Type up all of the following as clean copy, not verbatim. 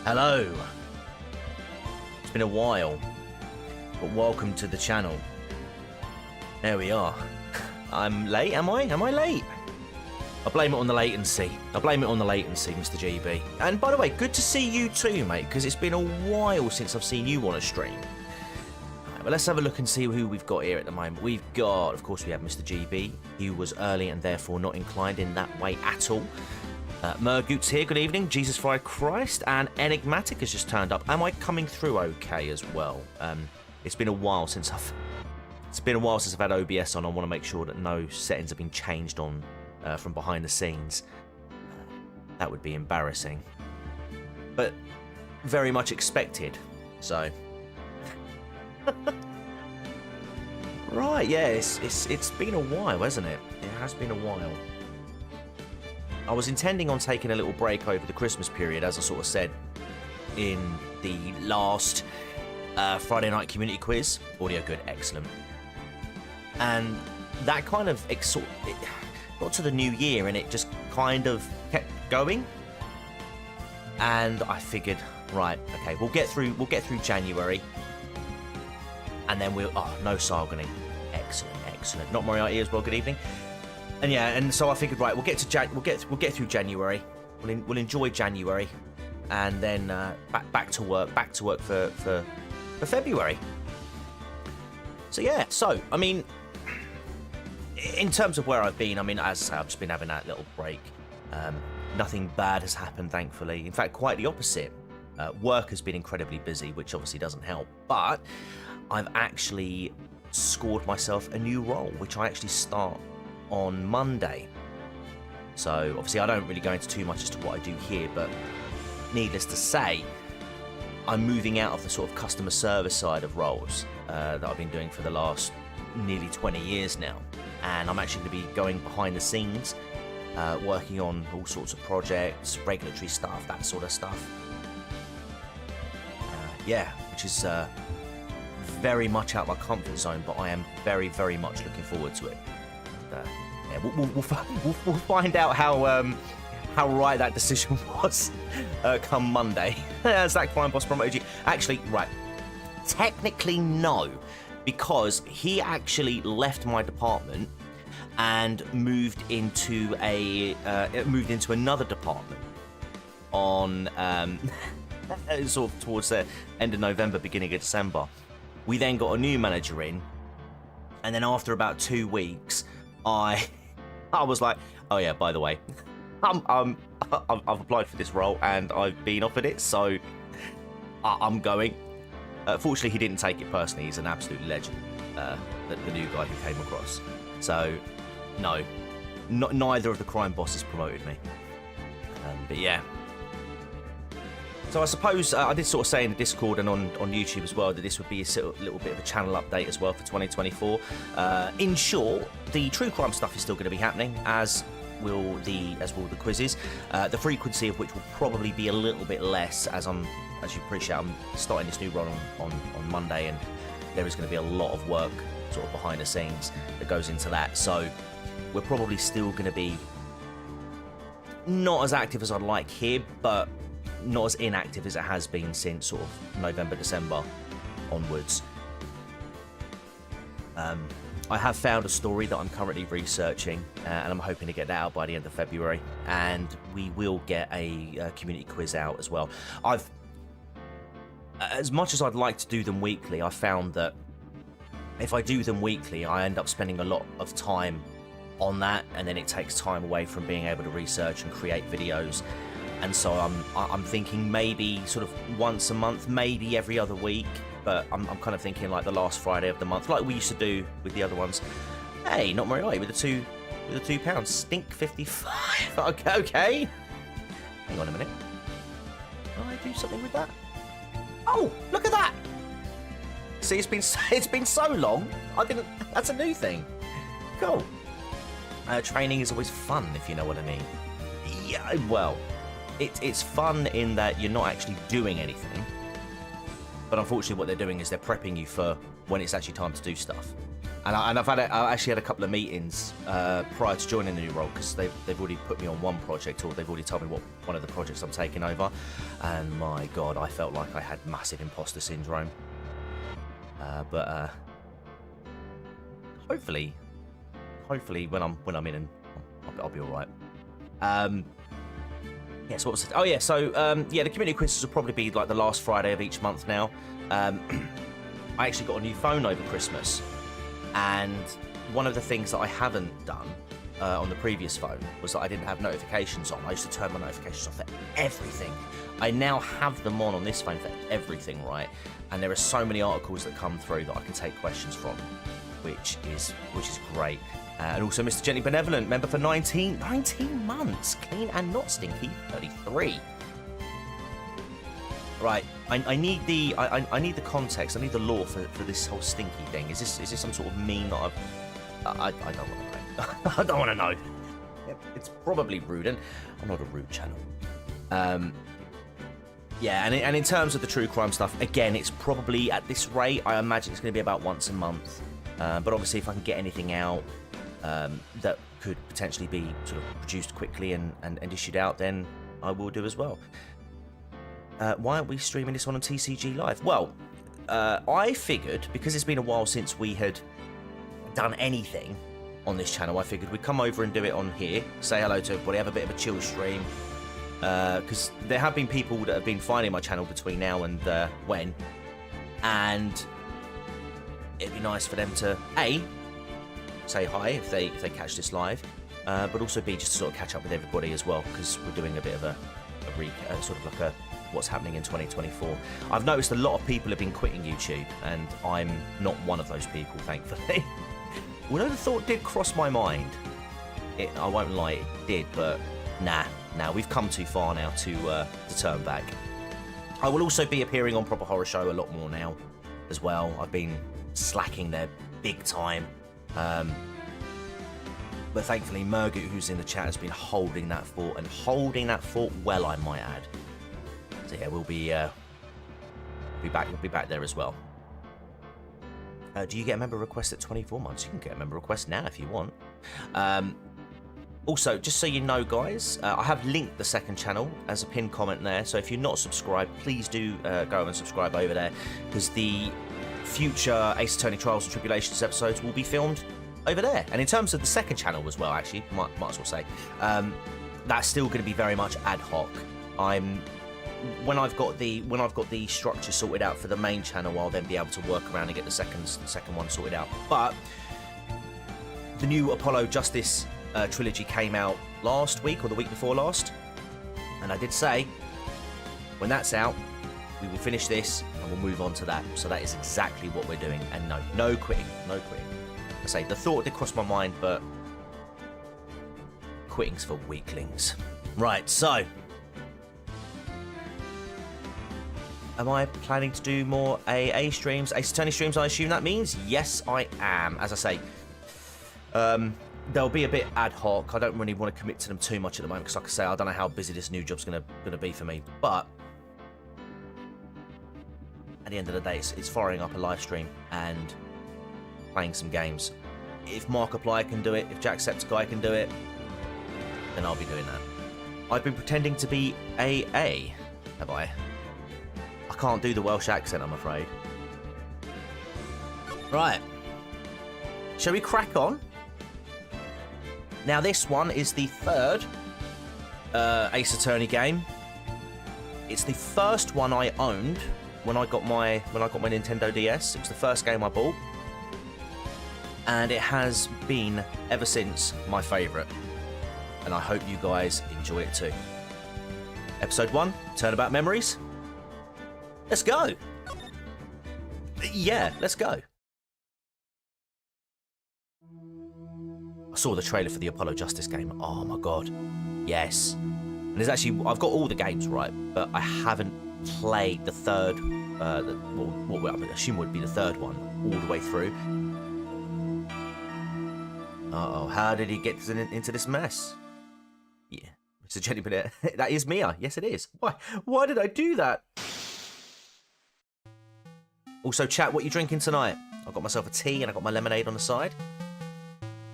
Hello. It's been a while, but welcome to the channel. There we are. I'm late, am I? Am I late? I blame it on the latency. Mr. GB. And by the way, good to see you too, mate, because it's been a while since I've seen you on a stream. Right, but let's have a look and see who we've got here at the moment. We've got, of course, we have Mr. GB, who was early and therefore not inclined in that way at all. Murgoot's here, good evening. Jesus Fried Christ, and Enigmatic has just turned up. Am I coming through okay as well? It's been a while since I've had OBS on. I want to make sure that no settings have been changed on from behind the scenes. That would be embarrassing, but very much expected. So, right, yeah, it's been a while, hasn't it? It has been a while. I was intending on taking a little break over the Christmas period, as I sort of said in the last Friday night community quiz. Audio good, excellent. And that kind of it got to the new year, and it just kind of kept going. And I figured, right, okay, we'll get through January, and then no Sargoning, excellent. Not Moriarty as well. Good evening. And yeah, and so I figured, right, we'll get through January. We'll enjoy January, and then back to work for February. So yeah, I mean, in terms of where I've been, I mean, as I say, I've just been having that little break. Nothing bad has happened, thankfully. In fact, quite the opposite. Work has been incredibly busy, which obviously doesn't help. But I've actually scored myself a new role, which I actually start on Monday. So obviously I don't really go into too much as to what I do here, but needless to say, I'm moving out of the sort of customer service side of roles that I've been doing for the last nearly 20 years now, and I'm actually going to be going behind the scenes, working on all sorts of projects, regulatory stuff, that sort of stuff. Yeah, which is very much out of my comfort zone, but I am very, very much looking forward to it. Yeah, we'll find out how right that decision was come Monday. As that crime boss promoted you. Actually, right. Technically, no, because he actually left my department and moved into another department on sort of towards the end of November, beginning of December. We then got a new manager in, and then after about 2 weeks, I was like, oh yeah, by the way, I've applied for this role and I've been offered it, so I'm going. Fortunately, he didn't take it personally. He's an absolute legend, the new guy who came across. So, no, neither of the crime bosses promoted me. But yeah. So I suppose I did sort of say in the Discord and on YouTube as well that this would be a little bit of a channel update as well for 2024. In short, the true crime stuff is still going to be happening, as will the quizzes. The frequency of which will probably be a little bit less, as you appreciate, I'm starting this new run on Monday, and there is going to be a lot of work sort of behind the scenes that goes into that. So we're probably still going to be not as active as I'd like here, but not as inactive as it has been since sort of November, December onwards. I have found a story that I'm currently researching, and I'm hoping to get that out by the end of February, and we will get a community quiz out as well. As much as I'd like to do them weekly, I found that if I do them weekly, I end up spending a lot of time on that, and then it takes time away from being able to research and create videos. And so I'm thinking maybe sort of once a month, maybe every other week. But I'm kind of thinking like the last Friday of the month, like we used to do with the other ones. Hey, not Moriarty with the £2. Stink 55. Okay. Hang on a minute. Can I do something with that? Oh, look at that. See, it's been so long. That's a new thing. Cool. Training is always fun, if you know what I mean. Yeah, well, it's fun in that you're not actually doing anything, but unfortunately what they're doing is they're prepping you for when it's actually time to do stuff. And I actually had a couple of meetings prior to joining the new role, because they've already put me on one project, or they've already told me what one of the projects I'm taking over. And my God, I felt like I had massive imposter syndrome. But hopefully when I'm in, and I'll be all right. Yeah, so what was it? Oh yeah, so yeah, the community quizzes will probably be like the last Friday of each month now. I actually got a new phone over Christmas, and one of the things that I haven't done on the previous phone was that I didn't have notifications on. I used to turn my notifications off for everything. I now have them on this phone for everything, right? And there are so many articles that come through that I can take questions from, which is great. And also Mr. Gently Benevolent, member for 19 months, clean and not stinky, 33. Right, I need the context, I need the lore for this whole stinky thing. Is this some sort of meme that I don't want to know. I don't want to know. It's probably rude, and I'm not a rude channel. Yeah, and in terms of the true crime stuff, again, it's probably, at this rate, I imagine it's going to be about once a month. But obviously, if I can get anything out that could potentially be sort of produced quickly and issued out, then I will do as well. Why aren't we streaming this on TCG Live? Well, I figured, because it's been a while since we had done anything on this channel, I figured we'd come over and do it on here, say hello to everybody, have a bit of a chill stream, because there have been people that have been finding my channel between now and when, and it'd be nice for them to say hi if they catch this live, but also B, just to sort of catch up with everybody as well, because we're doing a bit of a sort of like a what's happening in 2024. I've noticed a lot of people have been quitting YouTube, and I'm not one of those people, thankfully. Although the thought did cross my mind, I won't lie, it did, but nah, we've come too far now to turn back. I will also be appearing on Proper Horror Show a lot more now as well. I've been slacking there big time. But thankfully, Murgut, who's in the chat, has been holding that fort, and holding that fort well, I might add. So yeah, we'll be back. We'll be back there as well. Do you get a member request at 24 months? You can get a member request now if you want. Also, just so you know, guys, I have linked the second channel as a pinned comment there. So if you're not subscribed, please do go over and subscribe over there, because the future Ace Attorney Trials and Tribulations episodes will be filmed over there. And in terms of the second channel as well, actually, might as well say, that's still going to be very much ad hoc. When I've got the structure sorted out for the main channel, I'll then be able to work around and get the second one sorted out. But the new Apollo Justice trilogy came out last week or the week before last, and I did say when that's out, we will finish this and we'll move on to that. So that is exactly what we're doing. And no quitting. I say the thought did cross my mind, but quitting's for weaklings. Right, so am I planning to do more AA streams, Ace Attorney streams, I assume that means? Yes, I am. As I say, they'll be a bit ad hoc. I don't really want to commit to them too much at the moment, because like I say, I don't know how busy this new job's gonna be for me. But at the end of the day, it's firing up a live stream and playing some games. If Markiplier can do it, if Jacksepticeye can do it, then I'll be doing that. I've been pretending to be AA, have I? I can't do the Welsh accent, I'm afraid. Right. Shall we crack on? Now, this one is the third Ace Attorney game. It's the first one I owned when I got my Nintendo DS. It was the first game I bought, and it has been ever since my favourite. And I hope you guys enjoy it too. Episode 1, Turnabout Memories. Let's go. Yeah, let's go. I saw the trailer for the Apollo Justice game. Oh my god. Yes. And there's actually, I've got all the games right, but I haven't played the third, what I assume would be the third one, all the way through. Uh-oh, how did he get into this mess? Yeah, Mr. Jenny Bennett. That is Mia. Yes, it is. Why did I do that? Also, chat, what you drinking tonight? I've got myself a tea and I've got my lemonade on the side.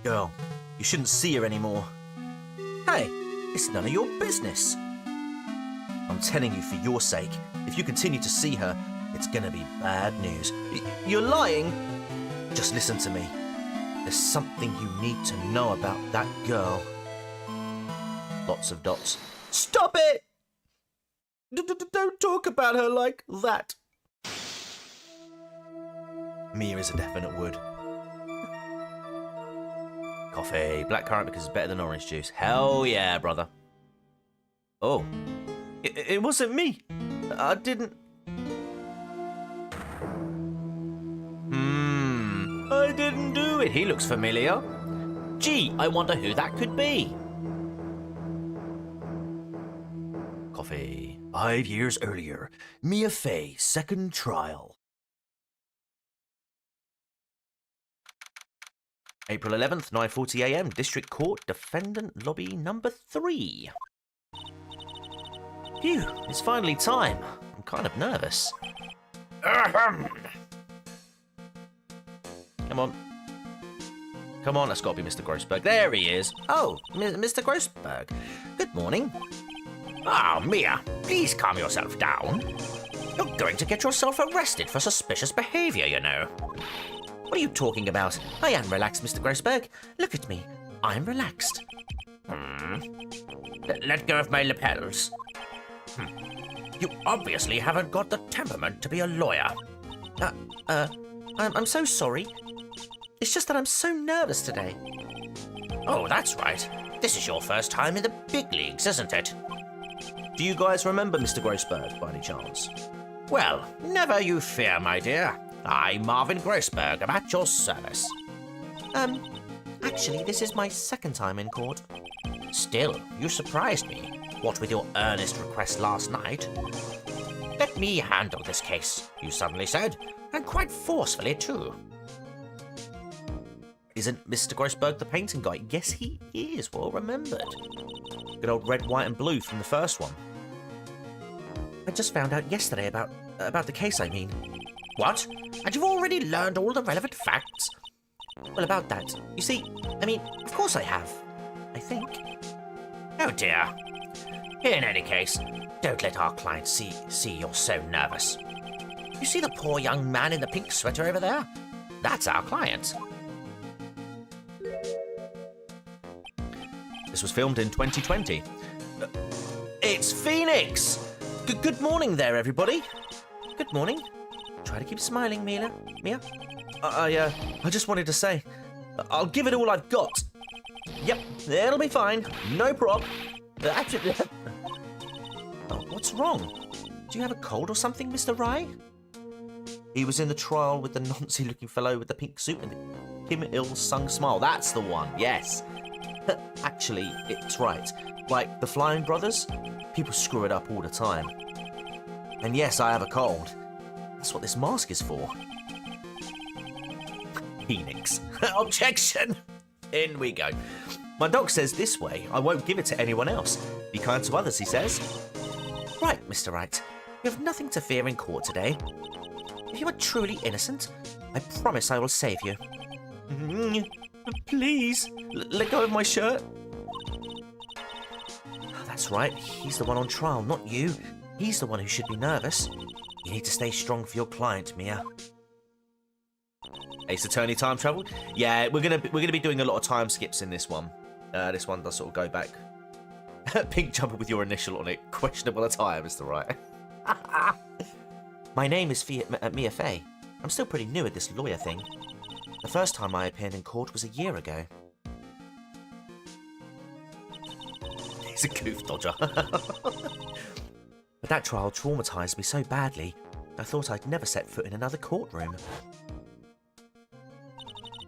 Girl, you shouldn't see her anymore. Hey, it's none of your business. I'm telling you for your sake, if you continue to see her, it's gonna be bad news. You're lying? Just listen to me. There's something you need to know about that girl. Lots of dots. Stop it! Don't talk about her like that. Mia is a definite would. Coffee. Blackcurrant because it's better than orange juice. Hell yeah, brother. Oh. It wasn't me. I didn't... I didn't do it. He looks familiar. Gee, I wonder who that could be. Coffee. 5 years earlier. Mia Fey, second trial. April 11th, 9:40 AM, District Court, Defendant Lobby number 3. Phew, it's finally time. I'm kind of nervous. Come on. Come on, that's got to be Mr. Grossberg. There he is. Oh, Mr. Grossberg. Good morning. Ah, Mia, please calm yourself down. You're going to get yourself arrested for suspicious behavior, you know. What are you talking about? I am relaxed, Mr. Grossberg. Look at me. I'm relaxed. Let go of my lapels. You obviously haven't got the temperament to be a lawyer. I'm so sorry. It's just that I'm so nervous today. Oh, that's right. This is your first time in the big leagues, isn't it? Do you guys remember Mr. Grossberg, by any chance? Well, never you fear, my dear. I, Marvin Grossberg, am at your service. Actually, this is my second time in court. Still, you surprised me. What with your earnest request last night. Let me handle this case, you suddenly said, and quite forcefully, too. Isn't Mr. Grossberg the painting guy? Yes, he is. Well remembered. Good old red, white, and blue from the first one. I just found out yesterday about the case, I mean. What? And you've already learned all the relevant facts? Well, about that. You see, I mean, of course I have. I think. Oh, dear. In any case, don't let our client see you're so nervous. You see the poor young man in the pink sweater over there? That's our client. This was filmed in 2020. It's Phoenix! Good morning there, everybody. Good morning. Try to keep smiling, Mia. I just wanted to say, I'll give it all I've got. Yep, it'll be fine. No prob. Oh, what's wrong? Do you have a cold or something, Mr. Rye? He was in the trial with the Nazi-looking fellow with the pink suit and the Kim Il-sung smile. That's the one, yes. Actually, it's right. Like the Flying Brothers, people screw it up all the time. And yes, I have a cold. That's what this mask is for. Phoenix. Objection! In we go. My dog says this way, I won't give it to anyone else. Be kind to others, he says. Right, Mr. Wright. You have nothing to fear in court today. If you are truly innocent, I promise I will save you. Please, let go of my shirt. That's right, he's the one on trial, not you. He's the one who should be nervous. You need to stay strong for your client, Mia. Ace Attorney time travel? Yeah, we're gonna be doing a lot of time skips in this one. This one does sort of go back. Pink jumper with your initial on it. Questionable attire, Mr. Wright. My name is Mia Fey. I'm still pretty new at this lawyer thing. The first time I appeared in court was a year ago. He's a goof dodger. But that trial traumatized me so badly, I thought I'd never set foot in another courtroom.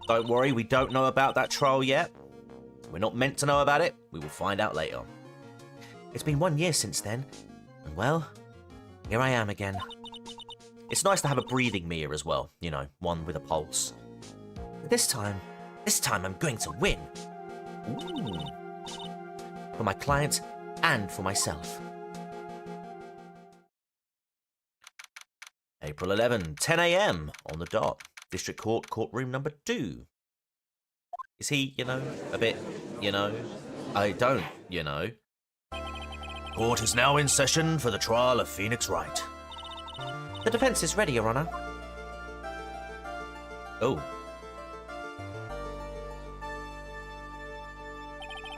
Don't worry, we don't know about that trial yet. We're not meant to know about it. We will find out later. It's been 1 year since then, and well, here I am again. It's nice to have a breathing Mia as well, you know, one with a pulse. But this time I'm going to win. Ooh. For my client and for myself. April 11, 10 a.m. on the dot. District Court, courtroom number 2. Is he, a bit, I don't, Court is now in session for the trial of Phoenix Wright. The defense is ready, Your Honor. Oh.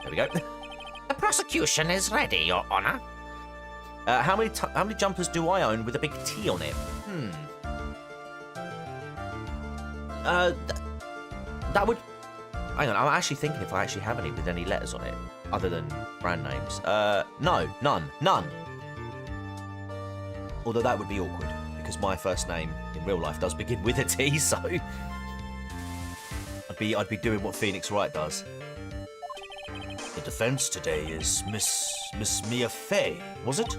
There we go. The prosecution is ready, Your Honor. How many jumpers do I own with a big T on it? That would... Hang on, I'm actually thinking if I actually have any with any letters on it, other than brand names. No, none. Although that would be awkward, because my first name in real life does begin with a T, so... I'd be doing what Phoenix Wright does. The defense today is Miss Mia Fey, was it?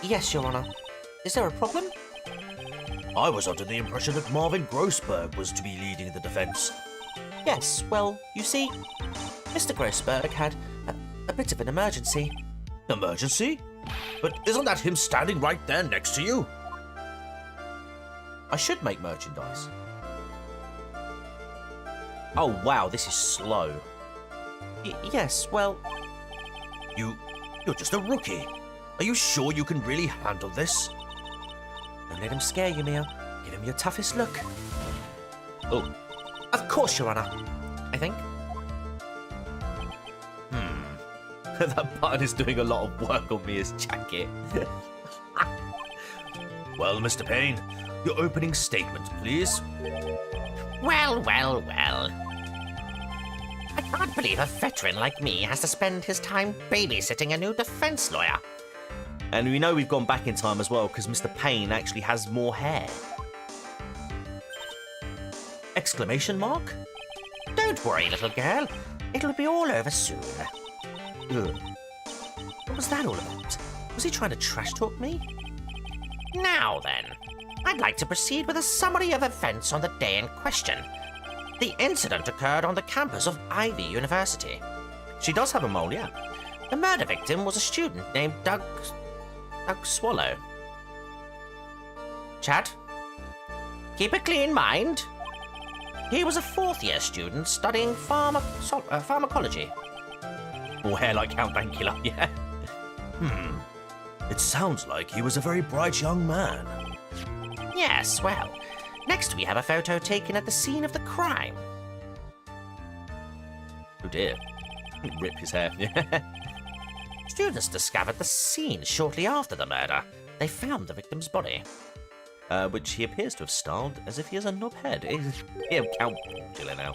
Yes, Your Honor. Is there a problem? I was under the impression that Marvin Grossberg was to be leading the defense. Yes, well, you see, Mr. Grossberg had a bit of an emergency. Emergency? But isn't that him standing right there next to you? I should make merchandise. Oh wow, this is slow. Yes, well... You're just a rookie. Are you sure you can really handle this? Don't let him scare you, Mia. Give him your toughest look. Oh. Of course, Your Honor. I think. That button is doing a lot of work on Mia's jacket. Well, Mr. Payne, your opening statement, please. Well. I can't believe a veteran like me has to spend his time babysitting a new defense lawyer. And we know we've gone back in time as well, because Mr. Payne actually has more hair. Exclamation mark? Don't worry, little girl. It'll be all over soon. Ugh. What was that all about? Was he trying to trash talk me? Now then, I'd like to proceed with a summary of events on the day in question. The incident occurred on the campus of Ivy University. She does have a mole, yeah. The murder victim was a student named Doug Swallow. Chad? Keep a clean mind. He was a fourth-year student studying pharmacology. Or hair like Count Dankula, yeah. It sounds like he was a very bright young man. Yes, well, next we have a photo taken at the scene of the crime. Oh dear. Rip his hair. Students discovered the scene shortly after the murder. They found the victim's body. Which he appears to have styled as if he has a knob head. He'll Count Dankula now.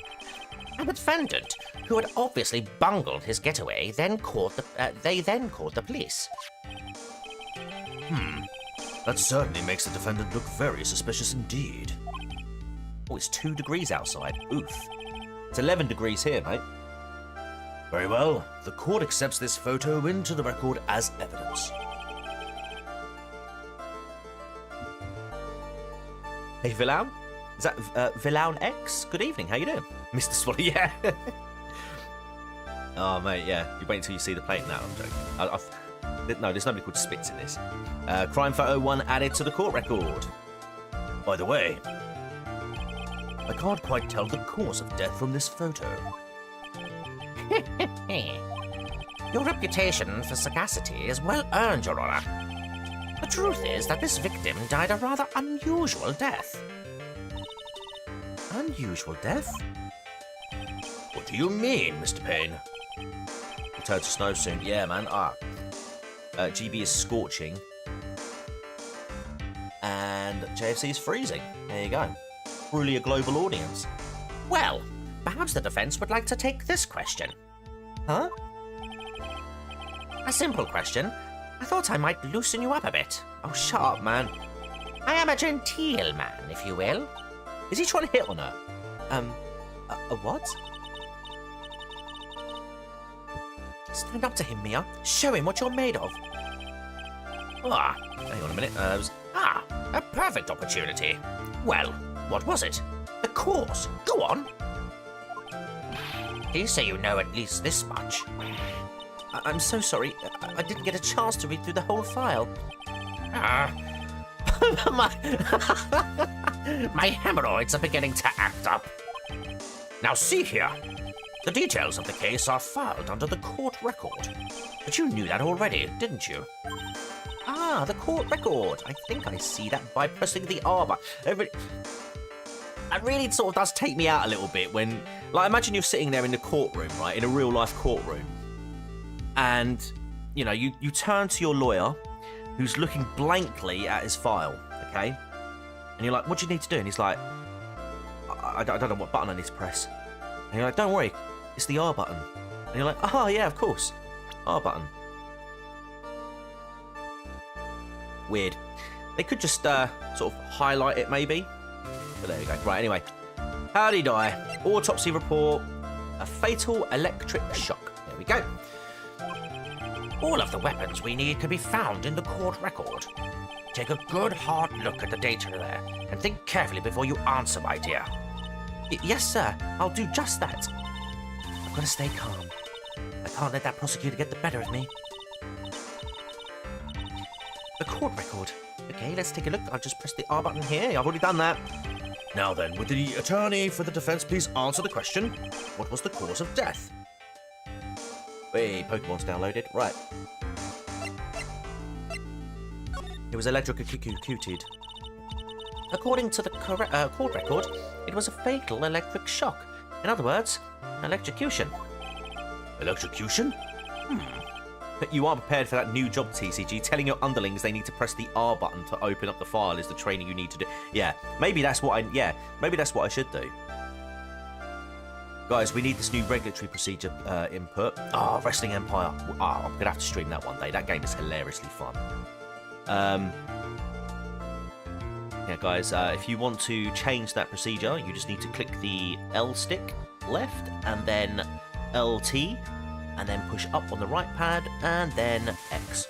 And the defendant, who had obviously bungled his getaway, then called the police. That certainly makes the defendant look very suspicious indeed. Oh, it's 2 degrees outside. Oof. It's 11 degrees here, mate. Very well. The court accepts this photo into the record as evidence. Hey, Villaun? Is that Villaun X? Good evening, how you doing? Mr. Swallow, yeah. Oh, mate, yeah. You wait until you see the plate now, I'm joking. No, there's nobody called Spitz in this. Crime photo 1 added to the court record. By the way, I can't quite tell the cause of death from this photo. Your reputation for sagacity is well earned, Your Honor. The truth is that this victim died a rather unusual death. Unusual death? What do you mean, Mr. Payne? Return to snow soon. Yeah, man. GB is scorching. And JFC is freezing. There you go. Truly a global audience. Well, perhaps the defense would like to take this question. Huh? A simple question. I thought I might loosen you up a bit. Oh, shut up, man. I am a genteel man, if you will. Is he trying to hit on her? A what? Stand up to him, Mia. Show him what you're made of. Hang on a minute. A perfect opportunity. Well, what was it? The cause. Go on. Please say you know at least this much. I'm so sorry. I didn't get a chance to read through the whole file. My hemorrhoids are beginning to act up. Now see here. The details of the case are filed under the court record. But you knew that already, didn't you? Ah, the court record. I think I see that by pressing the R button. That really sort of does take me out a little bit when, like, imagine you're sitting there in the courtroom, right, in a real life courtroom, and, you know, you turn to your lawyer, who's looking blankly at his file, okay, and you're like, what do you need to do? And he's like, I don't know what button I need to press. And you're like, don't worry, it's the R button. And you're like, oh yeah, of course, R button. Weird. They could just sort of highlight it maybe. But there we go. Right, anyway. How'd he die? Autopsy report. A fatal electric shock. There we go. All of the weapons we need can be found in the court record. Take a good hard look at the data there, and think carefully before you answer, my dear. Yes, sir. I'll do just that. I've got to stay calm. I can't let that prosecutor get the better of me. The court record. Okay, let's take a look. I'll just press the R button here. I've already done that. Now then, would the attorney for the defense please answer the question? What was the cause of death? Hey, Pokemon's downloaded. Right. It was electrocuted. According to the court record, it was a fatal electric shock. In other words, electrocution. Electrocution? But you are prepared for that new job, TCG. Telling your underlings they need to press the R button to open up the file is the training you need to do. Yeah, maybe that's what I should do. Guys, we need this new regulatory procedure input. Wrestling Empire. I'm gonna have to stream that one day. That game is hilariously fun. Yeah, guys, if you want to change that procedure, you just need to click the L stick left and then LT. And then push up on the right pad, and then X.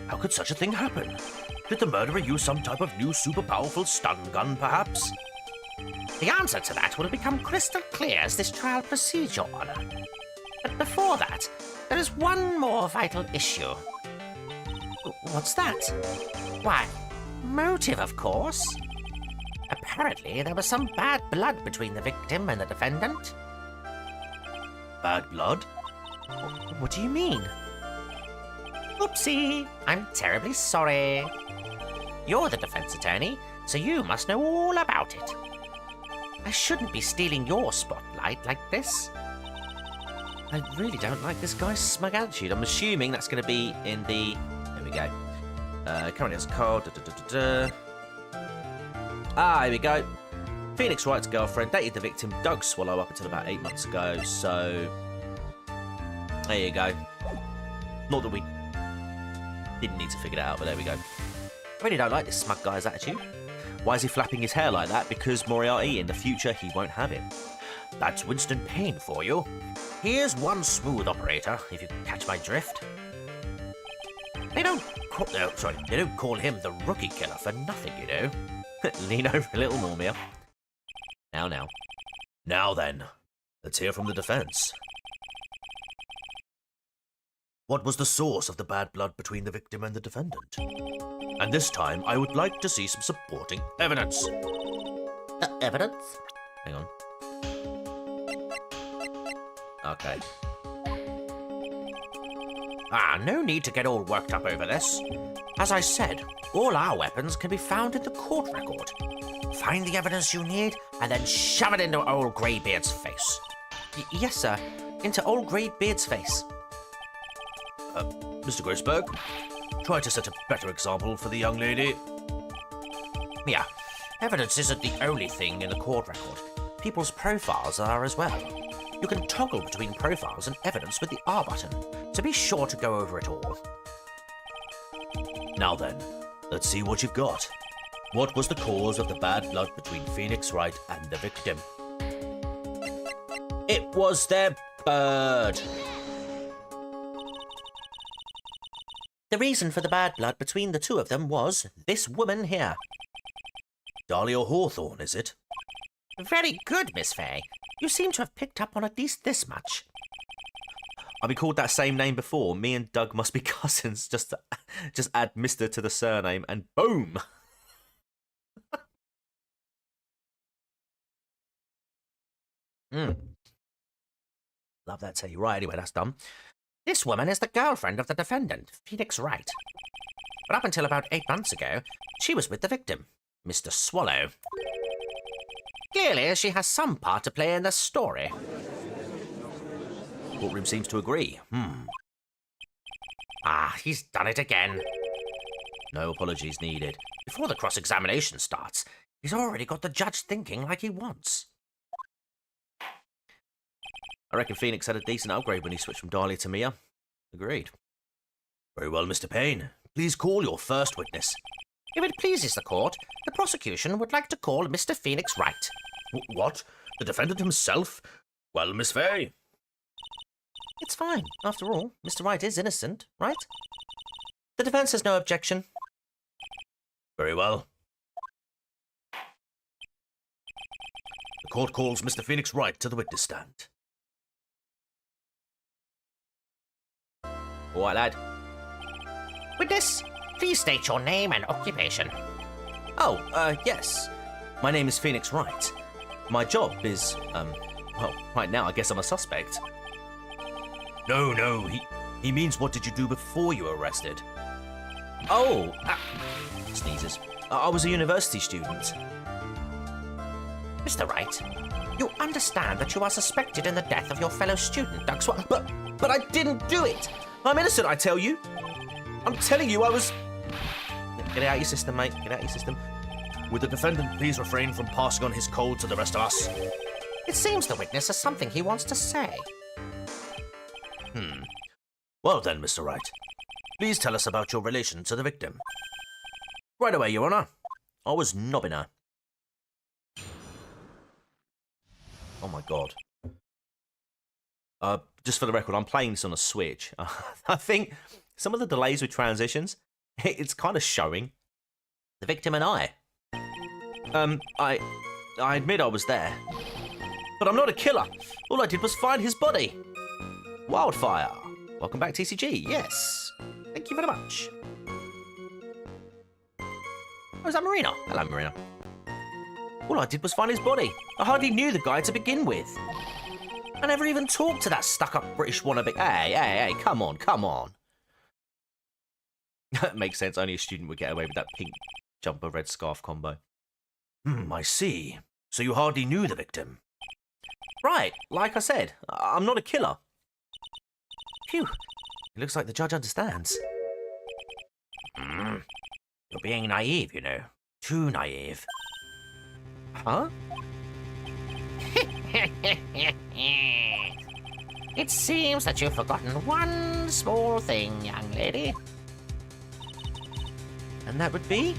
How could such a thing happen? Did the murderer use some type of new super powerful stun gun, perhaps? The answer to that will become crystal clear as this trial proceeds, Your Honor. But before that, there is one more vital issue. What's that? Why, motive, of course. Apparently, there was some bad blood between the victim and the defendant. Bad blood? What do you mean? Oopsie, I'm terribly sorry. You're the defense attorney, so you must know all about it. I shouldn't be stealing your spotlight like this. I really don't like this guy's smug attitude. I'm assuming that's going to be in the... There we go. Currently has a card. Here we go. Phoenix Wright's girlfriend dated the victim Doug Swallow up until about 8 months ago, so... There you go. Not that we didn't need to figure that out, but there we go. I really don't like this smug guy's attitude. Why is he flapping his hair like that? Because Moriarty, in the future, he won't have him. That's Winston Payne for you. Here's one smooth operator, if you catch my drift. They don't call him the rookie killer for nothing, you know. Lean over a little more, Mia. Now. Now then, let's hear from the defense. What was the source of the bad blood between the victim and the defendant? And this time, I would like to see some supporting evidence. Evidence? Hang on. Okay. No need to get all worked up over this. As I said, all our weapons can be found in the court record. Find the evidence you need, and then shove it into old Greybeard's face. Yes, sir. Into old Greybeard's face. Mr. Grossberg, try to set a better example for the young lady. Yeah, evidence isn't the only thing in the court record. People's profiles are as well. You can toggle between profiles and evidence with the R button, so be sure to go over it all. Now then, let's see what you've got. What was the cause of the bad blood between Phoenix Wright and the victim? It was their bird. The reason for the bad blood between the two of them was this woman here. Dahlia Hawthorne, is it? Very good, Miss Fay. You seem to have picked up on at least this much. I've been called that same name before. Me and Doug must be cousins. Just add Mr. to the surname and boom. Love that tea. Right, anyway, that's done. This woman is the girlfriend of the defendant, Phoenix Wright. But up until about 8 months ago, she was with the victim, Mr. Swallow. Clearly, she has some part to play in the story. Courtroom seems to agree. Ah, he's done it again. No apologies needed. Before the cross-examination starts, he's already got the judge thinking like he wants. I reckon Phoenix had a decent upgrade when he switched from Dahlia to Mia. Agreed. Very well, Mr. Payne. Please call your first witness. If it pleases the court, the prosecution would like to call Mr. Phoenix Wright. What? The defendant himself? Well, Miss Fay. It's fine. After all, Mr. Wright is innocent, right? The defense has no objection. Very well. The court calls Mr. Phoenix Wright to the witness stand. All right, lad. Witness, please state your name and occupation. Oh, yes. My name is Phoenix Wright. My job is, well, right now I guess I'm a suspect. No, he means what did you do before you were arrested? Oh, sneezes. I was a university student. Mr. Wright, you understand that you are suspected in the death of your fellow student, Doug Swallow. But I didn't do it. I'm innocent, I tell you. I'm telling you, I was... Get it out of your system, mate. Get it out of your system. Would the defendant please refrain from passing on his code to the rest of us? It seems the witness has something he wants to say. Well then, Mr. Wright, please tell us about your relation to the victim. Right away, Your Honour. I was knobbing her. Oh my god. Just for the record, I'm playing this on a Switch. I think some of the delays with transitions, it's kind of showing. The victim and I admit I was there. But I'm not a killer. All I did was find his body. Wildfire. Welcome back, TCG. Yes. Thank you very much. Oh, is that Marina? Hello, Marina. All I did was find his body. I hardly knew the guy to begin with. I never even talked to that stuck-up British wannabe. Hey, come on. That makes sense. Only a student would get away with that pink jumper, red scarf combo. I see. So you hardly knew the victim? Right, like I said, I'm not a killer. Phew. It looks like the judge understands. You're being naive, you know. Too naive. Huh? It seems that you've forgotten one small thing, young lady. And that would be?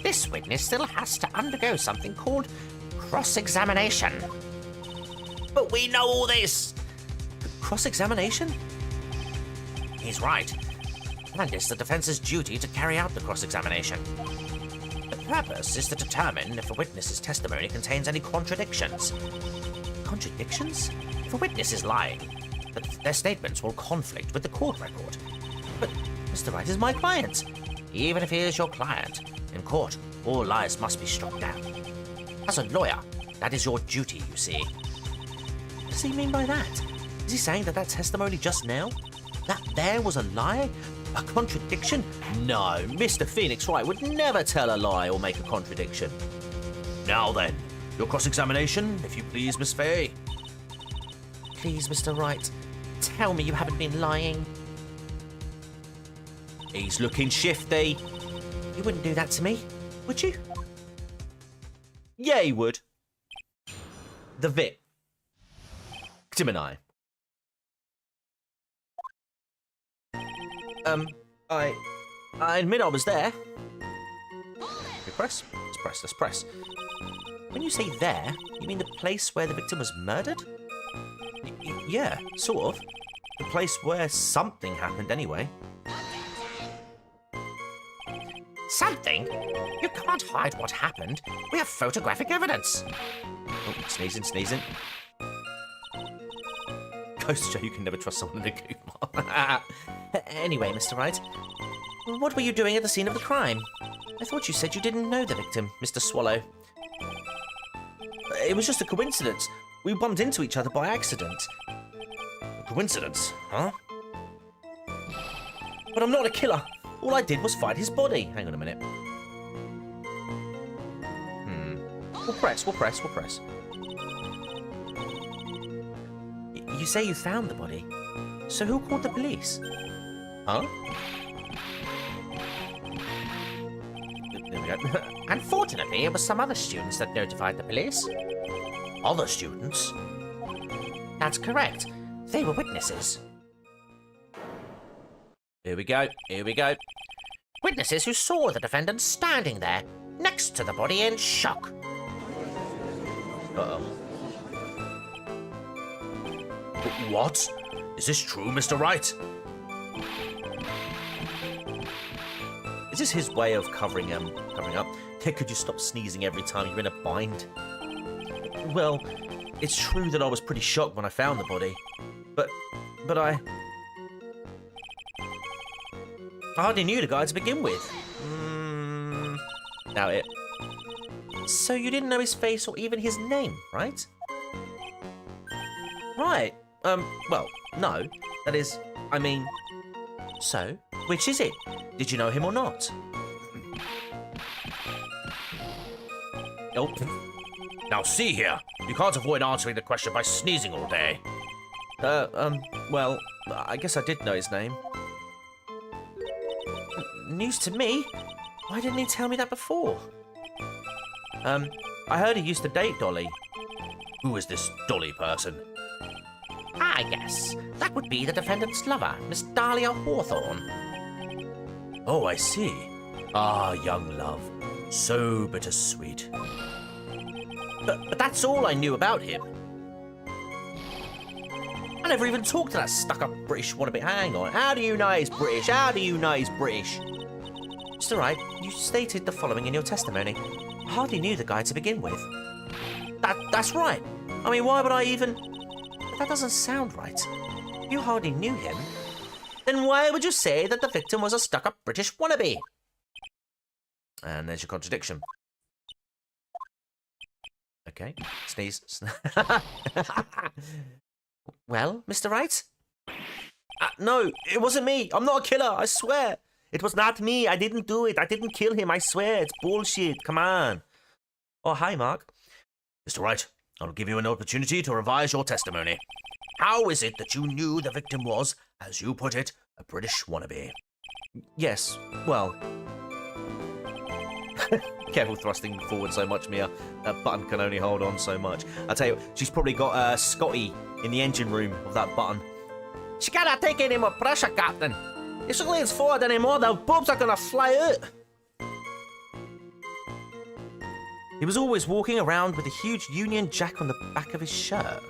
This witness still has to undergo something called cross-examination. But we know all this! Cross-examination? He's right. And it's the defense's duty to carry out the cross-examination. The purpose is to determine if a witness's testimony contains any contradictions. Contradictions? If a witness is lying, their statements will conflict with the court record. But Mr. Wright is my client. Even if he is your client, in court, all lies must be struck down. As a lawyer, that is your duty, you see. What does he mean by that? Is he saying that testimony just now? That there was a lie? A contradiction? No, Mr. Phoenix Wright would never tell a lie or make a contradiction. Now then, your cross-examination, if you please, Miss Fay. Please, Mr. Wright, tell me you haven't been lying. He's looking shifty. You wouldn't do that to me, would you? Yeah, he would. The Vit. Gemini. I admit I was there. Press? Let's press. When you say there, you mean the place where the victim was murdered? Yeah, sort of. The place where something happened anyway. Something? You can't hide what happened. We have photographic evidence. Oh, sneezing. goes to show you can never trust someone in a Kumar. Anyway, Mr. Wright, what were you doing at the scene of the crime? I thought you said you didn't know the victim, Mr. Swallow. It was just a coincidence. We bumped into each other by accident. Coincidence, huh? But I'm not a killer. All I did was find his body. Hang on a minute. We'll press. You say you found the body. So who called the police? Huh? There we go. Unfortunately, it was some other students that notified the police. Other students? That's correct. They were witnesses. Here we go. Witnesses who saw the defendant standing there, next to the body in shock. Uh-oh. What? Is this true, Mr. Wright? Is this his way of covering up? Could you stop sneezing every time you're in a bind? Well, it's true that I was pretty shocked when I found the body. But I hardly knew the guy to begin with. Doubt it. So you didn't know his face or even his name, right? Right. Well, no. That is, I mean... So, which is it? Did you know him or not? Oh. Now see here. You can't avoid answering the question by sneezing all day. Well, I guess I did know his name. News to me? Why didn't he tell me that before? I heard he used to date Dolly. Who is this Dolly person? I guess that would be the defendant's lover, Miss Dahlia Hawthorne. Oh, I see. Ah, young love. So bittersweet. But that's all I knew about him. I never even talked to that stuck-up British wannabe. Hang on. How do you know he's British? Mr. Wright, you stated the following in your testimony. I hardly knew the guy to begin with. That's right. I mean, why would I even... But that doesn't sound right. You hardly knew him. Then why would you say that the victim was a stuck-up British wannabe? And there's your contradiction. Okay. Sneeze. Well, Mr. Wright? No, it wasn't me. I'm not a killer, I swear. It was not me. I didn't do it. I didn't kill him. I swear. It's bullshit. Come on. Oh, hi, Mark. Mr. Wright, I'll give you an opportunity to revise your testimony. How is it that you knew the victim was, as you put it, a British wannabe? Yes, well... Careful thrusting forward so much, Mia. That button can only hold on so much. I'll tell you, she's probably got Scotty in the engine room of that button. She cannot take any more pressure, Captain. If she leans forward anymore, the boobs are gonna fly out. He was always walking around with a huge Union Jack on the back of his shirt.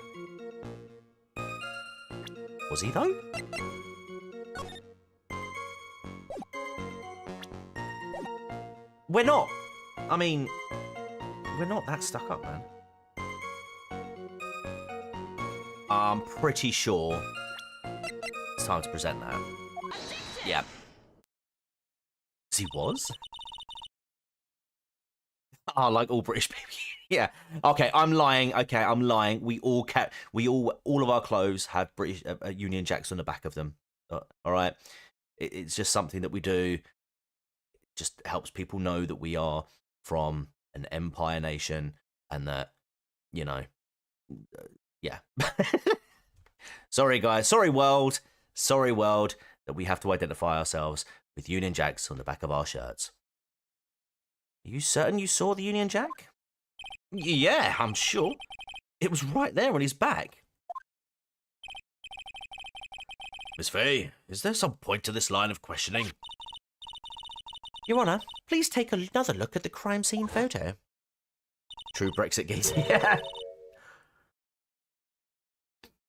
Was he, though? We're not. I mean, we're not that stuck up, man. I'm pretty sure it's time to present that. Yeah. He was? Oh, like all British people. Yeah. Okay, I'm lying. All of our clothes have British Union Jacks on the back of them. All right. It's just something that we do. It just helps people know that we are from an empire nation and that, you know, yeah. Sorry, guys. Sorry, world. Sorry, world, that we have to identify ourselves with Union Jacks on the back of our shirts. Are you certain you saw the Union Jack? Yeah, I'm sure. It was right there on his back. Miss Fay, is there some point to this line of questioning? Your Honour, please take another look at the crime scene photo. True Brexit geese. Yeah.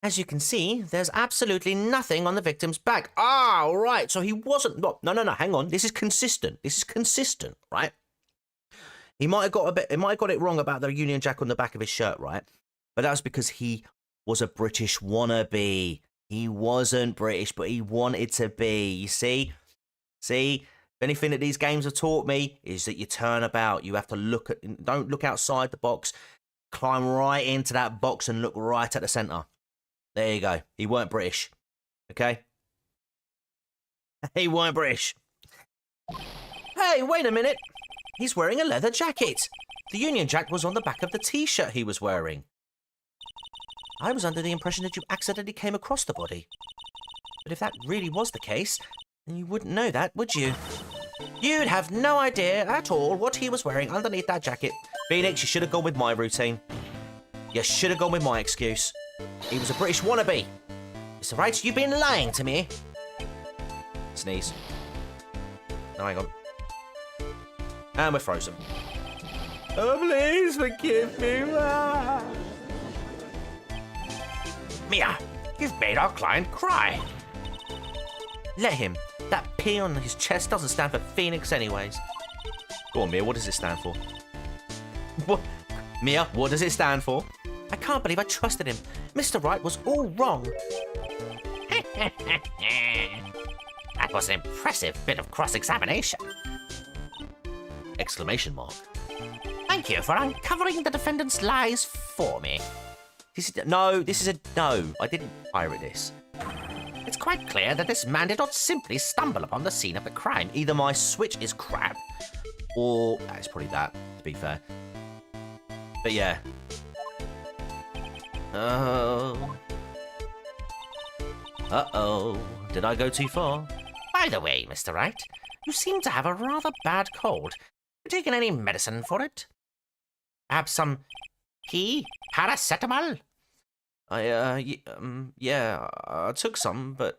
As you can see, there's absolutely nothing on the victim's back. Ah, all right. So he wasn't... No, hang on. This is consistent. Right? He might have got it wrong about the Union Jack on the back of his shirt, right? But that was because he was a British wannabe. He wasn't British, but he wanted to be. You see? See? Anything that these games have taught me is that you turn about. You have to don't look outside the box. Climb right into that box and look right at the centre. There you go. He weren't British. Okay? He weren't British. Hey, wait a minute. He's wearing a leather jacket. The Union Jack was on the back of the t-shirt he was wearing. I was under the impression that you accidentally came across the body. But if that really was the case, then you wouldn't know that, would you? You'd have no idea at all what he was wearing underneath that jacket. Phoenix, you should have gone with my routine. You should have gone with my excuse. He was a British wannabe. Mr. Wright, you've been lying to me. Sneeze. No, hang on. And we're frozen. Oh, please forgive me. Mia, you've made our client cry. Let him. That P on his chest doesn't stand for Phoenix anyways. Go on, Mia, what does it stand for? What? Mia, what does it stand for? I can't believe I trusted him. Mr. Wright was all wrong. That was an impressive bit of cross-examination. Exclamation mark. Thank you for uncovering the defendant's lies for me. No, I didn't pirate this. It's quite clear that this man did not simply stumble upon the scene of the crime. Either my Switch is crap, or it's probably that, to be fair. But yeah. Oh. Uh-oh. Did I go too far? By the way, Mr. Wright, you seem to have a rather bad cold. You taken any medicine for it? Perhaps some paracetamol? Yeah, I took some, but...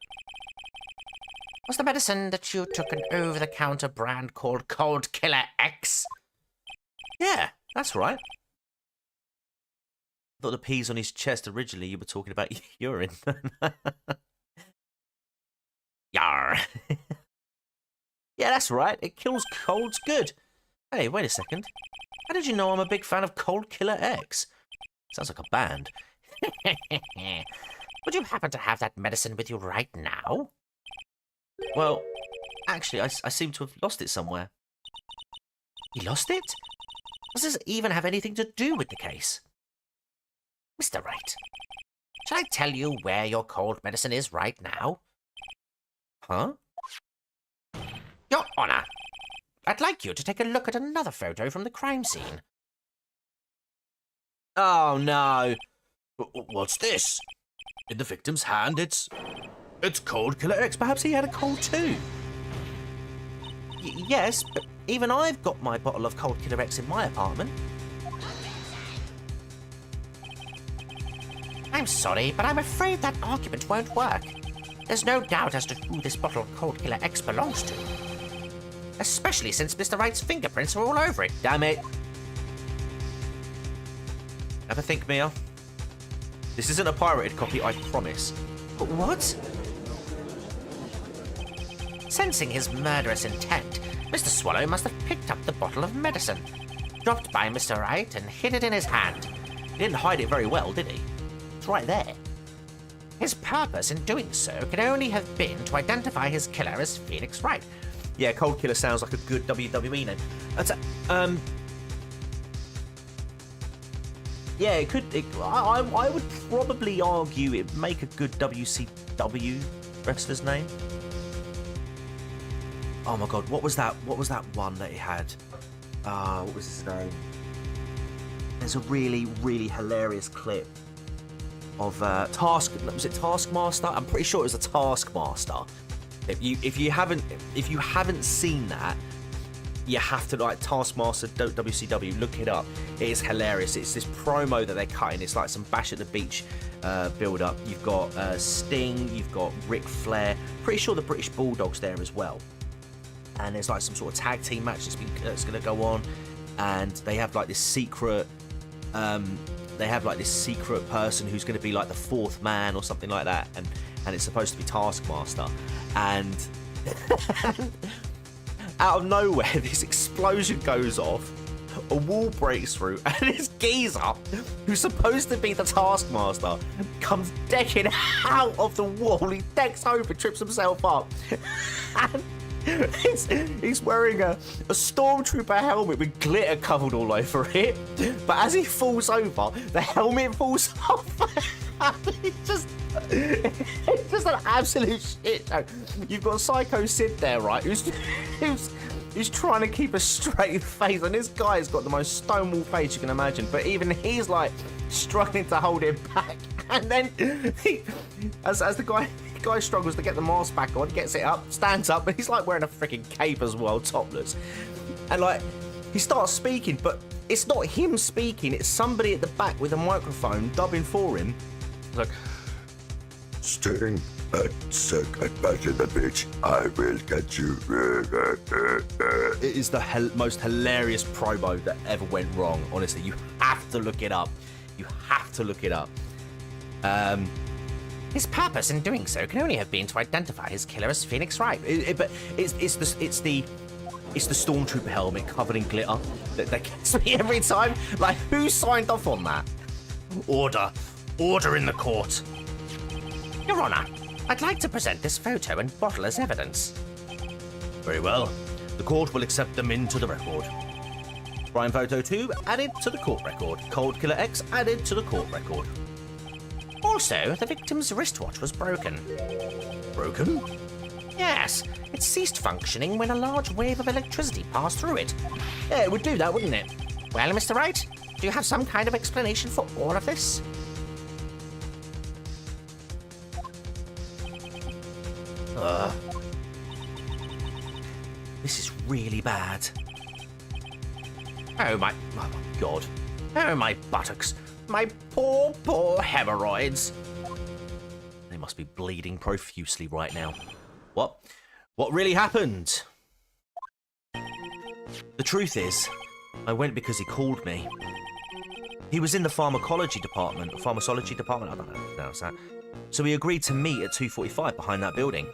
Was the medicine that you took an over-the-counter brand called Cold Killer X? Yeah, that's right. I thought the P's on his chest originally you were talking about urine. Yar. Yeah, that's right. It kills colds good. Hey, wait a second. How did you know I'm a big fan of Cold Killer X? Sounds like a band. Would you happen to have that medicine with you right now? Well, actually, I seem to have lost it somewhere. You lost it? Does this even have anything to do with the case? Mr. Wright, shall I tell you where your cold medicine is right now? Huh? Your Honor, I'd like you to take a look at another photo from the crime scene. Oh, no. What's this? In the victim's hand, it's Cold Killer X. Perhaps he had a cold too. Yes, but even I've got my bottle of Cold Killer X in my apartment. I'm sorry, but I'm afraid that argument won't work. There's no doubt as to who this bottle of Cold Killer X belongs to. Especially since Mr. Wright's fingerprints are all over it. Damn it. Have a think, Mia. This isn't a pirated copy, I promise. But what? Sensing his murderous intent, Mr. Swallow must have picked up the bottle of medicine, dropped by Mr. Wright, and hid it in his hand. He didn't hide it very well, did he? It's right there. His purpose in doing so can only have been to identify his killer as Phoenix Wright. Yeah, Cold Killer sounds like a good WWE name. Yeah, it could. I would probably argue it'd make a good WCW wrestler's name. Oh my god, what was that? What was that one that he had? What was his name? There's a really, really hilarious clip of Was it Taskmaster? I'm pretty sure it was a Taskmaster. If you haven't seen that, you have to, like, Taskmaster WCW, look it up. It is hilarious. It's this promo that they're cutting. It's like some Bash at the Beach build up. You've got Sting, you've got Ric Flair. Pretty sure the British Bulldog's there as well. And there's like some sort of tag team match that's going to go on. And they have like this secret. They have like this secret person who's going to be like the fourth man or something like that. And it's supposed to be Taskmaster. And out of nowhere, this explosion goes off. a wall breaks through, and this geezer, who's supposed to be the taskmaster, comes decking out of the wall. He decks over, trips himself up, and he's wearing a stormtrooper helmet with glitter covered all over it. But as he falls over, the helmet falls off. It's just an absolute shit show. You've got Psycho Sid there, right? Who's trying to keep a straight face, and this guy's got the most stonewall face you can imagine. But even he's like struggling to hold it back. And then as the guy struggles to get the mask back on, gets it up, stands up, and he's like wearing a freaking cape as well, topless. And like he starts speaking, but it's not him speaking, it's somebody at the back with a microphone dubbing for him. It's like, Sting, that second back in the bitch, I will get you. it is the most hilarious promo that ever went wrong. Honestly, you have to look it up. You have to look it up. His purpose in doing so can only have been to identify his killer as Phoenix Wright. But it's the stormtrooper helmet covered in glitter that gets me every time. Like, who signed off on that? Order in the court. Your Honor, I'd like to present this photo and bottle as evidence. Very well. The court will accept them into the record. Crime photo 2 added to the court record. Cold Killer X added to the court record. Also, the victim's wristwatch was broken. Broken? Yes, it ceased functioning when a large wave of electricity passed through it. Yeah, it would do that, wouldn't it? Well, Mr. Wright, do you have some kind of explanation for all of this? This is really bad. Oh my God. Oh, my buttocks. My poor hemorrhoids. They must be bleeding profusely right now. What? What really happened? The truth is, I went because he called me. He was in the pharmacology department, I don't know how that. So we agreed to meet at 2:45 behind that building.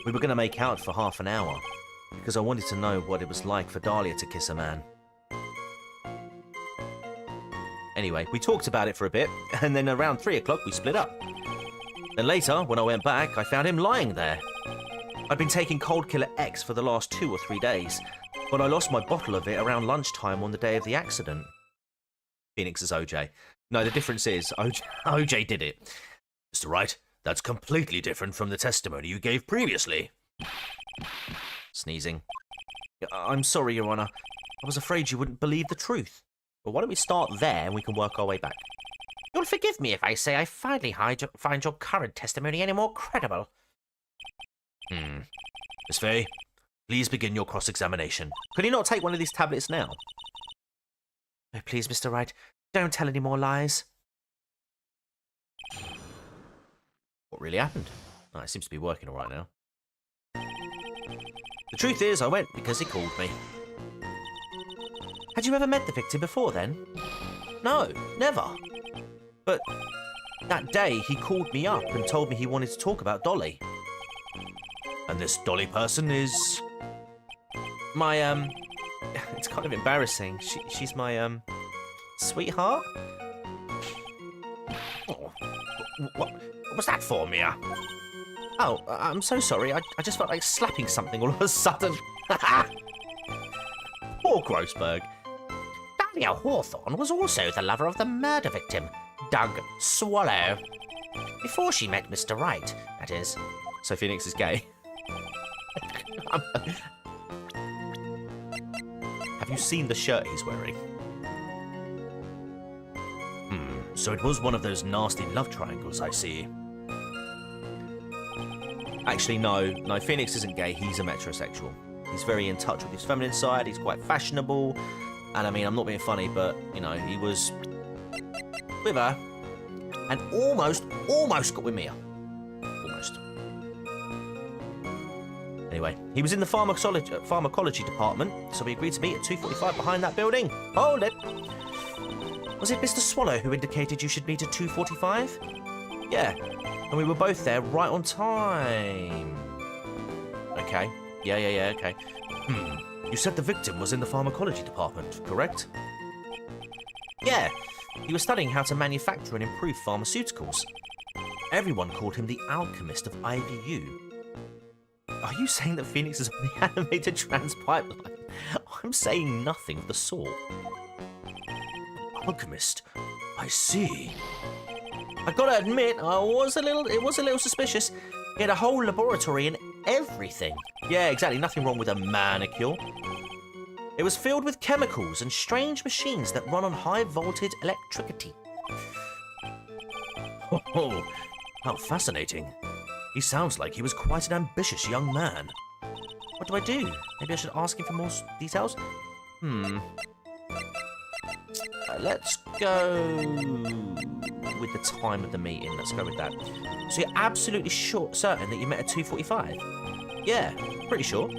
We were going to make out for half an hour, because I wanted to know what it was like for Dahlia to kiss a man. Anyway, we talked about it for a bit, and then around 3 o'clock we split up. Then later, when I went back, I found him lying there. I'd been taking Cold Killer X for the last 2 or 3 days, but I lost my bottle of it around lunchtime on the day of the accident. Phoenix is OJ. No, the difference is OJ did it. Mr. Wright, that's completely different from the testimony you gave previously. Sneezing. I'm sorry, Your Honor. I was afraid you wouldn't believe the truth. But why don't we start there and we can work our way back? You'll forgive me if I say I finally find your current testimony any more credible. Miss Fay, please begin your cross-examination. Could he not take one of these tablets now? Oh, please, Mr. Wright, don't tell any more lies. What really happened? Oh, it seems to be working all right now. The truth is, I went because he called me. Had you ever met the victim before then? No, never. But that day, he called me up and told me he wanted to talk about Dolly. And this Dolly person is... My, it's kind of embarrassing. She's my, sweetheart? Oh, what was that for, Mia? Oh, I'm so sorry. I just felt like slapping something all of a sudden. Poor Grossberg. Dahlia Hawthorne was also the lover of the murder victim, Doug Swallow. Before she met Mr. Wright, that is. So Phoenix is gay. Have you seen the shirt he's wearing? So it was one of those nasty love triangles, I see. Actually, no, Phoenix isn't gay, he's a metrosexual. He's very in touch with his feminine side, he's quite fashionable, and I mean, I'm not being funny, but, you know, he was with her, and almost got with Mia. Almost. Anyway, he was in the pharmacology department, so we agreed to meet at 2:45 behind that building. Hold it! Was it Mr. Swallow who indicated you should meet at 2:45? Yeah, and we were both there right on time. Okay. Yeah, okay. You said the victim was in the pharmacology department, correct? Yeah, he was studying how to manufacture and improve pharmaceuticals. Everyone called him the alchemist of IVU. Are you saying that Phoenix is on the animated trans pipeline? I'm saying nothing of the sort. Alchemist? I see. I gotta admit, it was a little suspicious. He had a whole laboratory and everything. Yeah, exactly, nothing wrong with a manicure. It was filled with chemicals and strange machines that run on high voltage electricity. Oh, how fascinating. He sounds like he was quite an ambitious young man. What do I do? Maybe I should ask him for more details? Let's go with the time of the meeting. Let's go with that. So you're absolutely certain that you met at 2:45? Yeah, pretty sure.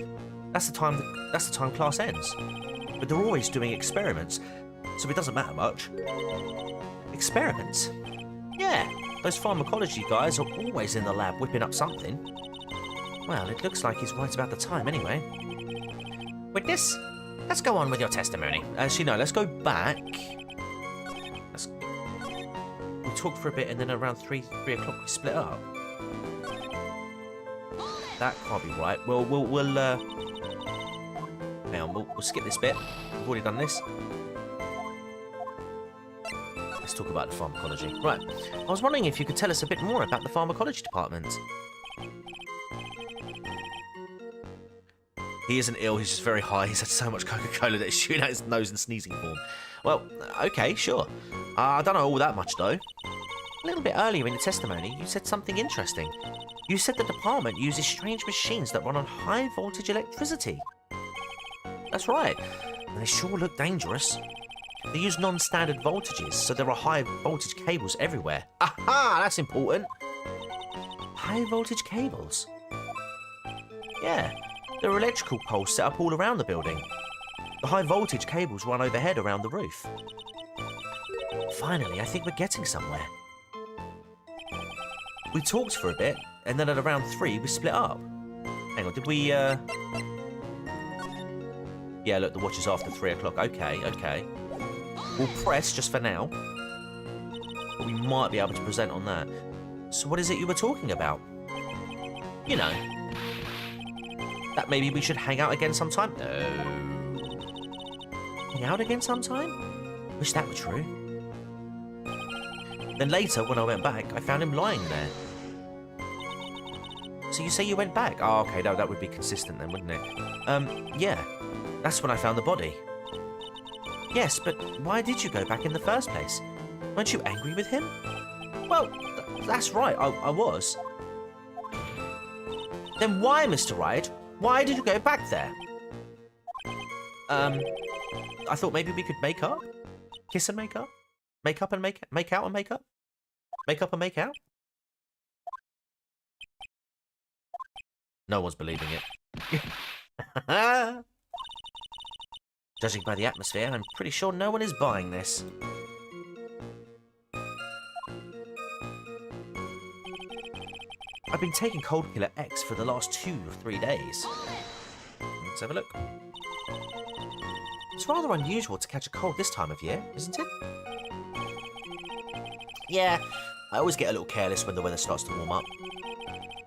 That's the time class ends. But they're always doing experiments, so it doesn't matter much. Experiments? Yeah, those pharmacology guys are always in the lab whipping up something. Well, it looks like he's right about the time anyway. With this, let's go on with your testimony. Actually, no, let's go back. We talked for a bit and then around 3 o'clock we split up. That can't be right. Well, hang on, we'll skip this bit. We've already done this. Let's talk about the pharmacology. Right, I was wondering if you could tell us a bit more about the pharmacology department. He isn't ill, he's just very high. He's had so much Coca-Cola that it's shooting out his nose and sneezing form. Well, okay, sure. I don't know all that much, though. A little bit earlier in the testimony, you said something interesting. You said the department uses strange machines that run on high-voltage electricity. That's right. And they sure look dangerous. They use non-standard voltages, so there are high-voltage cables everywhere. Aha! That's important. High-voltage cables? Yeah. There are electrical poles set up all around the building. The high-voltage cables run overhead around the roof. Finally, I think we're getting somewhere. We talked for a bit, and then at around 3, we split up. Hang on, did we, Yeah, look, the watch is after 3 o'clock. Okay. We'll press just for now. But we might be able to present on that. So what is it you were talking about? You know, that maybe we should hang out again sometime? No. Hang out again sometime? Wish that were true. Then later, when I went back, I found him lying there. So you say you went back? Oh, okay, no, that would be consistent then, wouldn't it? Yeah. That's when I found the body. Yes, but why did you go back in the first place? Weren't you angry with him? Well, that's right, I was. Then why, Mr. Wright? Why did you go back there? I thought maybe we could make up? Kiss and make up? Make up and make out and make up? Make up and make out? No one's believing it. Judging by the atmosphere, I'm pretty sure no one is buying this. I've been taking Cold Killer X for the last 2 or 3 days. Let's have a look. It's rather unusual to catch a cold this time of year, isn't it? Yeah, I always get a little careless when the weather starts to warm up.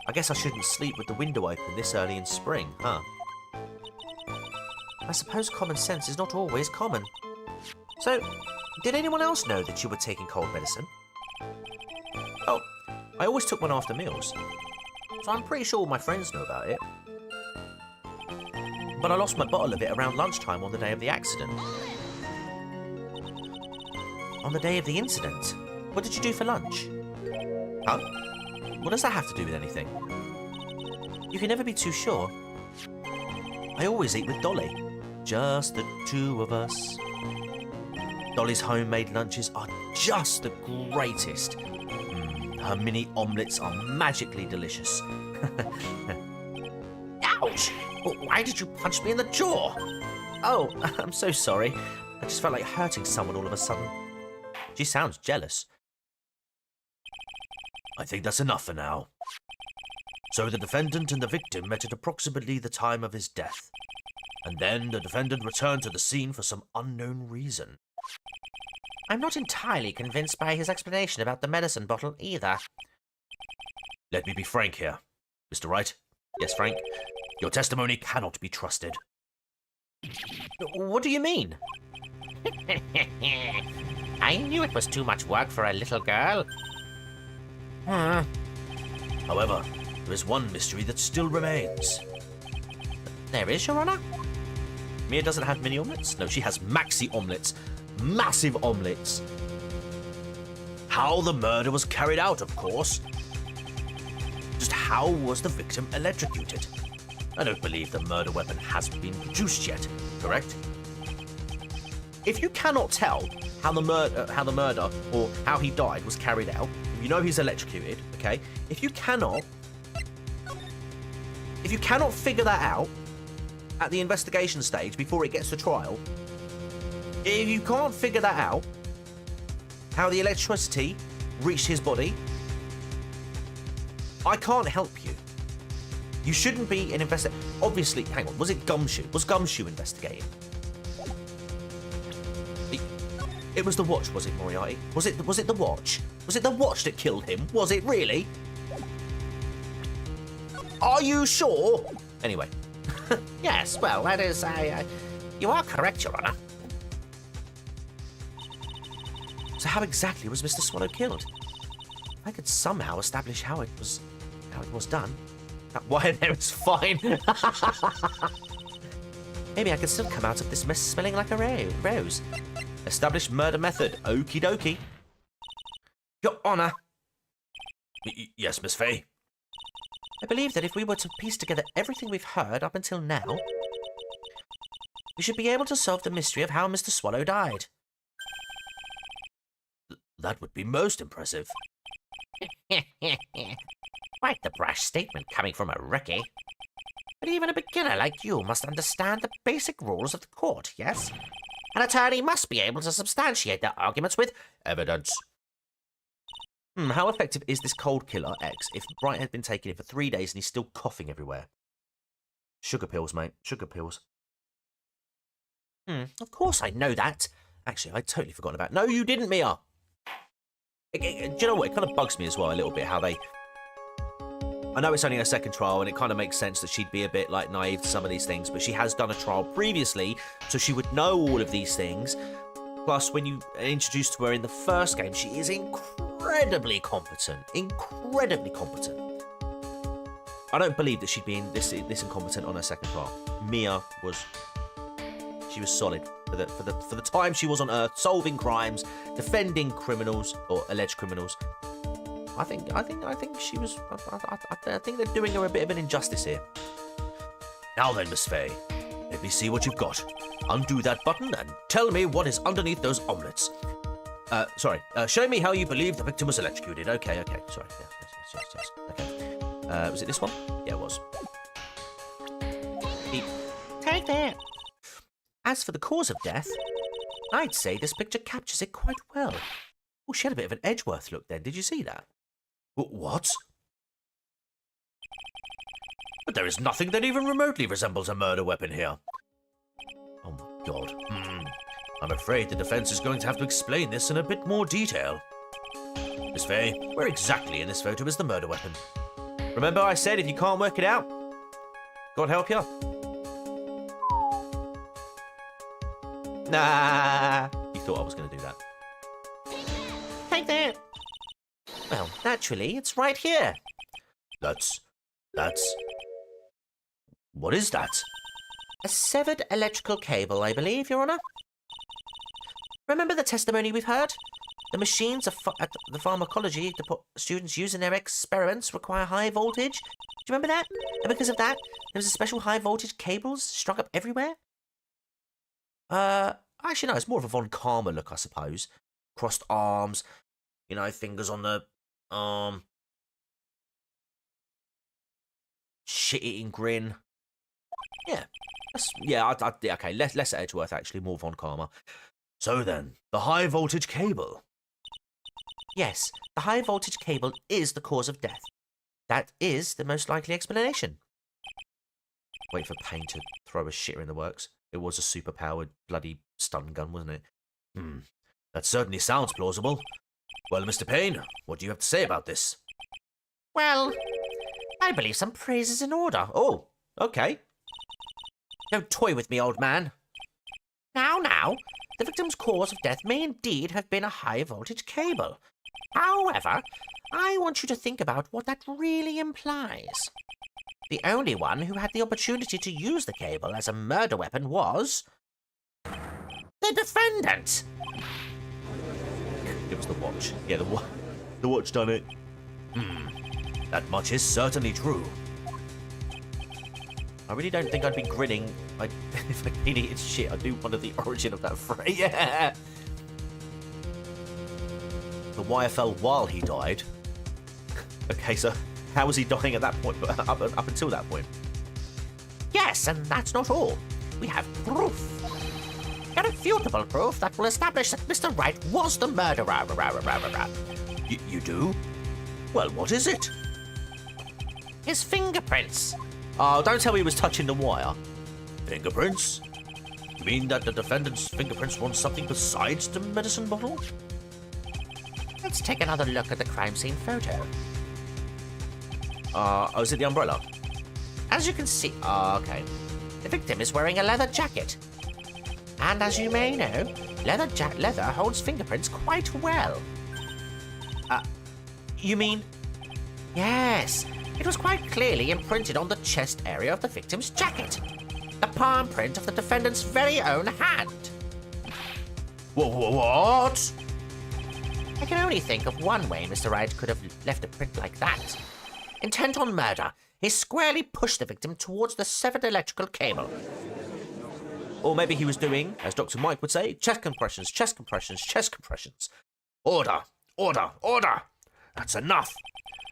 I guess I shouldn't sleep with the window open this early in spring, huh? I suppose common sense is not always common. So, did anyone else know that you were taking cold medicine? Oh, I always took one after meals, so I'm pretty sure all my friends know about it. But I lost my bottle of it around lunchtime on the day of the accident. On the day of the incident? What did you do for lunch? Huh? What does that have to do with anything? You can never be too sure. I always eat with Dolly. Just the 2 of us. Dolly's homemade lunches are just the greatest. Her mini omelettes are magically delicious. Ouch! Why did you punch me in the jaw? Oh, I'm so sorry. I just felt like hurting someone all of a sudden. She sounds jealous. I think that's enough for now. So the defendant and the victim met at approximately the time of his death. and then the defendant returned to the scene for some unknown reason. I'm not entirely convinced by his explanation about the medicine bottle either. Let me be frank here. Mr. Wright, Yes, Frank? your testimony cannot be trusted. What do you mean? I knew it was too much work for a little girl. However, there is one mystery that still remains. There is, Your Honor? Mia doesn't have mini omelets? No, she has maxi omelets. Massive omelets. How the murder was carried out, of course. Just how was the victim electrocuted? I don't believe the murder weapon has been produced yet, correct? If you cannot tell how the murder or how he died was carried out, you know he's electrocuted, okay? If you cannot figure that out at the investigation stage before it gets to trial, if you can't figure that out, how the electricity reached his body, I can't help you. You shouldn't be an investigator. Obviously, hang on, was it Gumshoe? Was Gumshoe investigating? It was the watch, was it, Moriarty? Was it the watch? Was it the watch that killed him? Was it really? Are you sure? Anyway. Yes, well, that is, you are correct, Your Honor. So how exactly was Mr. Swallow killed? If I could somehow establish how it was done. Why there is fine. Maybe I could still come out of this mess smelling like a rose. Established murder method. Okie dokie. Your Honor. Yes, Miss Fay? I believe that if we were to piece together everything we've heard up until now, we should be able to solve the mystery of how Mr. Swallow died. That would be most impressive. Quite the brash statement coming from a rookie. But even a beginner like you must understand the basic rules of the court, yes? An attorney must be able to substantiate their arguments with evidence. How effective is this cold killer, X, if Bright had been taking it for 3 days and he's still coughing everywhere? Sugar pills, mate. Sugar pills. Of course I know that. Actually, I'd totally forgotten about it. No, you didn't, Mia! Do you know what? It kind of bugs me as well a little bit how they... I know it's only her second trial, and it kind of makes sense that she'd be a bit, like, naive to some of these things, but she has done a trial previously, so she would know all of these things. Plus, when you are introduced to her in the first game, she is incredibly competent. Incredibly competent. I don't believe that she'd be this incompetent on her second trial. Mia was... She was solid for the time she was on Earth, solving crimes, defending criminals, or alleged criminals. I think she was. I think they're doing her a bit of an injustice here. Now then, Miss Fay, let me see what you've got. Undo that button and tell me what is underneath those omelets. Sorry. Show me how you believe the victim was electrocuted. Okay. Sorry. Yes. Okay. Was it this one? Yeah, it was. Take that. As for the cause of death, I'd say this picture captures it quite well. Oh, she had a bit of an Edgeworth look then. Did you see that? What? But there is nothing that even remotely resembles a murder weapon here. Oh my god. I'm afraid the defense is going to have to explain this in a bit more detail. Miss Fay, where exactly in this photo is the murder weapon? Remember I said if you can't work it out, God help you. Nah. You thought I was going to do that. Take that. Well, naturally, it's right here. That's... What is that? A severed electrical cable, I believe, Your Honor. Remember the testimony we've heard? The machines at the pharmacology students use in their experiments require high voltage. Do you remember that? And because of that, there was a special high voltage cables strung up everywhere? Actually, no, it's more of a Von Karma look, I suppose. Crossed arms, fingers on the arm. Shit-eating grin. Yeah. Okay, less Edgeworth, actually, more Von Karma. So then, the high voltage cable. Yes, the high voltage cable is the cause of death. That is the most likely explanation. Wait for Payne to throw a shitter in the works. It was a super-powered bloody stun gun, wasn't it? That certainly sounds plausible. Well, Mr. Payne, what do you have to say about this? Well, I believe some praise is in order. Oh, okay. Don't toy with me, old man. Now, the victim's cause of death may indeed have been a high-voltage cable. However, I want you to think about what that really implies. The only one who had the opportunity to use the cable as a murder weapon was the defendant. It was the watch. Yeah, the watch done it. That much is certainly true. I really don't think I'd be grinning if I did eat shit. I do wonder the origin of that phrase. Yeah. The wire fell while he died. Okay, so how was he dying at that point? But up until that point. Yes, and that's not all. We have proof. Irrefutable proof that will establish that Mr. Wright was the murderer. You do? Well, what is it? His fingerprints. Oh, don't tell me he was touching the wire. Fingerprints? You mean that the defendant's fingerprints want something besides the medicine bottle? Let's take another look at the crime scene photo. Oh, is it the umbrella? As you can see, Okay. the victim is wearing a leather jacket. And as you may know, leather holds fingerprints quite well. You mean? Yes, it was quite clearly imprinted on the chest area of the victim's jacket. The palm print of the defendant's very own hand. What? I can only think of one way Mr. Wright could have left a print like that. Intent on murder, he squarely pushed the victim towards the severed electrical cable. Or maybe he was doing, as Dr. Mike would say, chest compressions, chest compressions, chest compressions. Order! Order! Order! That's enough!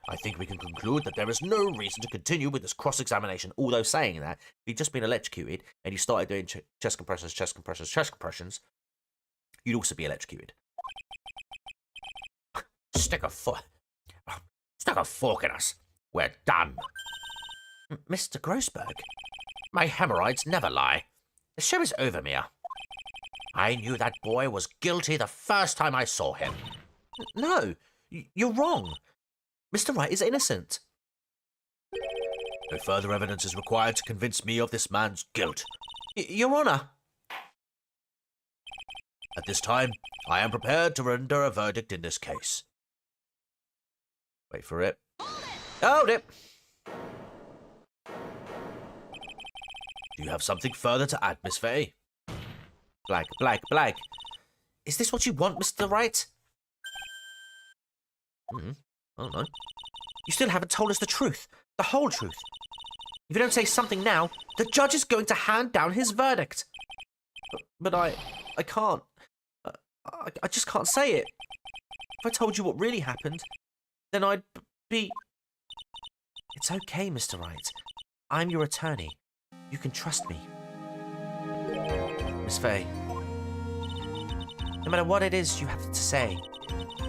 I think we can conclude that there is no reason to continue with this Cross-examination. Although saying that, if he'd just been electrocuted and he started doing chest compressions, chest compressions, chest compressions, you'd also be electrocuted. Stick a fork in us. We're done. Mr. Grossberg, my hemorrhoids never lie. The show is over, Mia. I knew that boy was guilty the first time I saw him. No, you're wrong. Mr. Wright is innocent. No further evidence is required to convince me of this man's guilt. Your Honor. At this time, I am prepared to render a verdict in this case. Wait for it. Hold it. Do you have something further to add, Miss Fay? Blag. Is this what you want, Mr. Wright? I don't know. You still haven't told us the truth. The whole truth. If you don't say something now, the judge is going to hand down his verdict. But I can't. I just can't say it. If I told you what really happened, then I'd be... It's okay, Mr. Wright. I'm your attorney. You can trust me. Miss Fay, no matter what it is you have to say,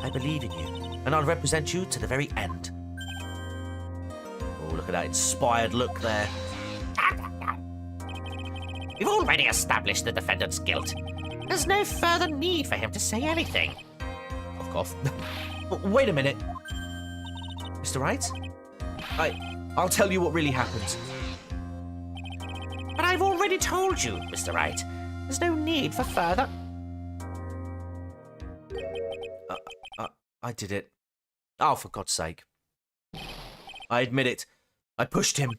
I believe in you, and I'll represent you to the very end. Oh, look at that inspired look there. We've already established the defendant's guilt. There's no further need for him to say anything. Cough. Wait a minute. Mr. Wright? I'll tell you what really happened. But I've already told you, Mr. Wright. There's no need for further... I did it. Oh, for God's sake. I admit it. I pushed him.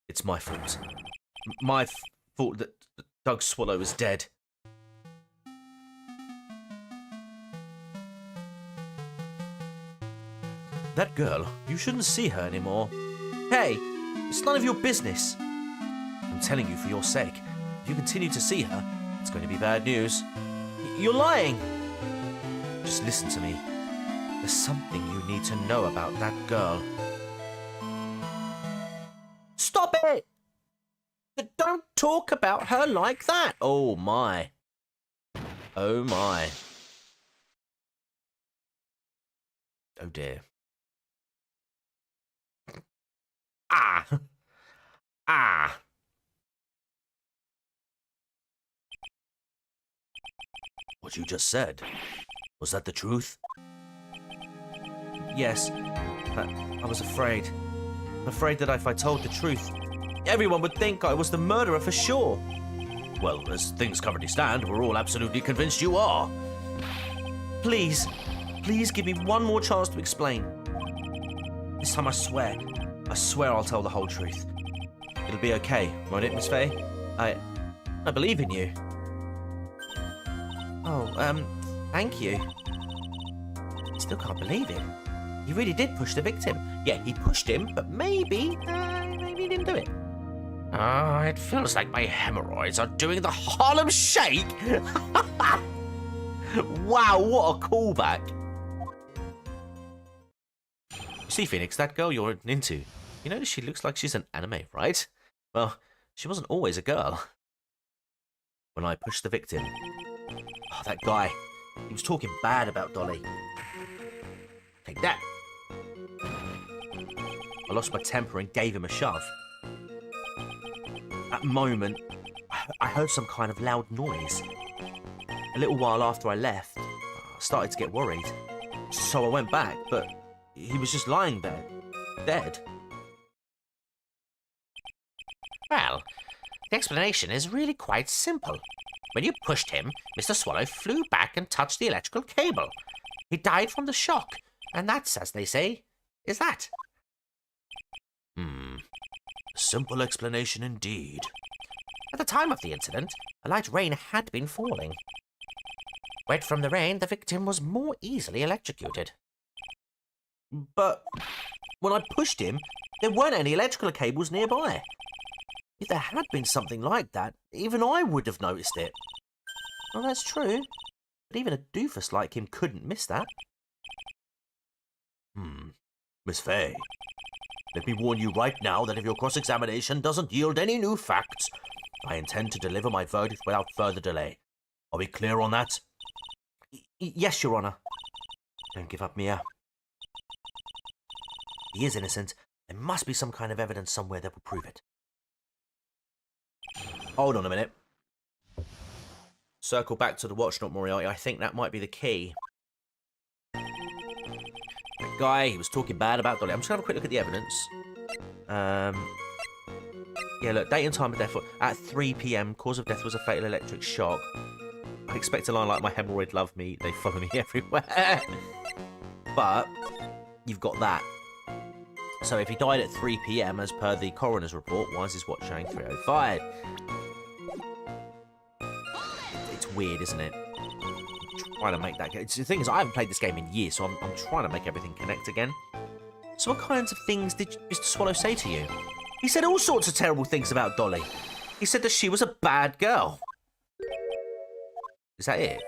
It's my fault. My fault that Doug Swallow is dead. That girl, you shouldn't see her anymore. Hey, it's none of your business. I'm telling you for your sake. If you continue to see her, it's going to be bad news. You're lying. Just listen to me. There's something you need to know about that girl. Stop it! Don't talk about her like that. Oh my. Oh my. Oh dear. Ah! Ah! What you just said, was that the truth? Yes, but I was afraid. Afraid that if I told the truth, everyone would think I was the murderer for sure. Well, as things currently stand, we're all absolutely convinced you are. Please, please give me one more chance to explain. This time I swear I'll tell the whole truth. It'll be okay, won't it, Miss Faye? I believe in you. Oh, thank you. I still can't believe it. He really did push the victim. Yeah, he pushed him, but maybe he didn't do it. It feels like my hemorrhoids are doing the Harlem Shake. Wow, what a callback. You see, Phoenix, that girl you're into, you notice she looks like she's an anime, right? Well, she wasn't always a girl. When I pushed the victim, oh, that guy, he was talking bad about Dolly. Take that. I lost my temper and gave him a shove. At the moment, I heard some kind of loud noise. A little while after I left, I started to get worried. So I went back, but he was just lying there, dead. Well, the explanation is really quite simple. When you pushed him, Mr. Swallow flew back and touched the electrical cable. He died from the shock, and that's, as they say, is that. Simple explanation indeed. At the time of the incident, a light rain had been falling. Wet from the rain, the victim was more easily electrocuted. But when I pushed him, there weren't any electrical cables nearby. If there had been something like that, even I would have noticed it. Well, that's true. But even a doofus like him couldn't miss that. Miss Faye, let me warn you right now that if your cross-examination doesn't yield any new facts, I intend to deliver my verdict without further delay. Are we clear on that? Yes, Your Honor. Don't give up, Mia. He is innocent. There must be some kind of evidence somewhere that will prove it. Hold on a minute. Circle back to the watch, not Moriarty. I think that might be the key. That guy, he was talking bad about Dolly. I'm just going to have a quick look at the evidence. Yeah, look, date and time of death at 3 p.m. Cause of death was a fatal electric shock. I expect a line like, my hemorrhoid love me, they follow me everywhere. But you've got that. So if he died at 3 p.m. as per the coroner's report, why is his watch showing 3:05? It's weird, isn't it? I'm trying to make that. The thing is, I haven't played this game in years, so I'm trying to make everything connect again. So what kinds of things did Mr. Swallow say to you? He said all sorts of terrible things about Dolly. He said that she was a bad girl. Is that it?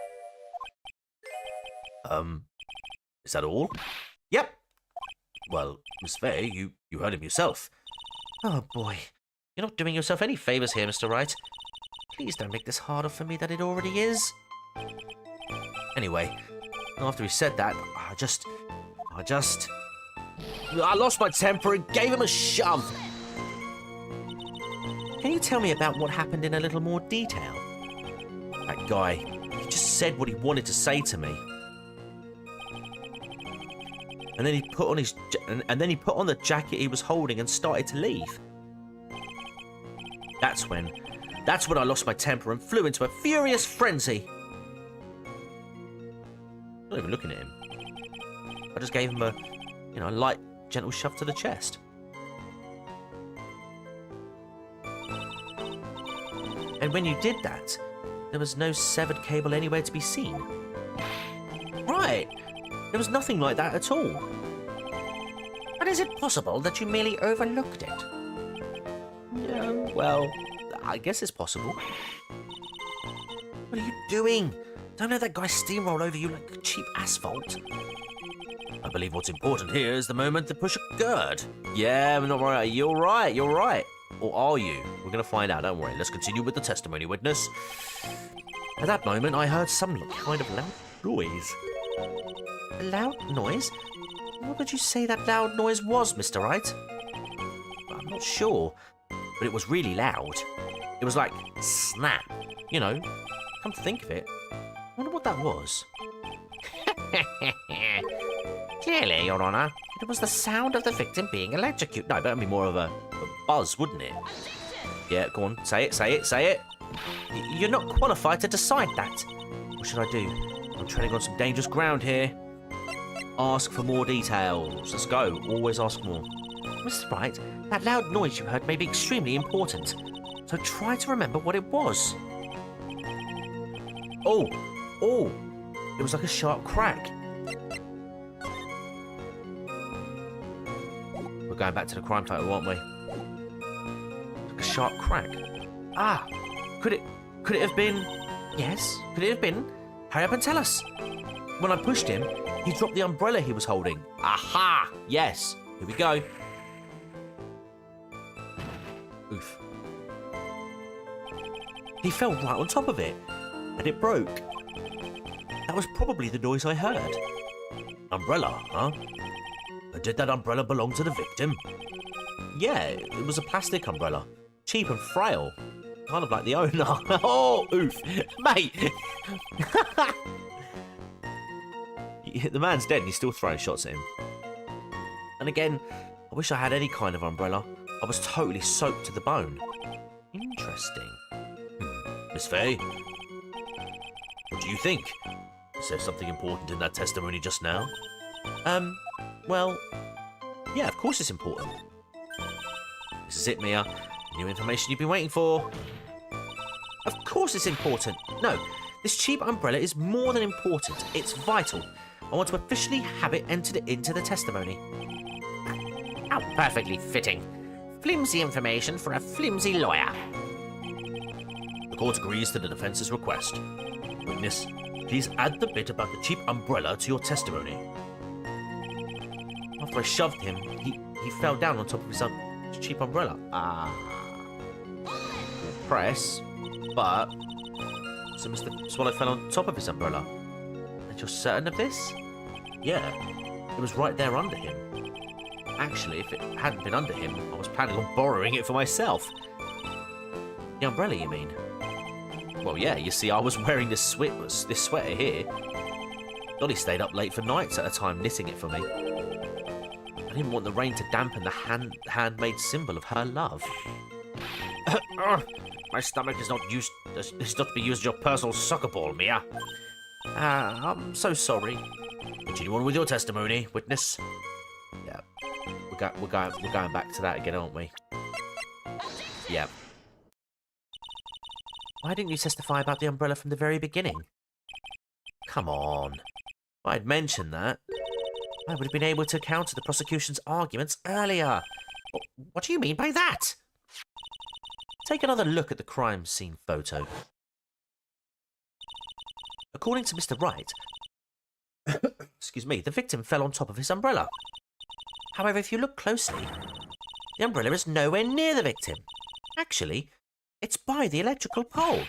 Is that all? Yep. Well, Miss Faye, you heard him yourself. Oh boy. You're not doing yourself any favours here, Mr. Wright. Please don't make this harder for me than it already is. Anyway, after he said that, I lost my temper and gave him a shove. Can you tell me about what happened in a little more detail? That guy, he just said what he wanted to say to me. And then he put on the jacket he was holding and started to leave. That's when I lost my temper and flew into a furious frenzy. Not even looking at him. I just gave him a light, gentle shove to the chest. And when you did that, there was no severed cable anywhere to be seen. Right. There was nothing like that at all. But is it possible that you merely overlooked it? Yeah, well, I guess it's possible. What are you doing? Don't let that guy steamroll over you like cheap asphalt. I believe what's important here is the moment the push occurred. Yeah, I'm not right. You're right. Or are you? We're going to find out, don't worry. Let's continue with the testimony, witness. At that moment, I heard some kind of loud noise. A loud noise? What would you say that loud noise was, Mr. Wright? I'm not sure. but it was really loud. It was like snap, you know. Come to think of it, I wonder what that was. Clearly, Your Honour, it was the sound of the victim being electrocuted. No, that'd be more of a buzz, wouldn't it? Yeah, go on, say it, say it, say it. You're not qualified to decide that. What should I do? I'm treading on some dangerous ground here. Ask for more details. Let's go. Always ask more. Mr. Wright, that loud noise you heard may be extremely important. So try to remember what it was. Oh, it was like a sharp crack. We're going back to the crime photo, aren't we? Like a sharp crack. Ah, could it have been? Yes, could it have been? Hurry up and tell us. When I pushed him, he dropped the umbrella he was holding. Aha! Yes. Here we go. Oof. He fell right on top of it, and it broke. That was probably the noise I heard. Umbrella, huh? Did that umbrella belong to the victim? Yeah, it was a plastic umbrella. Cheap and frail. Kind of like the owner. Oh, oof. Mate! The man's dead and he's still throwing shots at him. And again, I wish I had any kind of umbrella. I was totally soaked to the bone. Interesting. Miss Fay? What do you think? Is there something important in that testimony just now? Well, yeah, of course it's important. This is it, Mia. New information you've been waiting for. Of course it's important. No, this cheap umbrella is more than important. It's vital. I want to officially have it entered into the testimony. How perfectly fitting. Flimsy information for a flimsy lawyer. The court agrees to the defence's request. Witness, please add the bit about the cheap umbrella to your testimony. After I shoved him, he fell down on top of his cheap umbrella. Press, but... So Mr. Swallow fell on top of his umbrella. And you're certain of this? Yeah, it was right there under him. Actually, if it hadn't been under him, I was planning on borrowing it for myself. The umbrella, you mean? Well, yeah, you see, I was wearing this sweater here. Dolly stayed up late for nights at a time knitting it for me. I didn't want the rain to dampen the handmade symbol of her love. My stomach is not to be used as your personal soccer ball, Mia. I'm so sorry. Continue on with your testimony, witness. Yeah, we're going back to that again, aren't we? Yeah. Why didn't you testify about the umbrella from the very beginning? Come on. If I'd mentioned that, I would have been able to counter the prosecution's arguments earlier. What do you mean by that? Take another look at the crime scene photo. According to Mr. Wright, excuse me, the victim fell on top of his umbrella. However, if you look closely, the umbrella is nowhere near the victim. Actually, it's by the electrical pole.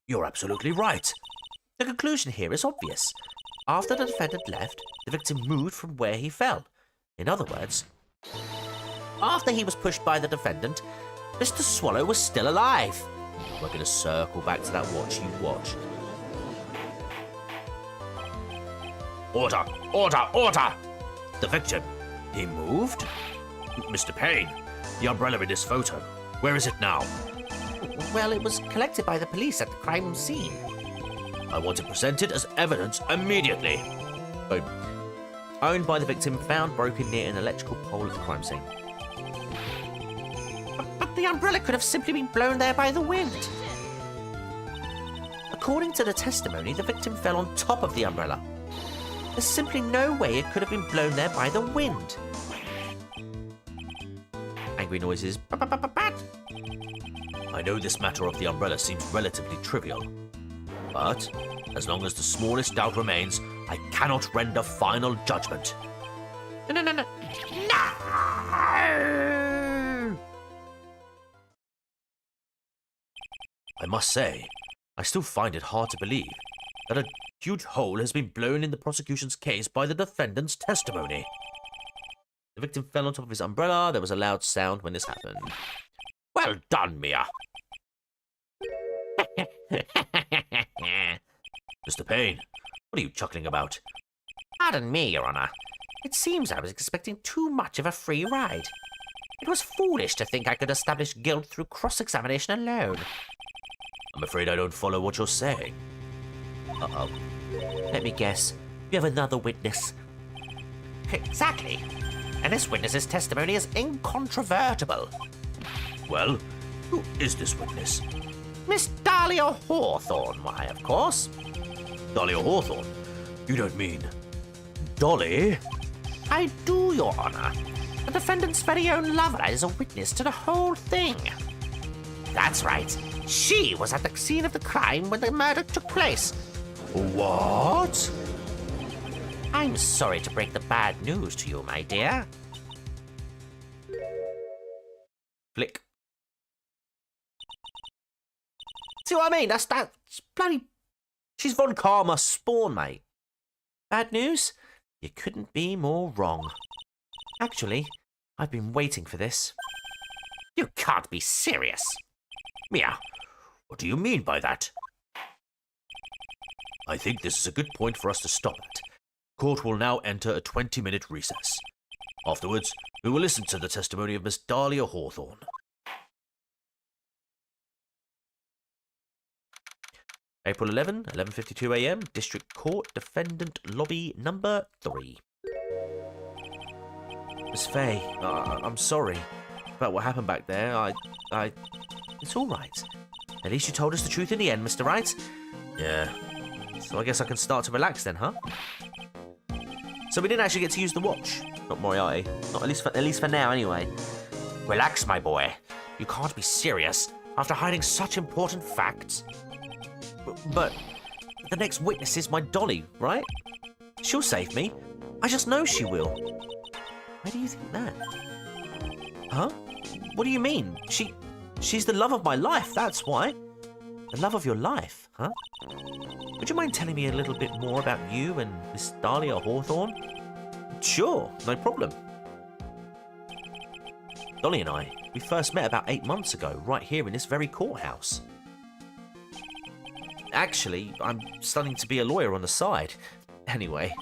You're absolutely right. The conclusion here is obvious. After the defendant left, the victim moved from where he fell. In other words, after he was pushed by the defendant, Mr. Swallow was still alive. We're going to circle back to that watch. You watch. Order! Order! Order! The victim, he moved? Mr. Payne, the umbrella in this photo, where is it now? Well, it was collected by the police at the crime scene. I want it presented as evidence immediately. Boom. Owned by the victim, found broken near an electrical pole at the crime scene. But the umbrella could have simply been blown there by the wind. According to the testimony, the victim fell on top of the umbrella. There's simply no way it could have been blown there by the wind. Angry noises. I know this matter of the umbrella seems relatively trivial, but as long as the smallest doubt remains, I cannot render final judgment. No! I must say, I still find it hard to believe that a huge hole has been blown in the prosecution's case by the defendant's testimony. The victim fell on top of his umbrella. There was a loud sound when this happened. Well done, Mia. Mr. Payne, what are you chuckling about? Pardon me, Your Honor. It seems I was expecting too much of a free ride. It was foolish to think I could establish guilt through cross-examination alone. I'm afraid I don't follow what you're saying. Uh-oh. Let me guess. You have another witness. Exactly. And this witness's testimony is incontrovertible. Well, who is this witness? Miss Dahlia Hawthorne, why, of course. Dahlia Hawthorne? You don't mean... Dolly? I do, Your Honor. The defendant's very own lover is a witness to the whole thing. That's right. She was at the scene of the crime when the murder took place. What? I'm sorry to break the bad news to you, my dear. Flick. See what I mean? That's bloody... She's Von Karma's spawn, mate. Bad news? You couldn't be more wrong. Actually, I've been waiting for this. You can't be serious. Mia, what do you mean by that? I think this is a good point for us to stop at. Court will now enter a 20-minute recess. Afterwards, we will listen to the testimony of Miss Dahlia Hawthorne. April 11, 11:52 a.m. District Court, Defendant Lobby Number 3. Miss Faye, I'm sorry about what happened back there. It's all right. At least you told us the truth in the end, Mr. Wright. Yeah. So I guess I can start to relax then, huh? So we didn't actually get to use the watch. Not Moriarty. Not at least for now, anyway. Relax, my boy. You can't be serious after hiding such important facts. But the next witness is my Dolly, right? She'll save me. I just know she will. Why do you think that? Huh? What do you mean? She's the love of my life, that's why. The love of your life, huh? Would you mind telling me a little bit more about you and Miss Dahlia Hawthorne? Sure, no problem. Dolly and I, we first met about 8 months ago, right here in this very courthouse. Actually, I'm studying to be a lawyer on the side. Anyway,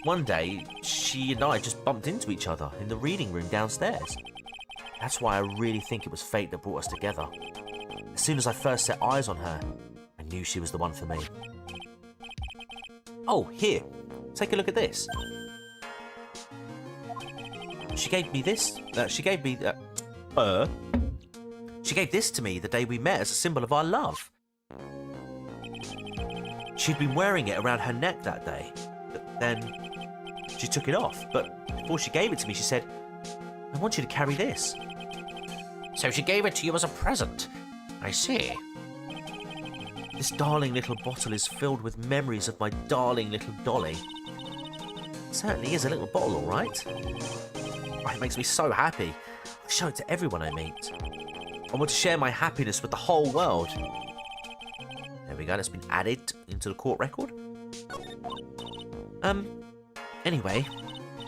one day, she and I just bumped into each other in the reading room downstairs. That's why I really think it was fate that brought us together. As soon as I first set eyes on her, I knew she was the one for me. Oh, here. Take a look at this. She gave me this. She gave this to me the day we met as a symbol of our love. She'd been wearing it around her neck that day, but then she took it off. But before she gave it to me, she said, I want you to carry this. So she gave it to you as a present. I see. This darling little bottle is filled with memories of my darling little Dolly. It certainly is a little bottle, all right. Oh, it makes me so happy. I show it to everyone I meet. I want to share my happiness with the whole world. There we go, that's been added into the court record. Anyway,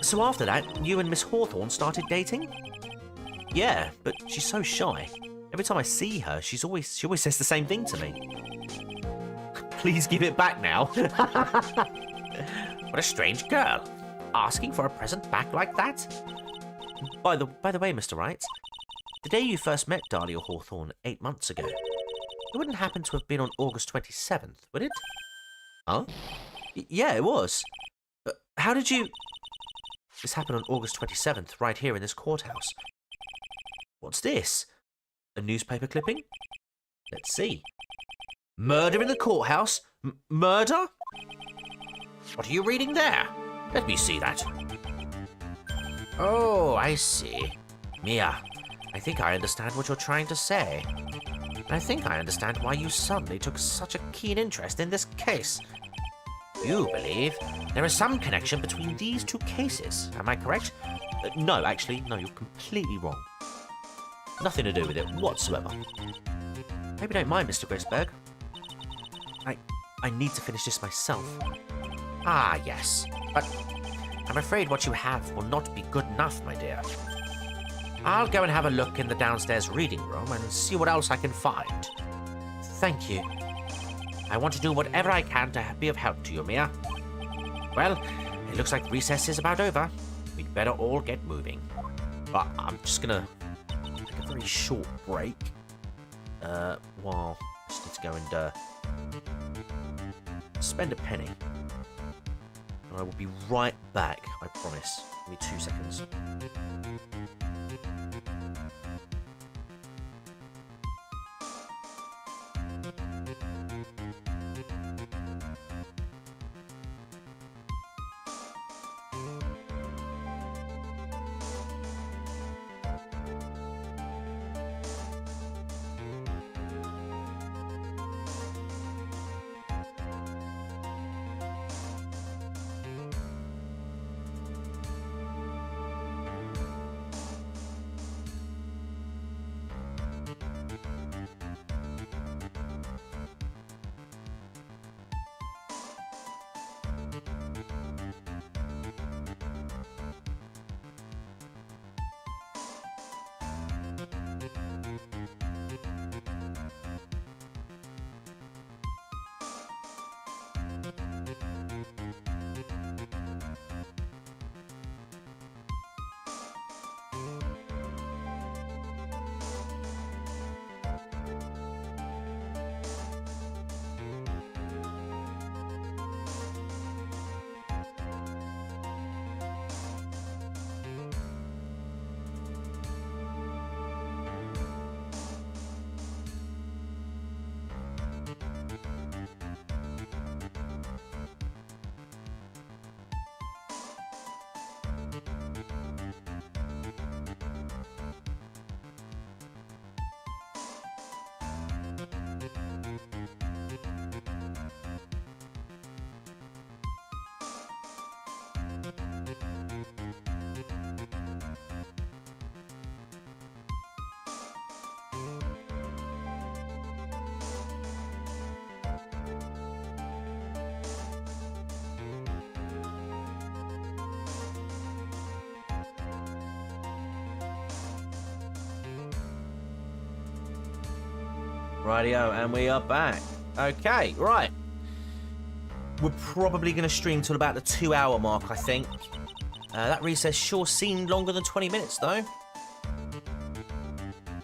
so after that, you and Miss Hawthorne started dating? Yeah, but she's so shy. Every time I see her, she always says the same thing to me. Please give it back now. What a strange girl. Asking for a present back like that? By the way, Mr. Wright, the day you first met Dahlia Hawthorne 8 months ago, it wouldn't happen to have been on August 27th, would it? Huh? Yeah, it was. How did you... This happened on August 27th, right here in this courthouse. What's this? A newspaper clipping? Let's see. Murder in the courthouse? Murder? What are you reading there? Let me see that. Oh, I see. Mia, I think I understand what you're trying to say. I think I understand why you suddenly took such a keen interest in this case. You believe there is some connection between these two cases, am I correct? No, actually, no, you're completely wrong. Nothing to do with it whatsoever. Hope you don't mind, Mr. Grisberg. I need to finish this myself. Ah, yes, but I'm afraid what you have will not be good enough, my dear. I'll go and have a look in the downstairs reading room and see what else I can find. Thank you. I want to do whatever I can to be of help to you, Mia. Well, it looks like recess is about over. We'd better all get moving. But I'm just gonna take a very short break. While I just need to go and spend a penny. And I will be right back, I promise. Give me 2 seconds. Rightio, and we are back. Okay, right. We're probably going to stream till about the 2-hour mark, I think. That recess sure seemed longer than 20 minutes, though. I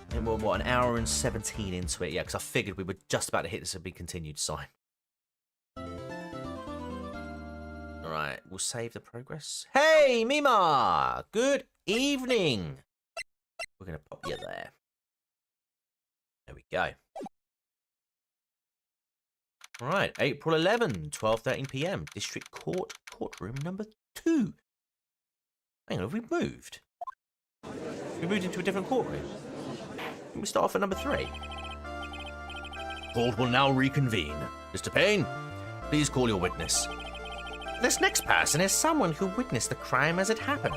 think we're, what, an hour and 17 into it? Yeah, because I figured we were just about to hit this and be continued sign. Alright, we'll save the progress. Hey, Mima! Good evening! We're going to pop you there. There we go. Right, April 11, 12:13 p.m. District Court, courtroom number 2. Hang on, have we moved? We moved into a different courtroom. Can we start off at number 3? Court will now reconvene. Mr. Payne, please call your witness. This next person is someone who witnessed the crime as it happened.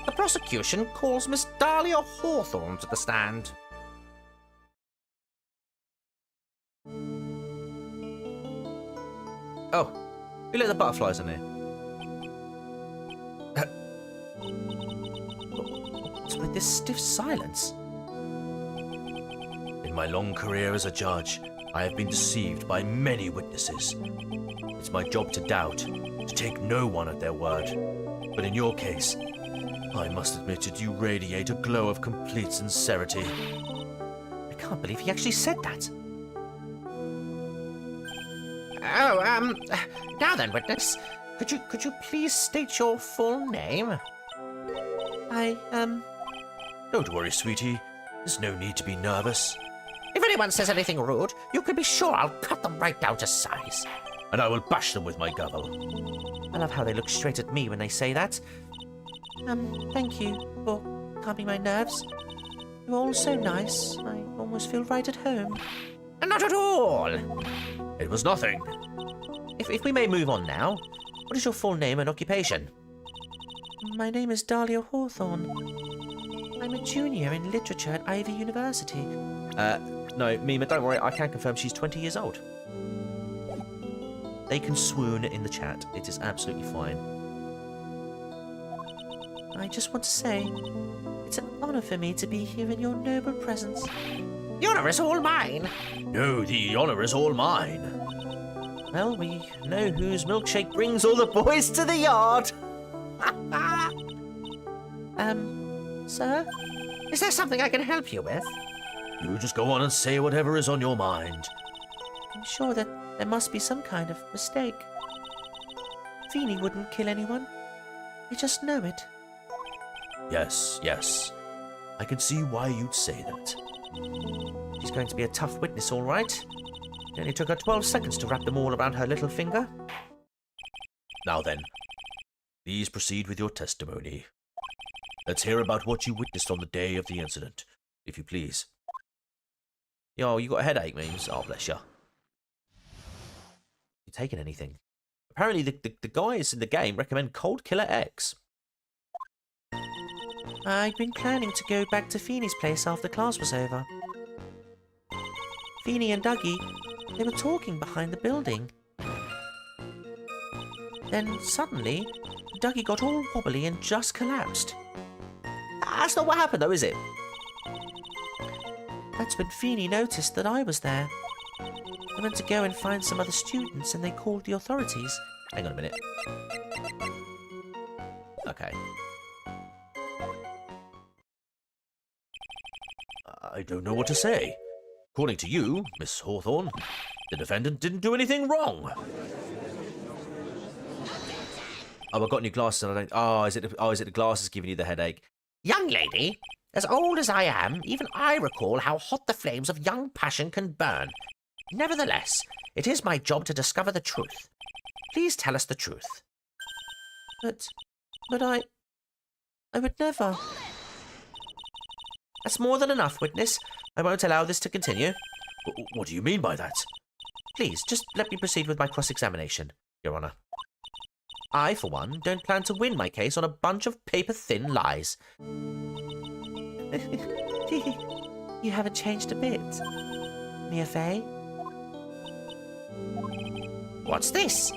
The prosecution calls Miss Dahlia Hawthorne to the stand. Oh, who let the butterflies in here? What's with this stiff silence? In my long career as a judge, I have been deceived by many witnesses. It's my job to doubt, to take no one at their word. But in your case, I must admit that you radiate a glow of complete sincerity. I can't believe he actually said that. Oh, now then, witness, could you please state your full name? Don't worry, sweetie. There's no need to be nervous. If anyone says anything rude, you can be sure I'll cut them right down to size. And I will bash them with my gavel. I love how they look straight at me when they say that. Thank you for calming my nerves. You're all so nice. I almost feel right at home. Not at all. It was nothing. If we may move on now, what is your full name and occupation? My name is Dahlia Hawthorne. I'm a junior in literature at Ivy University. No, Mima, don't worry. I can confirm she's 20 years old. They can swoon in the chat. It is absolutely fine. I just want to say, it's an honor for me to be here in your noble presence. The honor is all mine. No, the honor is all mine. Well, we know whose milkshake brings all the boys to the yard. Sir? Is there something I can help you with? You just go on and say whatever is on your mind. I'm sure that there must be some kind of mistake. Feeny wouldn't kill anyone. I just know it. Yes, yes. I can see why you'd say that. She's going to be a tough witness, all right. It only took her 12 seconds to wrap them all around her little finger. Now then, please proceed with your testimony. Let's hear about what you witnessed on the day of the incident, if you please. Yo, you got a headache, means? Oh, bless you. You taking anything? Apparently, the guys in the game recommend Cold Killer X. I'd been planning to go back to Feeny's place after class was over. Feeny and Dougie, they were talking behind the building. Then suddenly, Dougie got all wobbly and just collapsed. That's not what happened, though, is it? That's when Feeny noticed that I was there. They went to go and find some other students and they called the authorities. Hang on a minute. Okay. I don't know what to say. According to you, Miss Hawthorne, the defendant didn't do anything wrong. Oh, I've got new glasses and I don't... is it the glasses giving you the headache? Young lady, as old as I am, even I recall how hot the flames of young passion can burn. Nevertheless, it is my job to discover the truth. Please tell us the truth. But I would never. That's more than enough, witness. I won't allow this to continue. What do you mean by that? Please, just let me proceed with my cross-examination, Your Honour. I, for one, don't plan to win my case on a bunch of paper-thin lies. You haven't changed a bit, Mia Fey. What's this?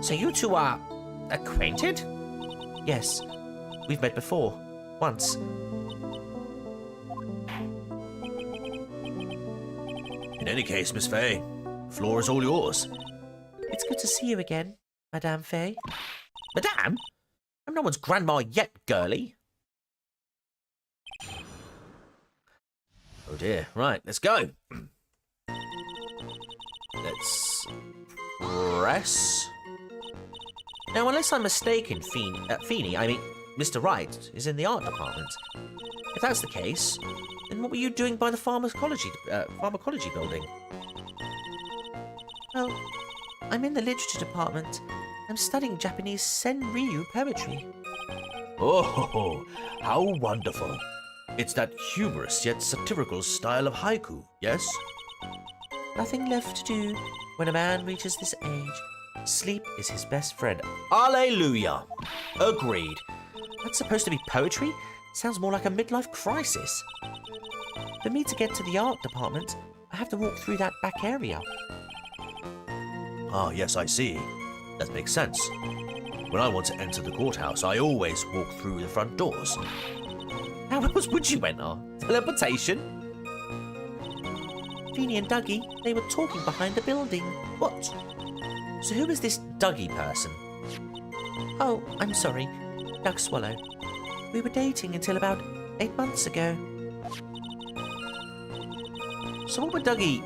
So you two are acquainted? Yes, we've met before. Once. In any case, Miss Fey, the floor is all yours. It's good to see you again, Madame Fey. Madame? I'm no one's grandma yet, girlie. Oh dear. Right, let's go. Let's press. Now, unless I'm mistaken, Feeny, I mean, Mr. Wright, is in the art department. If that's the case, then what were you doing by the pharmacology building? Well, I'm in the literature department. I'm studying Japanese Senryu poetry. Oh, how wonderful. It's that humorous yet satirical style of haiku, yes? Nothing left to do when a man reaches this age. Sleep is his best friend. Alleluia! Agreed. That's supposed to be poetry? Sounds more like a midlife crisis. For me to get to the art department, I have to walk through that back area. Ah, yes, I see. That makes sense. When I want to enter the courthouse, I always walk through the front doors. How else would you enter? Teleportation? Feeny and Dougie, they were talking behind the building. What? So who is this Dougie person? Oh, I'm sorry. Doug Swallow. We were dating until about 8 months ago. So what were Dougie,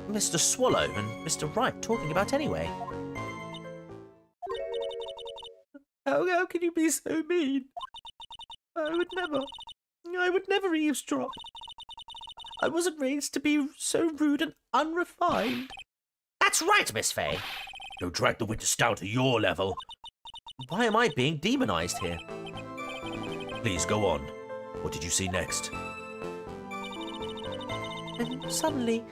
Mr. Swallow and Mr. Wright talking about anyway? How can you be so mean? I would never eavesdrop. I wasn't raised to be so rude and unrefined. That's right, Miss Fey. Don't drag the witness down to your level. Why am I being demonized here? Please go on. What did you see next? And suddenly,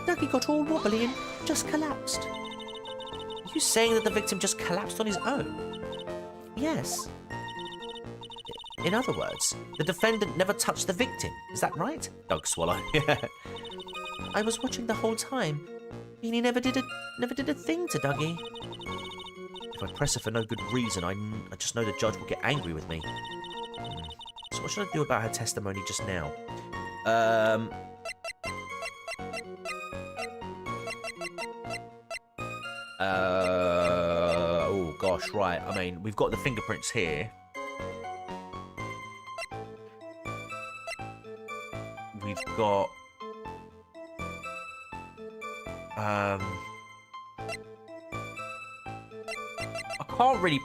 Dougie got all wobbly and just collapsed. Are you saying that the victim just collapsed on his own? Yes. In other words, the defendant never touched the victim. Is that right? Doug Swallow. I was watching the whole time, and he never did a thing to Dougie. If I press her for no good reason, I just know the judge will get angry with me. So what should I do about her testimony just now? Oh gosh, right. I mean, we've got the fingerprints here. We've got I can't really.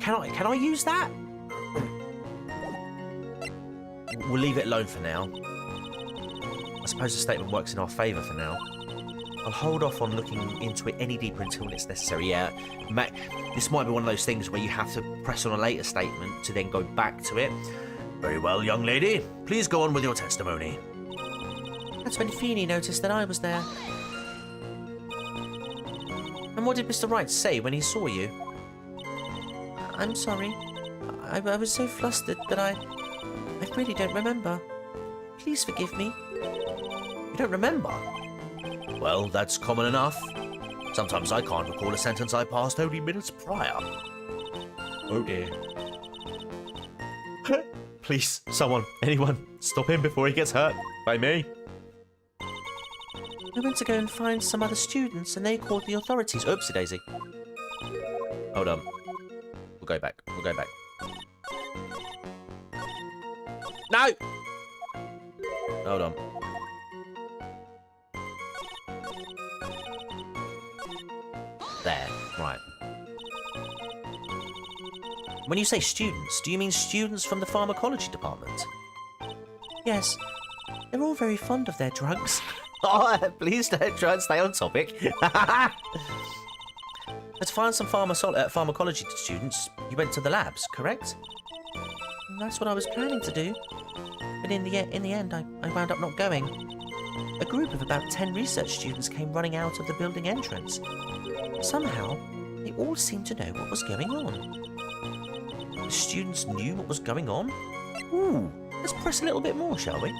Can I use that? We'll leave it alone for now. I suppose the statement works in our favour for now. I'll hold off on looking into it any deeper until it's necessary. Yeah, this might be one of those things where you have to press on a later statement to then go back to it. Very well, young lady. Please go on with your testimony. That's when Feeny noticed that I was there. And what did Mr. Wright say when he saw you? I'm sorry. I was so flustered that I really don't remember. Please forgive me. You don't remember? Well, that's common enough. Sometimes I can't recall a sentence I passed only minutes prior. Oh dear. Please, someone, anyone, stop him before he gets hurt by me. I went to go and find some other students and they called the authorities. Oopsie daisy. Hold on. We'll go back. We'll go back. No! Hold on. There. Right. When you say students, do you mean students from the pharmacology department? Yes. They're all very fond of their drugs. Oh, please don't try and stay on topic. Let's find some pharmacology students. You went to the labs, correct? And that's what I was planning to do. But in the end, I wound up not going. A group of about 10 research students came running out of the building entrance. Somehow, they all seemed to know what was going on. The students knew what was going on? Ooh, let's press a little bit more, shall we?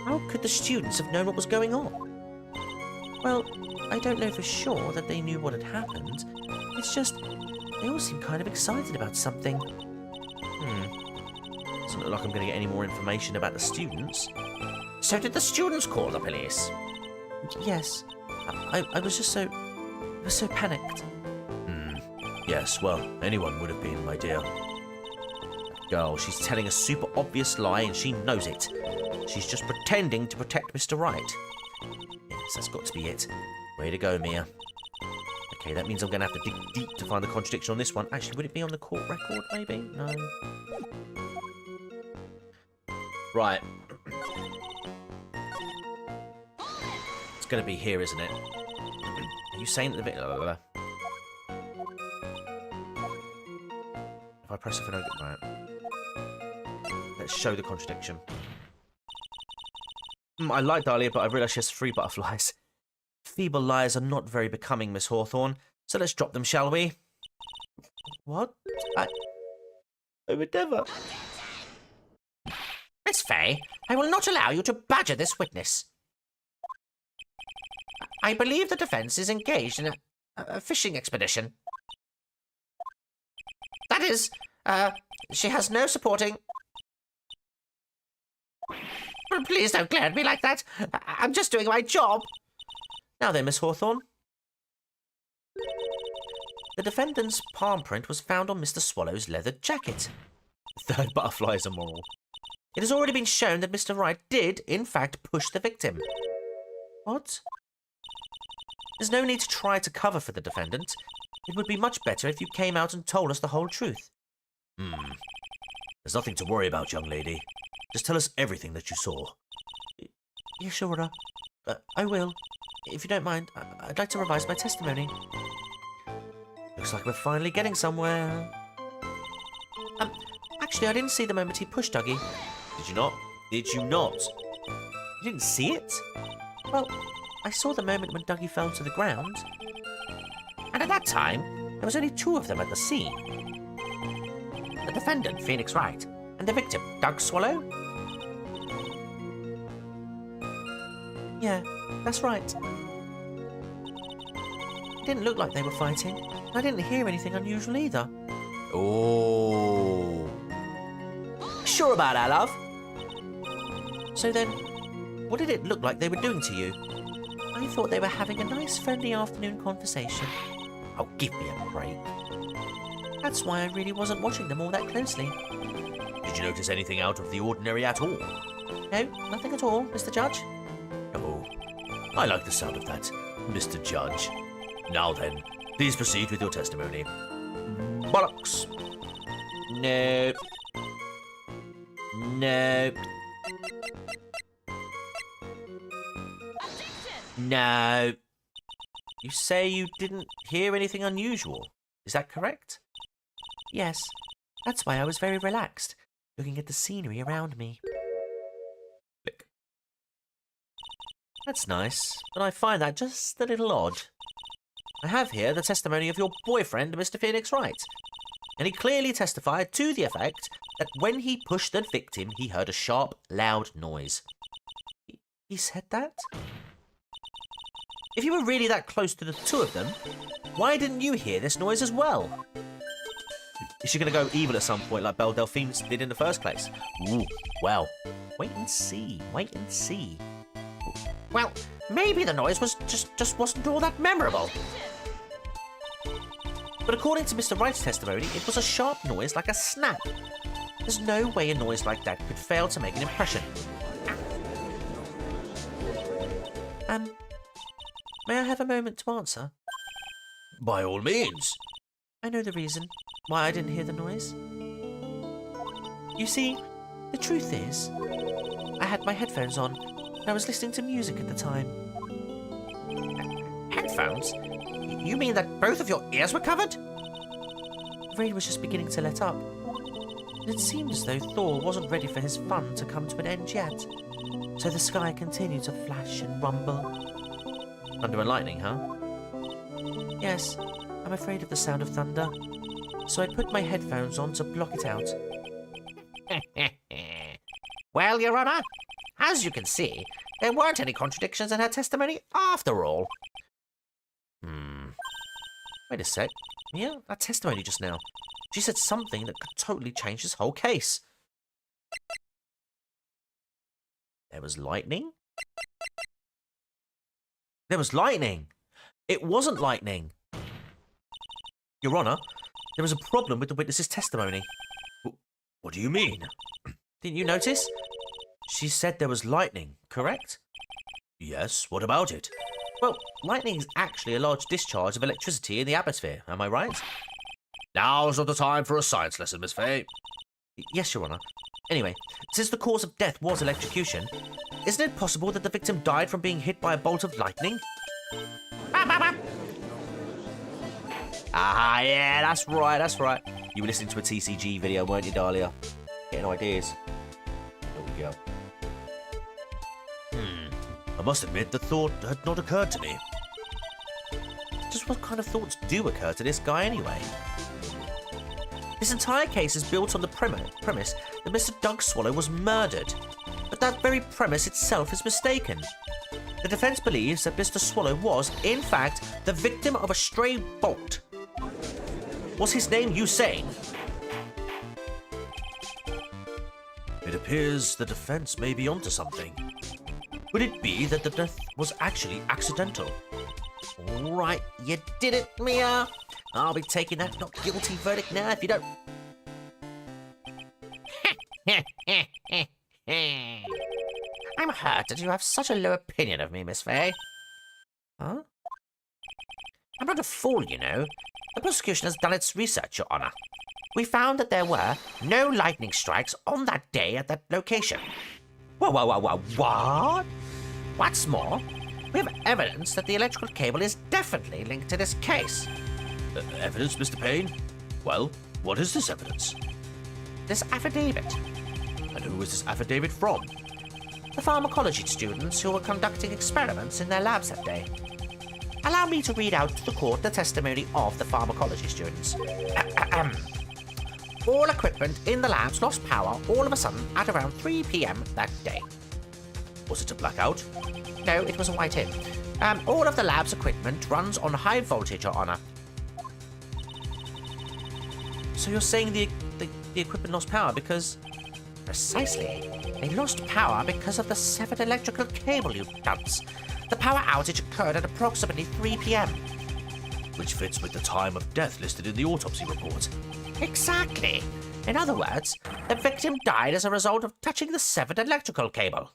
How could the students have known what was going on? Well, I don't know for sure that they knew what had happened. It's just, they all seemed kind of excited about something. Doesn't look like I'm going to get any more information about the students. So did the students call the police? Yes. I was just so panicked. Yes, well, anyone would have been, my dear. That girl, she's telling a super obvious lie and she knows it. She's just pretending to protect Mr. Wright. Yes, that's got to be it. Way to go, Mia. Okay, that means I'm going to have to dig deep to find the contradiction on this one. Actually, would it be on the court record, maybe? No. Right. It's going to be here, isn't it? Are you saying that the bit... If I press it for no... Right. Let's show the contradiction. I like Dahlia, but I realise she has 3 butterflies. Feeble lies are not very becoming, Miss Hawthorne. So let's drop them, shall we? What? I would never. Miss Fay, I will not allow you to badger this witness. I believe the defence is engaged in a fishing expedition. That is, she has no supporting... Please don't glare at me like that. I'm just doing my job. Now then, Miss Hawthorne. The defendant's palm print was found on Mr. Swallow's leather jacket. The 3rd butterfly is immoral. It has already been shown that Mr. Wright did, in fact, push the victim. What? There's no need to try to cover for the defendant. It would be much better if you came out and told us the whole truth. There's nothing to worry about, young lady. Just tell us everything that you saw. Yeah, sure, I will. If you don't mind, I'd like to revise my testimony. Looks like we're finally getting somewhere. Actually, I didn't see the moment he pushed Dougie. Did you not? Did you not? You didn't see it? Well, I saw the moment when Dougie fell to the ground. And at that time, there was only 2 of them at the scene. The defendant, Phoenix Wright, and the victim, Doug Swallow. Yeah, that's right. didn't look like they were fighting. I didn't hear anything unusual either. Oh. Sure about that, love? So then, what did it look like they were doing to you? I thought they were having a nice friendly afternoon conversation. Oh, give me a break. That's why I really wasn't watching them all that closely. Did you notice anything out of the ordinary at all? No, nothing at all, Mr. Judge. Oh, I like the sound of that, Mr. Judge. Now then, please proceed with your testimony. Bollocks. No. No. No. You say you didn't hear anything unusual. Is that correct? Yes, that's why I was very relaxed, looking at the scenery around me. Click. That's nice, but I find that just a little odd. I have here the testimony of your boyfriend, Mr. Phoenix Wright, and he clearly testified to the effect that when he pushed the victim, he heard a sharp, loud noise. He said that? If you were really that close to the two of them, why didn't you hear this noise as well? Is she going to go evil at some point like Belle Delphine did in the first place? Ooh, well, wait and see, wait and see. Well, maybe the noise was just wasn't all that memorable. But according to Mr. Wright's testimony, it was a sharp noise like a snap. There's no way a noise like that could fail to make an impression. May I have a moment to answer? By all means. I know the reason why I didn't hear the noise. You see, the truth is, I had my headphones on, and I was listening to music at the time. Headphones? You mean that both of your ears were covered? The rain was just beginning to let up. And it seemed as though Thor wasn't ready for his fun to come to an end yet. So the sky continued to flash and rumble. Thunder and lightning, huh? Yes, I'm afraid of the sound of thunder. So I put my headphones on to block it out. Well, Your Honor, as you can see, there weren't any contradictions in her testimony after all. Wait a sec. Yeah, that testimony just now. She said something that could totally change this whole case. There was lightning? There was lightning! It wasn't lightning! Your Honour, there was a problem with the witness's testimony. What do you mean? Didn't you notice? She said there was lightning, correct? Yes, what about it? Well, lightning is actually a large discharge of electricity in the atmosphere, am I right? Now's not the time for a science lesson, Miss Fay. Yes, Your Honour. Anyway, since the cause of death was electrocution, isn't it possible that the victim died from being hit by a bolt of lightning? Ah, yeah, that's right, that's right. You were listening to a TCG video, weren't you, Dahlia? Getting ideas. There we go. I must admit the thought had not occurred to me. Just what kind of thoughts do occur to this guy anyway? This entire case is built on the premise that Mr. Doug Swallow was murdered, but that very premise itself is mistaken. The defense believes that Mr. Swallow was, in fact, the victim of a stray bolt. Was his name Usain? It appears the defense may be onto something. Could it be that the death was actually accidental? All right, you did it, Mia. I'll be taking that not guilty verdict now if you don't. I'm hurt that you have such a low opinion of me, Miss Fay. Huh? I'm not a fool, you know. The prosecution has done its research, Your Honor. We found that there were no lightning strikes on that day at that location. Whoa, what? What's more, we have evidence that the electrical cable is definitely linked to this case. Evidence, Mr. Payne? Well, what is this evidence? This affidavit. And who is this affidavit from? The pharmacology students who were conducting experiments in their labs that day. Allow me to read out to the court the testimony of the pharmacology students. All equipment in the labs lost power all of a sudden at around 3 p.m. that day. Was it a blackout? No, it was a white-in. All of the lab's equipment runs on high voltage, Your Honor. So you're saying the equipment lost power because... Precisely. They lost power because of the severed electrical cable, you dunce. The power outage occurred at approximately 3 p.m. Which fits with the time of death listed in the autopsy report. Exactly. In other words, the victim died as a result of touching the severed electrical cable.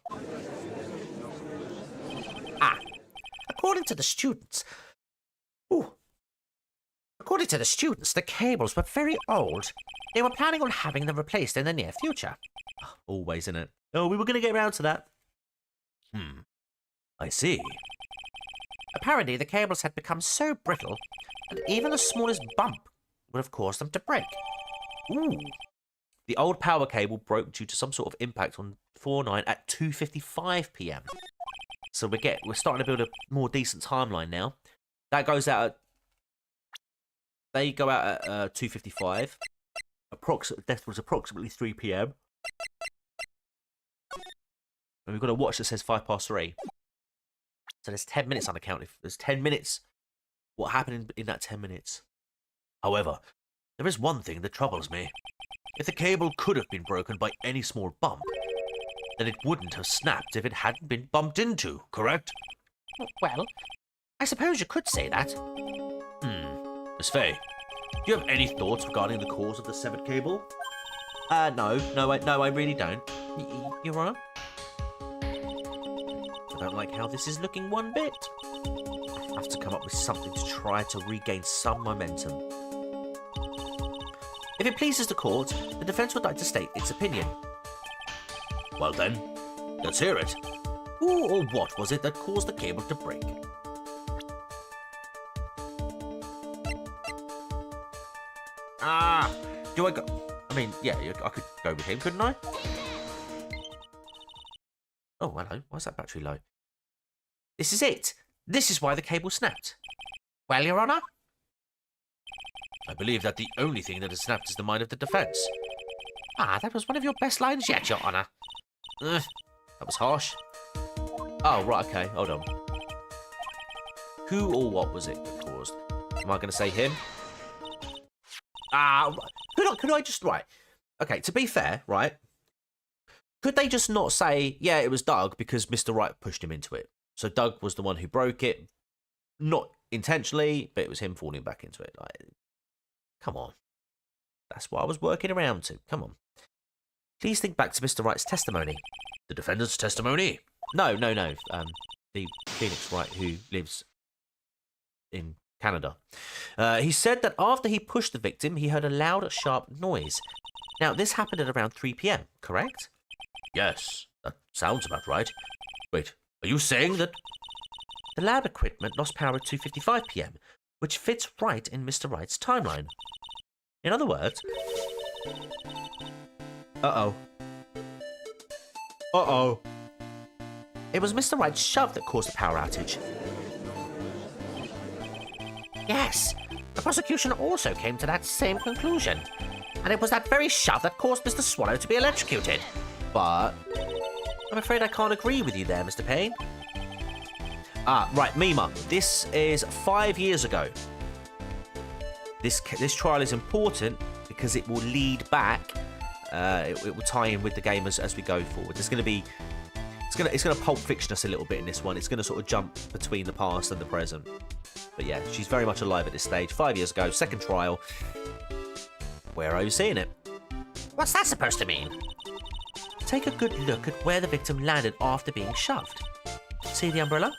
According to the students... According to the students, the cables were very old. They were planning on having them replaced in the near future. Always, innit? Oh, we were going to get around to that. I see. Apparently, the cables had become so brittle that even the smallest bump would have caused them to break. Ooh. The old power cable broke due to some sort of impact on 4/9 at 2:55 p.m. So we're starting to build a more decent timeline now. That goes out at... They go out at 2:55. Death was approximately 3 p.m. And we've got a watch that says 3:05. So there's 10 minutes on account. If there's 10 minutes, what happened in that 10 minutes? However, there is one thing that troubles me. If the cable could have been broken by any small bump, then it wouldn't have snapped if it hadn't been bumped into, correct? Well, I suppose you could say that. Miss Faye, do you have any thoughts regarding the cause of the severed cable? No, I really don't. Your Honor? I don't like how this is looking one bit. I have to come up with something to try to regain some momentum. If it pleases the court, the defence would like to state its opinion. Well then, let's hear it. Who or what was it that caused the cable to break? Do I go... I mean, yeah, I could go with him, couldn't I? Oh, hello. Why is that battery low? This is it. This is why the cable snapped. Well, Your Honor? I believe that the only thing that has snapped is the mind of the defence. That was one of your best lines yet, Your Honor. That was harsh. Oh, right, okay. Hold on. Who or what was it that caused? Am I going to say him? Could I just... Right. Okay, to be fair, right? Could they just not say, yeah, it was Doug because Mr. Wright pushed him into it? So Doug was the one who broke it. Not intentionally, but it was him falling back into it. Like, come on. That's what I was working around to. Come on. Please think back to Mr. Wright's testimony. The defendant's testimony? No. The Phoenix Wright who lives in Canada. He said that after he pushed the victim, he heard a loud, sharp noise. Now, this happened at around 3 p.m., correct? Yes, that sounds about right. Wait, are you saying that... The lab equipment lost power at 2:55 p.m., which fits right in Mr. Wright's timeline. In other words... Uh-oh. It was Mr. Wright's shove that caused the power outage. Yes, the prosecution also came to that same conclusion. And it was that very shove that caused Mr. Swallow to be electrocuted. But I'm afraid I can't agree with you there, Mr. Payne. Right, Mima. This is 5 years ago. This trial is important because it will lead back. It will tie in with the game as we go forward. There's going to be... It's going to Pulp Fiction us a little bit in this one. It's going to sort of jump between the past and the present. But yeah, she's very much alive at this stage. 5 years ago, second trial. Where are you seeing it? What's that supposed to mean? Take a good look at where the victim landed after being shoved. See the umbrella?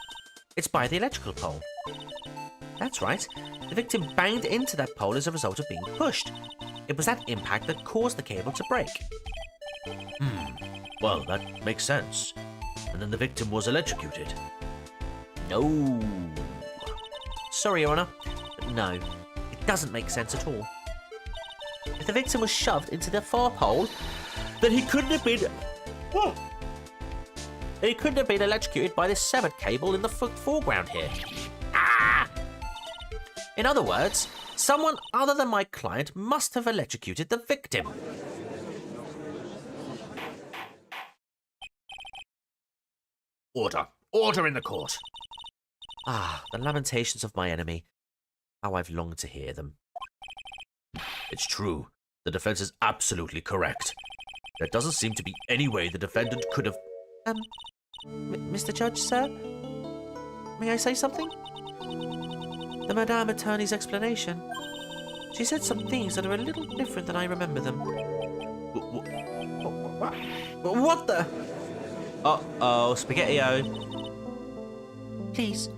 It's by the electrical pole. That's right. The victim banged into that pole as a result of being pushed. It was that impact that caused the cable to break. Well, that makes sense. And then the victim was electrocuted. No. Sorry, Your Honour, but no, it doesn't make sense at all. If the victim was shoved into the far pole, then he couldn't have been... He couldn't have been electrocuted by this severed cable in the foreground here. In other words, someone other than my client must have electrocuted the victim. Order. Order in the court. Ah, the lamentations of my enemy. How I've longed to hear them. It's true. The defense is absolutely correct. There doesn't seem to be any way the defendant could have... Mr. Judge, sir? May I say something? The Madame Attorney's explanation. She said some things that are a little different than I remember them. What the? Uh-oh, Spaghetti-O. Please,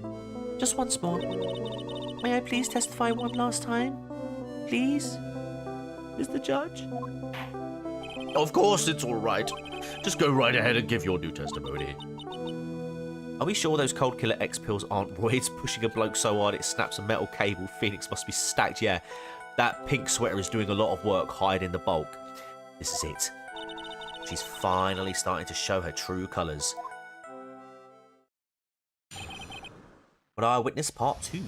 just once more. May I please testify one last time? Please? Mr. Judge? Of course it's all right. Just go right ahead and give your new testimony. Are we sure those Cold Killer X pills aren't roids pushing a bloke so hard it snaps a metal cable? Phoenix must be stacked, yeah. That pink sweater is doing a lot of work hiding the bulk. This is it. She's finally starting to show her true colours. But Eyewitness Part 2.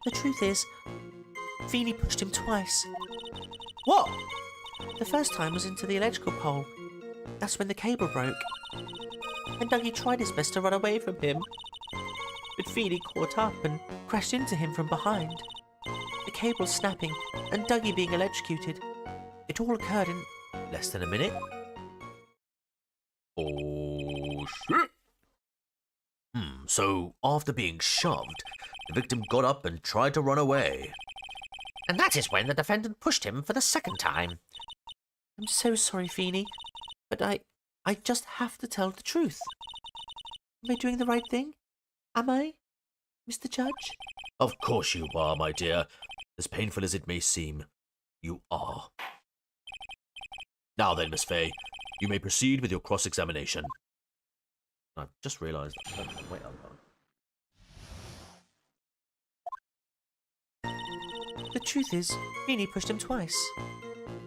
The truth is, Feeny pushed him twice. What? The first time was into the electrical pole. That's when the cable broke. And Dougie tried his best to run away from him. But Feeny caught up and crashed into him from behind. The cable snapping and Dougie being electrocuted. It all occurred in Less than a minute? Oh, shit. So after being shoved, the victim got up and tried to run away. And that is when the defendant pushed him for the second time. I'm so sorry, Feeny, but I just have to tell the truth. Am I doing the right thing? Am I, Mr. Judge? Of course you are, my dear. As painful as it may seem, you are. Now then, Miss Fay, you may proceed with your cross-examination. I've just realised. Wait, hold on. The truth is, Feeny pushed him twice.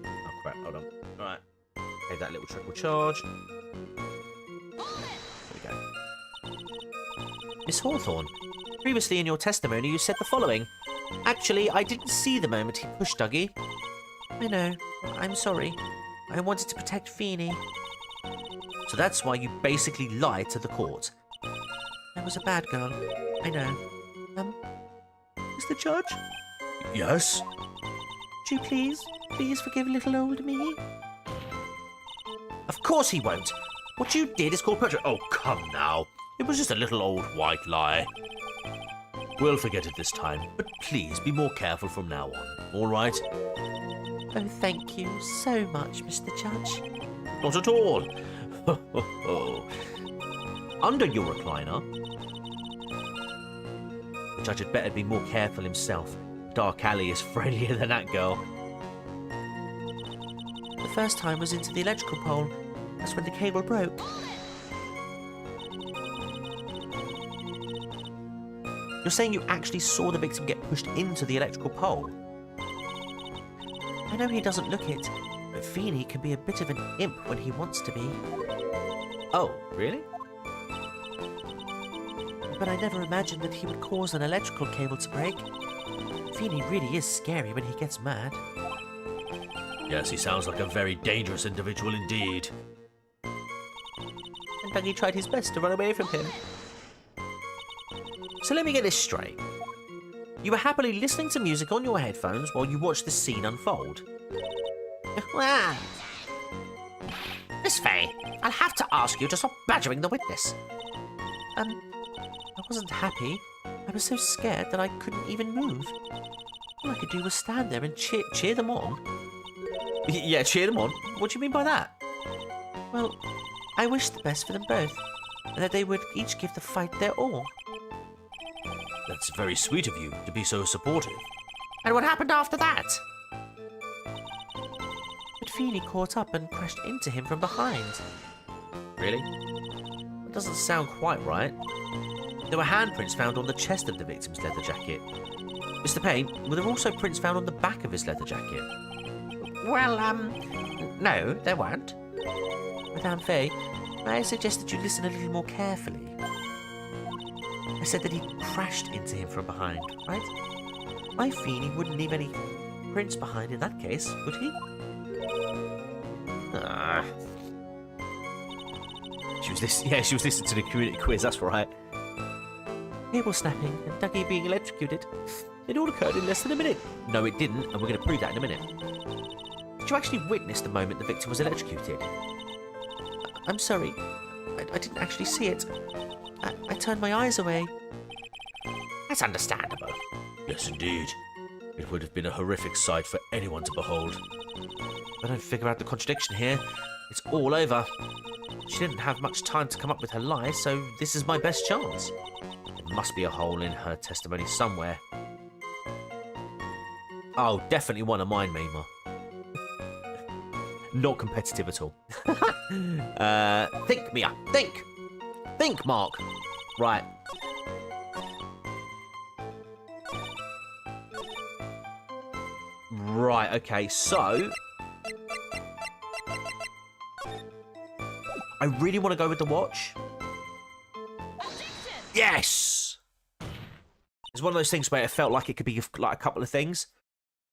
Oh crap, hold on. Alright. Okay, that little trick will charge. There we go. Miss Hawthorne, previously in your testimony you said the following. Actually, I didn't see the moment he pushed Dougie. I know. I'm sorry. I wanted to protect Feeny. So that's why you basically lied to the court. I was a bad girl. I know. Mr. Judge? Yes? Would you please forgive little old me? Of course he won't. What you did is called perjury. Oh, come now. It was just a little old white lie. We'll forget it this time, but please be more careful from now on, all right? Oh, thank you so much, Mr. Judge. Not at all. Under your recliner. The judge had better be more careful himself. Dark Alley is friendlier than that girl. The first time was into the electrical pole. That's when the cable broke. You're saying you actually saw the victim get pushed into the electrical pole? I know he doesn't look it, but Feeny can be a bit of an imp when he wants to be. Oh, really? But I never imagined that he would cause an electrical cable to break. Feeny really is scary when he gets mad. Yes, he sounds like a very dangerous individual indeed. And Dougie tried his best to run away from him. So let me get this straight. You were happily listening to music on your headphones while you watched the scene unfold? Well, Miss Fay, I'll have to ask you to stop badgering the witness. I wasn't happy. I was so scared that I couldn't even move. All I could do was stand there and cheer them on. Yeah, cheer them on. What do you mean by that? Well, I wished the best for them both, and that they would each give the fight their all. That's very sweet of you to be so supportive. And what happened after that? But Feeny caught up and crashed into him from behind. Really? That doesn't sound quite right. There were handprints found on the chest of the victim's leather jacket. Mr. Payne, were there also prints found on the back of his leather jacket? Well, no, there weren't. Madame Fay, may I suggest that you listen a little more carefully? I said that he crashed into him from behind, right? My Feeny wouldn't leave any prints behind in that case, would he? She was listening to the community quiz, that's right. Cable snapping and Dougie being electrocuted. It all occurred in less than a minute. No, it didn't, and we're going to prove that in a minute. Did you actually witness the moment the victim was electrocuted? I'm sorry. I didn't actually see it. I turned my eyes away. That's understandable. Yes, indeed. It would have been a horrific sight for anyone to behold. I don't figure out the contradiction here. It's all over. She didn't have much time to come up with her lie, so this is my best chance. There must be a hole in her testimony somewhere. Oh, definitely one of mine, Mima. Not competitive at all. Think, Mia. Think! Think, Mark! Right. Right, okay, so... I really want to go with the watch. Yes! It's one of those things where it felt like it could be like a couple of things.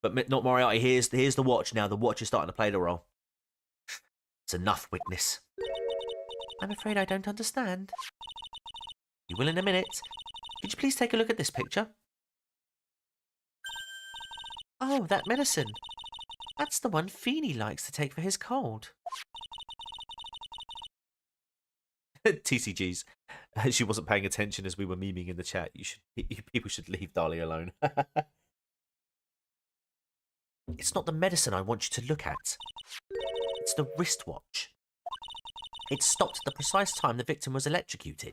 But not Moriarty, here's the watch now. The watch is starting to play the role. It's enough, witness. I'm afraid I don't understand. You will in a minute. Could you please take a look at this picture? Oh, that medicine. That's the one Feeny likes to take for his cold. TCGs. She wasn't paying attention as we were memeing in the chat. People should leave Dahlia alone. It's not the medicine I want you to look at. It's the wristwatch. It stopped at the precise time the victim was electrocuted.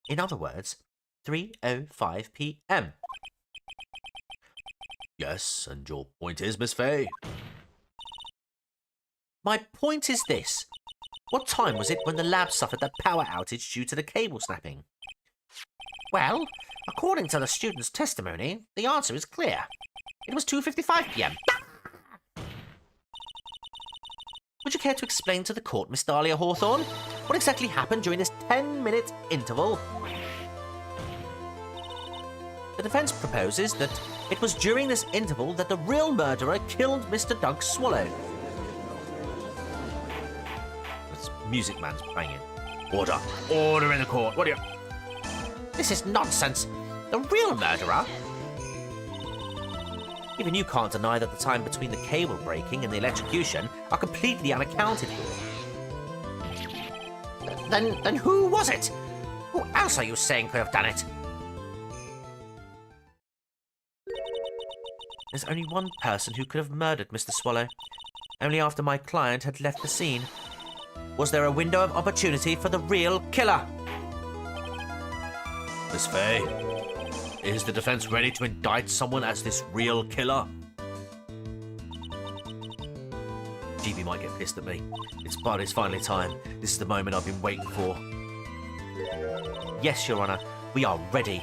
In other words, 3:05 p.m. Yes, and your point is, Miss Fay? My point is this. What time was it when the lab suffered that power outage due to the cable snapping? Well, according to the student's testimony, the answer is clear. It was 2:55 p.m. Would you care to explain to the court, Miss Dahlia Hawthorne, what exactly happened during this 10-minute interval? The defence proposes that it was during this interval that the real murderer killed Mr. Doug Swallow. That's Music Man's playing it. Order. Order in the court. What do you... This is nonsense. The real murderer? Even you can't deny that the time between the cable breaking and the electrocution are completely unaccounted for. Then who was it? Who else are you saying could have done it? There's only one person who could have murdered Mr. Swallow, only after my client had left the scene. Was there a window of opportunity for the real killer? Miss Fay, is the defense ready to indict someone as this real killer? GB might get pissed at me. But it's finally time. This is the moment I've been waiting for. Yes, Your Honour, we are ready.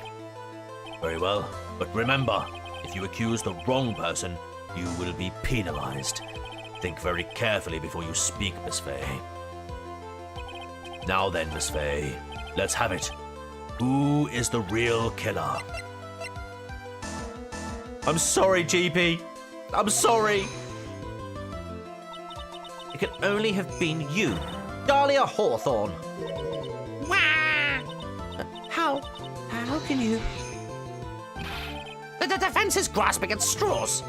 Very well, but remember, if you accuse the wrong person, you will be penalized. Think very carefully before you speak, Miss Fay. Now then, Miss Fay, let's have it. Who is the real killer? I'm sorry, GB. I'm sorry. It can only have been you, Dahlia Hawthorne. How can you... The defense is grasping at straws.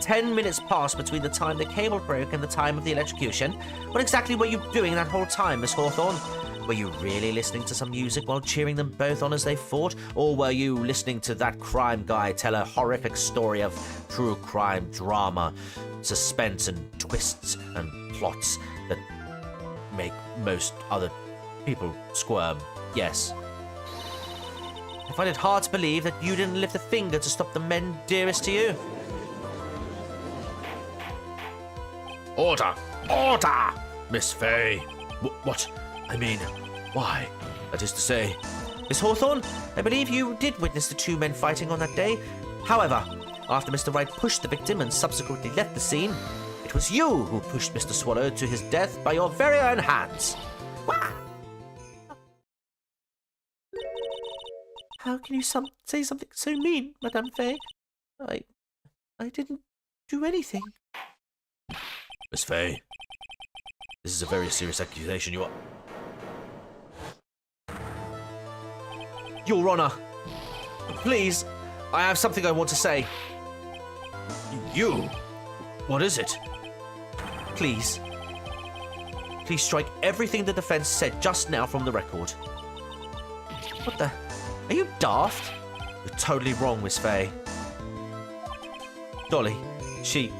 10 minutes passed between the time the cable broke and the time of the electrocution. What exactly were you doing that whole time, Miss Hawthorne? Were you really listening to some music while cheering them both on as they fought? Or were you listening to that crime guy tell a horrific story of true crime drama, suspense and twists and plots that make most other people squirm? Yes. I find it hard to believe that you didn't lift a finger to stop the men dearest to you. Order! Order! Miss Fay. What? I mean, why? That is to say, Miss Hawthorne, I believe you did witness the two men fighting on that day. However, after Mr. Wright pushed the victim and subsequently left the scene, it was you who pushed Mr. Swallow to his death by your very own hands. How can you say something so mean, Madame Fay? I didn't do anything. Miss Fay, this is a very serious accusation. You are... Your Honor, please, I have something I want to say. You? What is it? Please. Please strike everything the defense said just now from the record. What the? Are you daft? You're totally wrong, Miss Faye. Dolly, she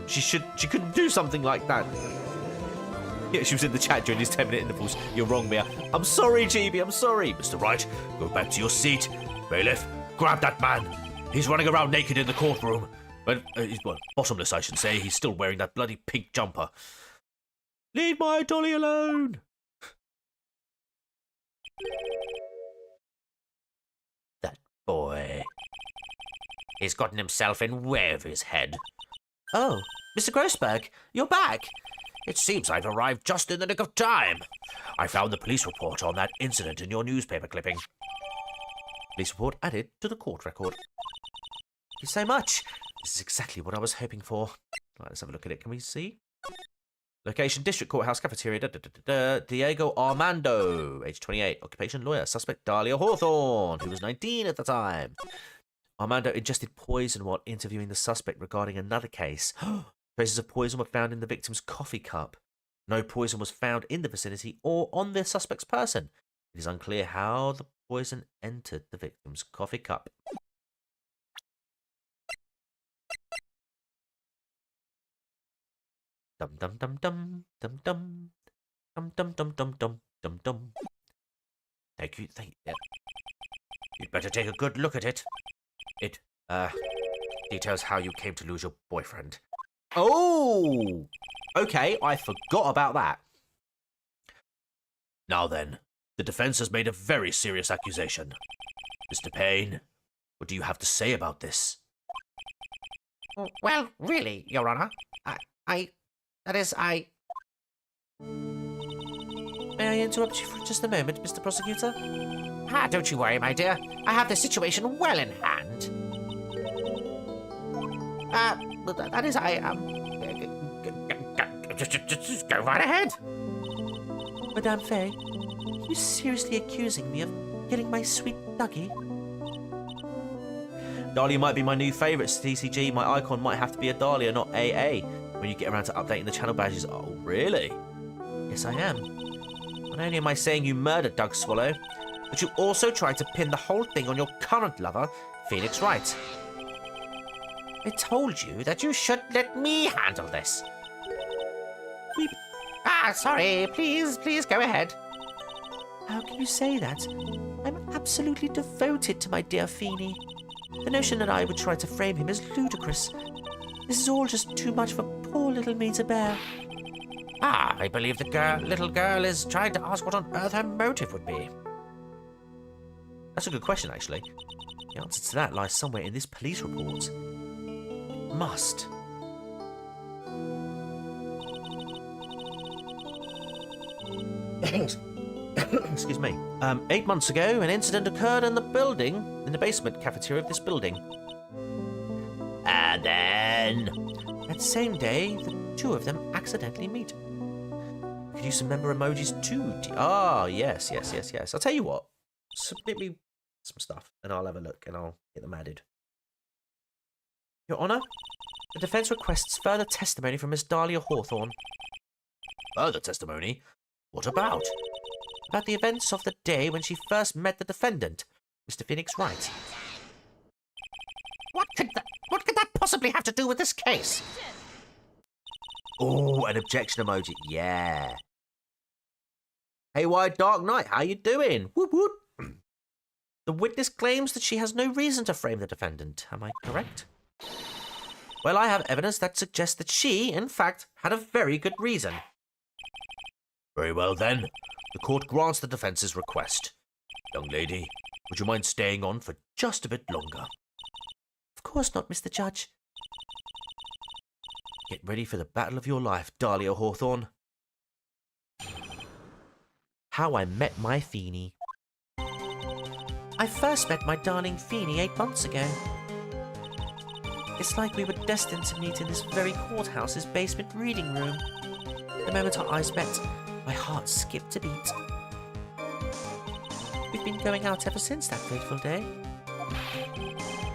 couldn't do something like that. Yeah, she was in the chat during these 10-minute intervals. You're wrong, Mia. I'm sorry, GB, I'm sorry. Mr. Wright, go back to your seat. Bailiff, grab that man. He's running around naked in the courtroom. Well, bottomless, I should say. He's still wearing that bloody pink jumper. Leave my Dolly alone. That boy. He's gotten himself in way over his head. Oh, Mr. Grossberg, you're back. It seems I've arrived just in the nick of time. I found the police report on that incident in your newspaper clipping. Police report added to the court record. Thank you so much. This is exactly what I was hoping for. Right, let's have a look at it. Can we see? Location, District Courthouse, Cafeteria. Diego Armando, age 28. Occupation, lawyer. Suspect, Dahlia Hawthorne, who was 19 at the time. Armando ingested poison while interviewing the suspect regarding another case. Traces of poison were found in the victim's coffee cup. No poison was found in the vicinity or on the suspect's person. It is unclear how the poison entered the victim's coffee cup. Dum dum dum dum dum dum dum dum dum dum dum dum dum. Thank you. You'd better take a good look at it. It details how you came to lose your boyfriend. Oh! Okay, I forgot about that. Now then, the defense has made a very serious accusation. Mr. Payne, what do you have to say about this? Well, really, Your Honor, I... May I interrupt you for just a moment, Mr. Prosecutor? Don't you worry, my dear. I have the situation well in hand. That is, just go right ahead. Madame Faye, are you seriously accusing me of killing my sweet Dougie? Dahlia might be my new favourite TCG. My icon might have to be a Dahlia, not AA, when you get around to updating the channel badges. Oh, really? Yes, I am. Not only am I saying you murdered Doug Swallow, but you also tried to pin the whole thing on your current lover, Phoenix Wright. I told you that you should let me handle this. Sorry. Please go ahead. How can you say that? I'm absolutely devoted to my dear Feeny. The notion that I would try to frame him is ludicrous. This is all just too much for poor little me to bear. I believe the little girl is trying to ask what on earth her motive would be. That's a good question, actually. The answer to that lies somewhere in this police report. It must. Excuse me. 8 months ago, an incident occurred in the basement cafeteria of this building. And then... That same day, the two of them accidentally meet. Could use some member emojis too. Yes. I'll tell you what. Submit me some stuff, and I'll have a look, and I'll get them added. Your Honour, the defence requests further testimony from Miss Dahlia Hawthorne. Further testimony? What about? About the events of the day when she first met the defendant, Mr. Phoenix Wright. What could that possibly have to do with this case? Oh, an objection emoji. Yeah. Hey, White Dark Knight, how you doing? Whoop whoop. The witness claims that she has no reason to frame the defendant. Am I correct? Well, I have evidence that suggests that she, in fact, had a very good reason. Very well, then. The court grants the defence's request. Young lady, would you mind staying on for just a bit longer? Of course not, Mr. Judge. Get ready for the battle of your life, Dahlia Hawthorne. How I Met My Feeny. I first met my darling Feeny 8 months ago. It's like we were destined to meet in this very courthouse's basement reading room. The moment our eyes met, my heart skipped a beat. We've been going out ever since that fateful day.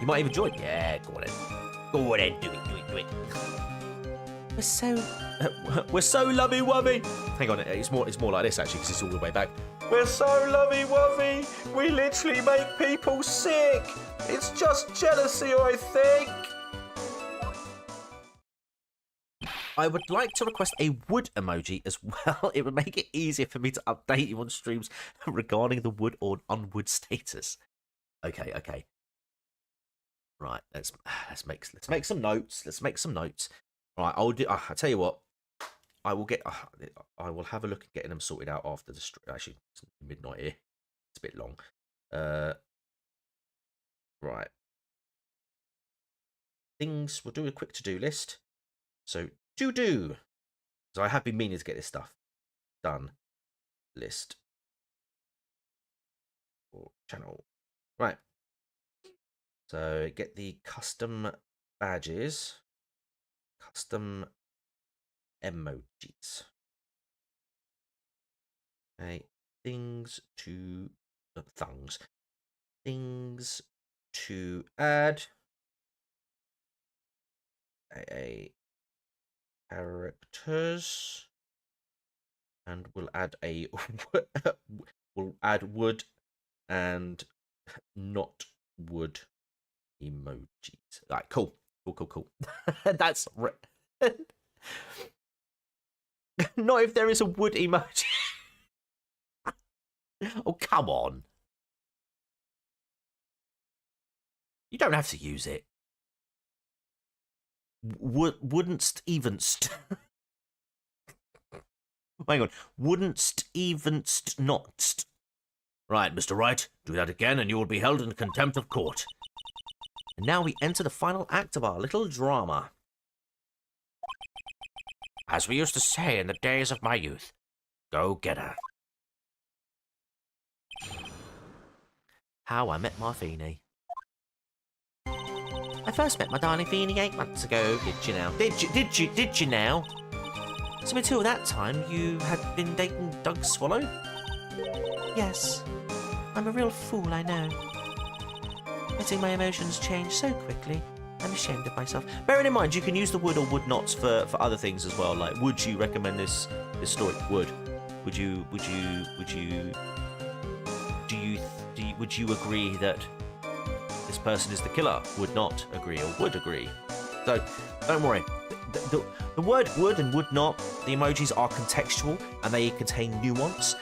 You might even join. Yeah, go on then. Go on then, do it. We're so... We're so lovey-wovey. Hang on, it's more like this actually, because it's all the way back. We're so lovey-wovey. We literally make people sick. It's just jealousy, I think. I would like to request a wood emoji as well. It would make it easier for me to update you on streams regarding the wood or unwood status. Okay. Right, let's make some notes. Right, I'll tell you what. I will have a look at getting them sorted out after the stream. Actually, it's midnight here. It's a bit long. Right. Things. We'll do a quick to-do list. So do. So I have been meaning to get this stuff done. List. Or channel. Right. So get the custom badges. Custom emojis. Okay. Things to add. Characters, and we'll add wood and not wood emojis. Right, cool. That's not if there is a wood emoji. Oh, come on. You don't have to use it. Wouldn't evenst. Hang on. Wouldn't evenst not. Right, Mr. Wright, do that again and you will be held in contempt of court. And now we enter the final act of our little drama. As we used to say in the days of my youth, go get her. How I Met My Feenie. I first met my darling Feenie 8 months ago. Did you now? Did you now? So until that time, you had been dating Doug Swallow? Yes. I'm a real fool, I know. Letting my emotions change so quickly, I'm ashamed of myself. Bearing in mind, you can use the would or would nots for other things as well. Like, would you recommend this story? Would you agree that this person is the killer? Would not agree or would agree. So don't worry. The word would and would not, the emojis are contextual and they contain nuance,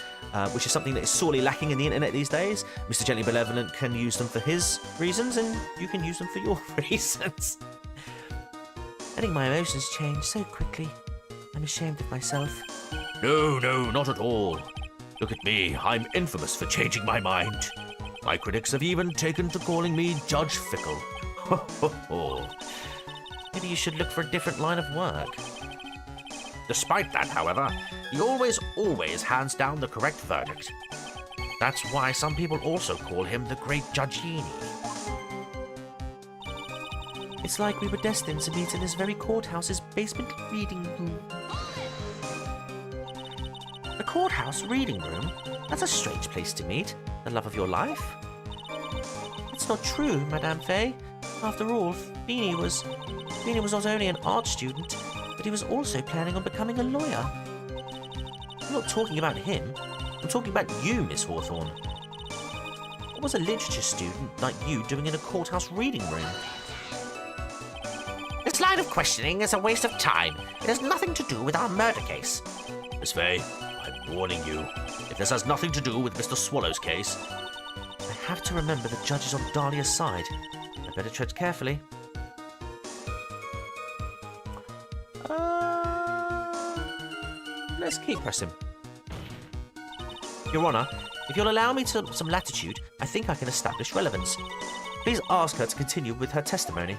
which is something that is sorely lacking in the internet these days. Mr. Gently Benevolent can use them for his reasons and you can use them for your reasons. Letting my emotions change so quickly, I'm ashamed of myself. No, not at all. Look at me, I'm infamous for changing my mind. My critics have even taken to calling me Judge Fickle. Maybe you should look for a different line of work. Despite that, however, he always hands down the correct verdict. That's why some people also call him the Great Judgini. It's like we were destined to meet in this very courthouse's basement reading room. The courthouse reading room? That's a strange place to meet. The love of your life? It's not true, Madame Faye. After all, Feenie was not only an art student, but he was also planning on becoming a lawyer. I'm not talking about him. I'm talking about you, Miss Hawthorne. What was a literature student like you doing in a courthouse reading room? This line of questioning is a waste of time. It has nothing to do with our murder case. Miss Faye, I'm warning you. If this has nothing to do with Mr. Swallow's case... I have to remember the judge is on Dahlia's side. I better tread carefully. Let's keep pressing. Your Honour, if you'll allow me some latitude, I think I can establish relevance. Please ask her to continue with her testimony.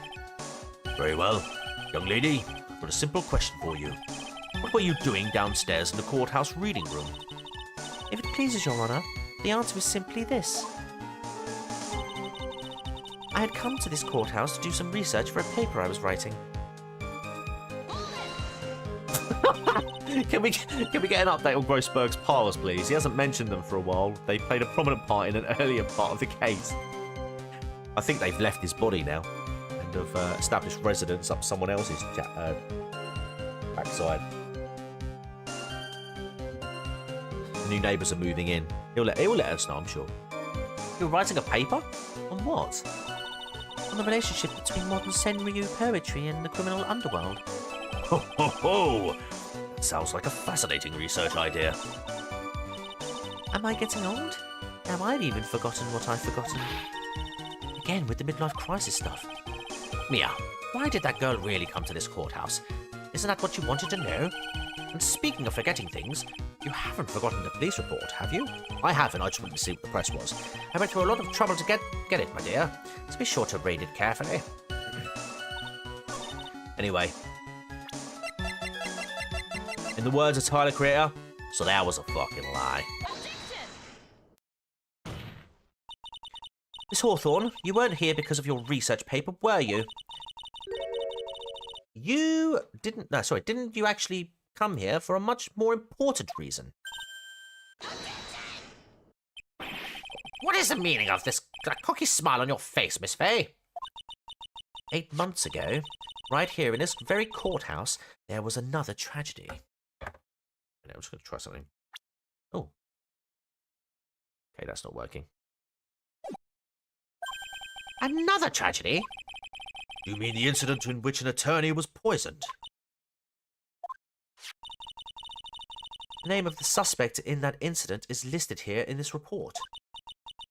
Very well. Young lady, I've got a simple question for you. What were you doing downstairs in the courthouse reading room? If it pleases Your Honour, the answer is simply this. I had come to this courthouse to do some research for a paper I was writing. Can we get an update on Grossberg's piles, please? He hasn't mentioned them for a while. They played a prominent part in an earlier part of the case. I think they've left his body now and have established residence up someone else's backside. New neighbours are moving in. He'll let us know, I'm sure. You're writing a paper? On what? On the relationship between modern Senryu poetry and the criminal underworld. Ho ho ho! Sounds like a fascinating research idea. Am I getting old? Now I've even forgotten what I've forgotten. Again with the midlife crisis stuff. Mia, why did that girl really come to this courthouse? Isn't that what you wanted to know? And speaking of forgetting things, you haven't forgotten the police report, have you? I haven't, I just wanted to see what the press was. I went through a lot of trouble to get it, my dear. So be sure to read it carefully. Anyway. In the words of Tyler Creator, so that was a fucking lie. Miss Hawthorne, you weren't here because of your research paper, were you? You didn't... No, sorry. Didn't you actually come here for a much more important reason? What is the meaning of this cocky smile on your face, Miss Fay? 8 months ago, right here in this very courthouse, there was another tragedy. I'm just going to try something. Oh. Okay, that's not working. Another tragedy? You mean the incident in which an attorney was poisoned? The name of the suspect in that incident is listed here in this report.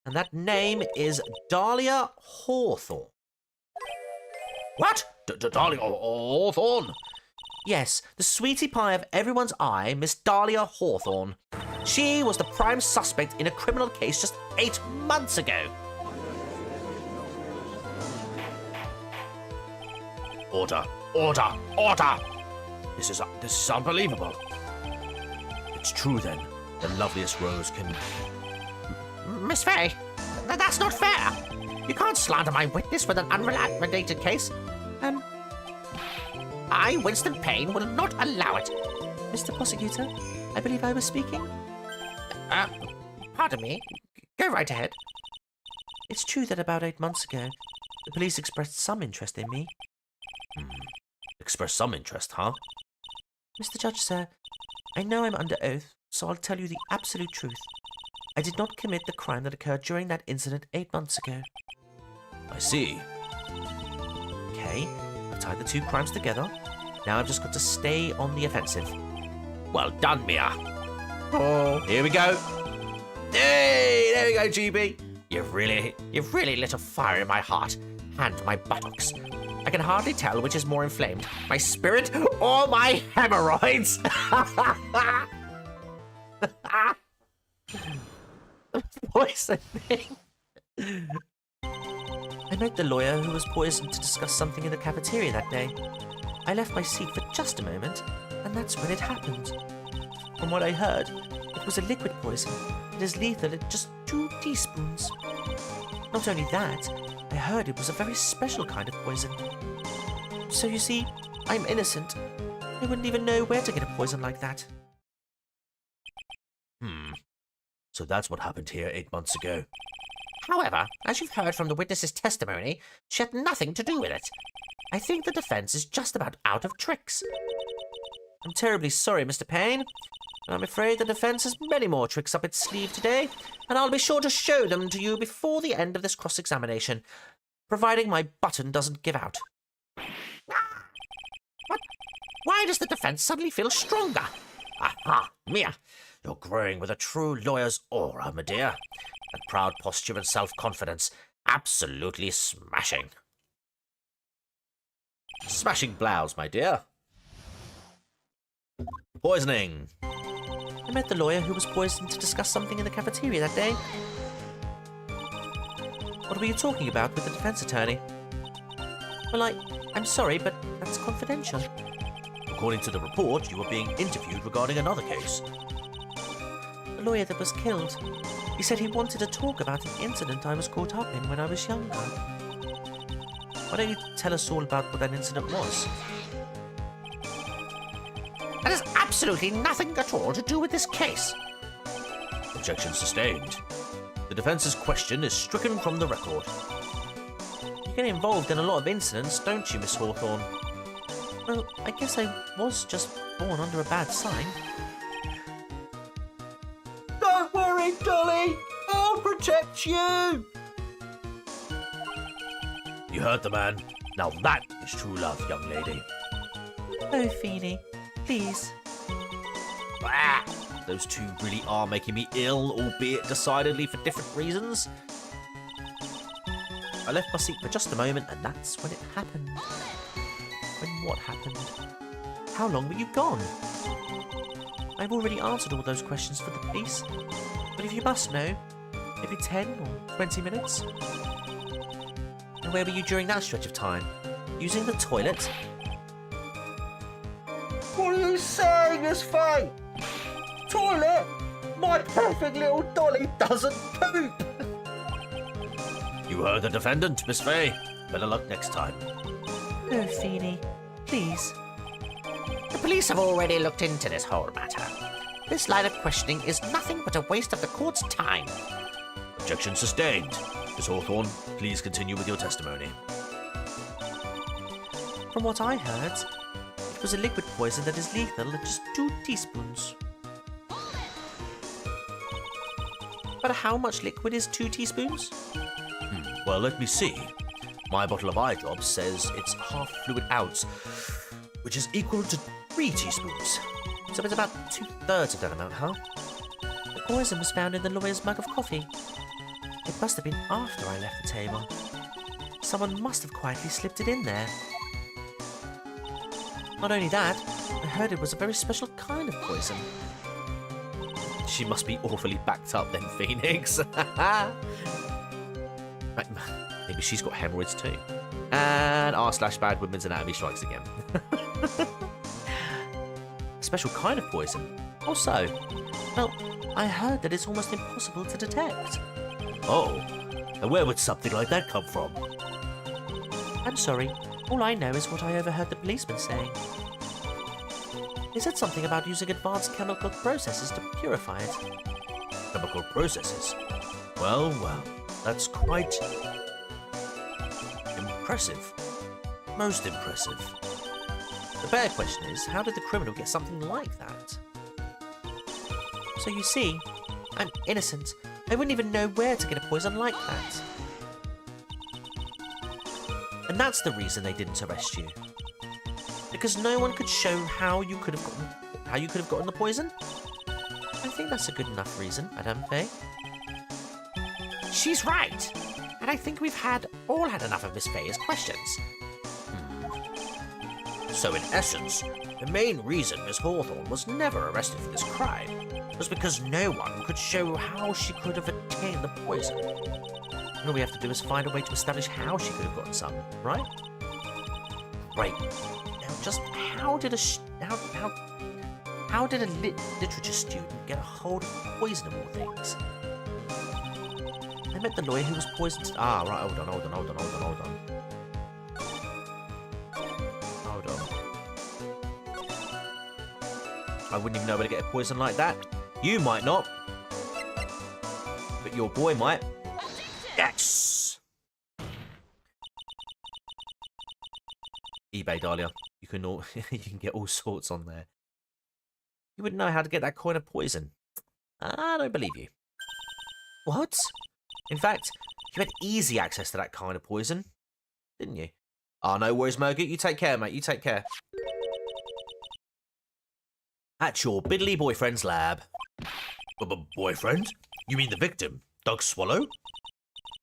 And that name is Dahlia Hawthorne. What? Dahlia Hawthorne? Yes, the sweetie pie of everyone's eye, Miss Dahlia Hawthorne. She was the prime suspect in a criminal case just 8 months ago. Order! Order! Order! This is unbelievable. It's true then. The loveliest rose can... Miss Fay, that's not fair. You can't slander my witness with an unrelated case. I, Winston Payne, will not allow it. Mr. Prosecutor, I believe I was speaking. Pardon me. Go right ahead. It's true that about 8 months ago, the police expressed some interest in me. Express some interest, huh? Mr. Judge, sir, I know I'm under oath, so I'll tell you the absolute truth. I did not commit the crime that occurred during that incident 8 months ago. I see. Okay, I've tied the two crimes together. Now I've just got to stay on the offensive. Well done, Mia. Oh, here we go. Hey, there we go, GB. You've really lit a fire in my heart and my buttocks. I can hardly tell which is more inflamed, my spirit or my hemorrhoids. Poisoning. I met the lawyer who was poisoned to discuss something in the cafeteria that day. I left my seat for just a moment, and that's when it happened. From what I heard, it was a liquid poison that is lethal at just 2 teaspoons. Not only that, I heard it was a very special kind of poison. So you see, I'm innocent. I wouldn't even know where to get a poison like that. So that's what happened here 8 months ago. However, as you've heard from the witness's testimony, she had nothing to do with it. I think the defense is just about out of tricks. I'm terribly sorry, Mr. Payne. And I'm afraid the defense has many more tricks up its sleeve today, and I'll be sure to show them to you before the end of this cross-examination, providing my button doesn't give out. What? Why does the defense suddenly feel stronger? Aha, Mia, you're growing with a true lawyer's aura, my dear. That proud posture and self-confidence, absolutely smashing. Smashing blouse, my dear. Poisoning. I met the lawyer who was poisoned to discuss something in the cafeteria that day. What were you talking about with the defense attorney? Well, I'm sorry, but that's confidential. According to the report, you were being interviewed regarding another case. The lawyer that was killed. He said he wanted to talk about an incident I was caught up in when I was younger. Why don't you tell us all about what that incident was? That has absolutely nothing at all to do with this case. Objection sustained. The defence's question is stricken from the record. You get involved in a lot of incidents, don't you, Miss Hawthorne? Well, I guess I was just born under a bad sign. Don't worry, Dolly. I'll protect you. You heard the man. Now that is true love, young lady. Oh, Feeny, please. Ah, those two really are making me ill, albeit decidedly for different reasons. I left my seat for just a moment, and that's when it happened. When what happened? How long were you gone? I've already answered all those questions for the police, but if you must know, maybe 10 or 20 minutes? And where were you during that stretch of time? Using the toilet? What are you saying, Miss Faye? Toilet? My perfect little Dolly doesn't poop. You heard the defendant, Miss Faye. Better luck next time. Oh, Feeny, please. The police have already looked into this whole matter. This line of questioning is nothing but a waste of the court's time. Objection sustained. Miss Hawthorne, please continue with your testimony. From what I heard, it was a liquid poison that is lethal at just 2 teaspoons. But how much liquid is 2 teaspoons? Well, let me see. My bottle of eye drops says it's half fluid ounce, which is equal to 3 teaspoons. So it's about 2/3 of that amount, huh? The poison was found in the lawyer's mug of coffee. It must have been after I left the table. Someone must have quietly slipped it in there. Not only that, I heard it was a very special kind of poison. She must be awfully backed up then, Phoenix. Maybe she's got hemorrhoids too. And r/bad women's anatomy strikes again. Special kind of poison. Also, well, I heard that it's almost impossible to detect. Oh, and where would something like that come from? I'm sorry, all I know is what I overheard the policeman saying. They said something about using advanced chemical processes to purify it. Chemical processes? Well, that's quite impressive. Most impressive. The better question is, how did the criminal get something like that? So you see, I'm innocent. I wouldn't even know where to get a poison like that. And that's the reason they didn't arrest you. Because no one could show how you could have gotten the poison? I think that's a good enough reason, Madame Faye. She's right. And I think we've all had enough of Miss Faye's questions. So in essence, the main reason Miss Hawthorne was never arrested for this crime was because no one could show how she could have obtained the poison. All we have to do is find a way to establish how she could have gotten some, right? Right. Now, just how did a literature student get a hold of poison of all things? I met the lawyer who was poisoned. Ah, right. Hold on. I wouldn't even know where to get a poison like that. You might not, but your boy might. Yes! eBay, Dahlia. You can you can get all sorts on there. You wouldn't know how to get that kind of poison. I don't believe you. What? In fact, you had easy access to that kind of poison, didn't you? Oh, no worries, Mogut. You take care, mate. You take care. At your biddly boyfriend's lab. Boyfriend? You mean the victim, Doug Swallow?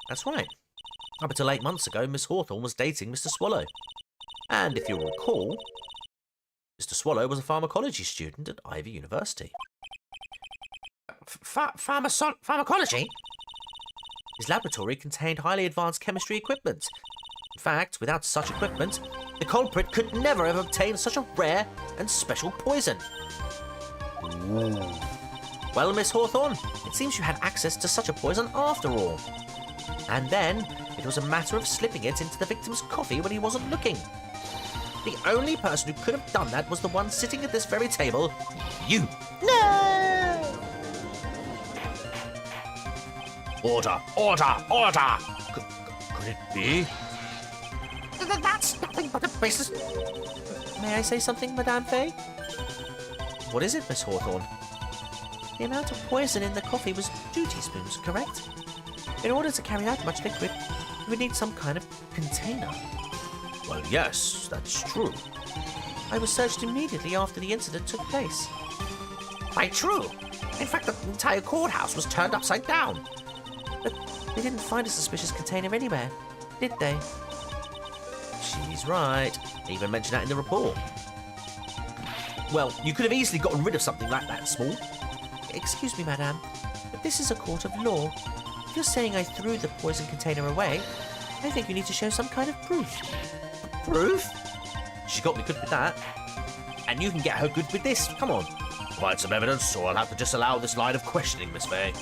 That's right. Up until 8 months ago, Miss Hawthorne was dating Mr. Swallow. And if you'll recall, Mr. Swallow was a pharmacology student at Ivy University. Pharmacology? His laboratory contained highly advanced chemistry equipment. In fact, without such equipment, the culprit could never have obtained such a rare and special poison. Ooh. Well, Miss Hawthorne, it seems you had access to such a poison after all. And then, it was a matter of slipping it into the victim's coffee when he wasn't looking. The only person who could have done that was the one sitting at this very table. You. No! Order! Order! Order! Could it be? That's nothing but a business. May I say something, Madame Fay? What is it, Miss Hawthorne? The amount of poison in the coffee was 2 teaspoons, correct? In order to carry that much liquid, you would need some kind of container. Well, yes, that's true. I was searched immediately after the incident took place. Quite true. In fact, the entire courthouse was turned upside down. But they didn't find a suspicious container anywhere, did they? She's right. They even mentioned that in the report. Well, you could have easily gotten rid of something like that small. Excuse me, madame, but this is a court of law. If you're saying I threw the poison container away, I think you need to show some kind of proof. Proof? She got me good with that. And you can get her good with this. Come on. Provide some evidence, or I'll have to disallow this line of questioning, Miss Fay.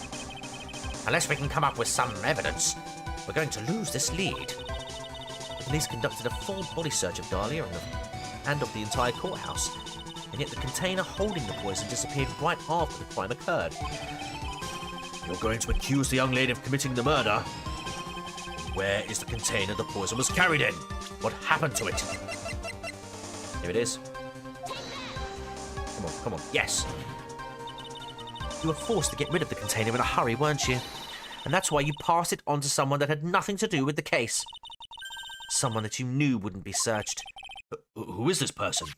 Unless we can come up with some evidence, we're going to lose this lead. The police conducted a full body search of Dahlia and of the entire courthouse, and yet the container holding the poison disappeared right after the crime occurred. You're going to accuse the young lady of committing the murder. Where is the container the poison was carried in? What happened to it? Here it is. Come on, come on. Yes. You were forced to get rid of the container in a hurry, weren't you? And that's why you passed it on to someone that had nothing to do with the case. Someone that you knew wouldn't be searched. Who is this person?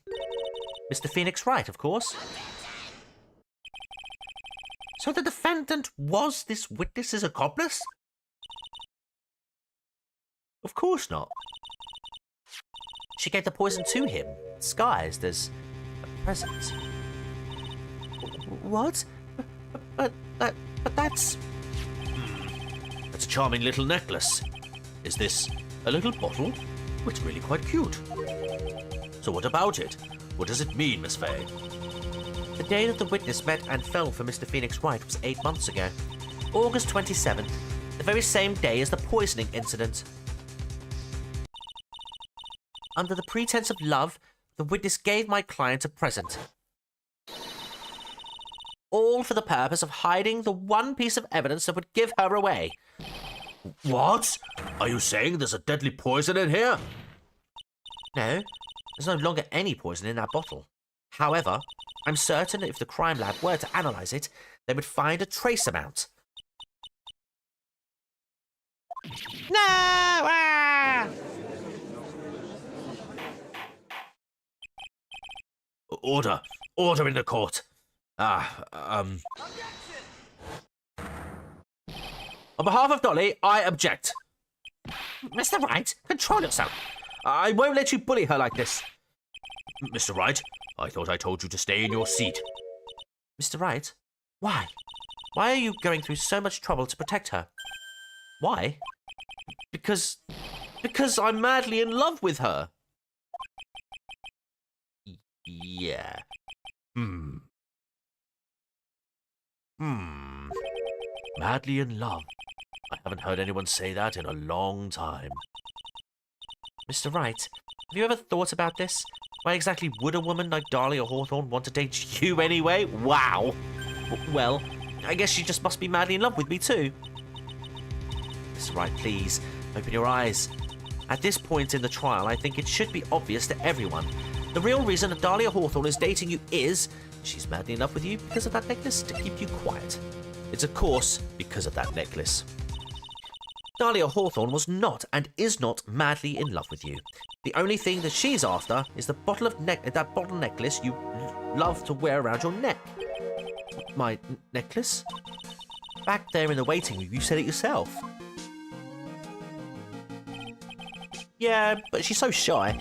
Mr. Phoenix Wright, of course. So the defendant was this witness's accomplice? Of course not. She gave the poison to him, disguised as a present. What? But that's... That's a charming little necklace. Is this a little bottle? Oh, it's really quite cute. So what about it? What does it mean, Miss Fay? The day that the witness met and fell for Mr. Phoenix Wright was 8 months ago. August 27th, the very same day as the poisoning incident. Under the pretense of love, the witness gave my client a present. All for the purpose of hiding the one piece of evidence that would give her away. What? Are you saying there's a deadly poison in here? No, there's no longer any poison in that bottle. However, I'm certain that if the crime lab were to analyze it, they would find a trace amount. No! Ah! Order! Order in the court! On behalf of Dolly, I object. Mr. Wright, control yourself. I won't let you bully her like this. Mr. Wright, I thought I told you to stay in your seat. Mr. Wright, why? Why are you going through so much trouble to protect her? Why? Because I'm madly in love with her. Yeah. Madly in love. I haven't heard anyone say that in a long time. Mr. Wright, have you ever thought about this? Why exactly would a woman like Dahlia Hawthorne want to date you anyway? Wow. Well, I guess she just must be madly in love with me too. Mr. Wright, please, open your eyes. At this point in the trial, I think it should be obvious to everyone. The real reason that Dahlia Hawthorne is dating you is she's madly in love with you because of that necklace to keep you quiet. It's of course because of that necklace. Dahlia Hawthorne was not and is not madly in love with you. The only thing that she's after is the that bottle necklace you love to wear around your neck. My necklace? Back there in the waiting room, you said it yourself. Yeah, but she's so shy.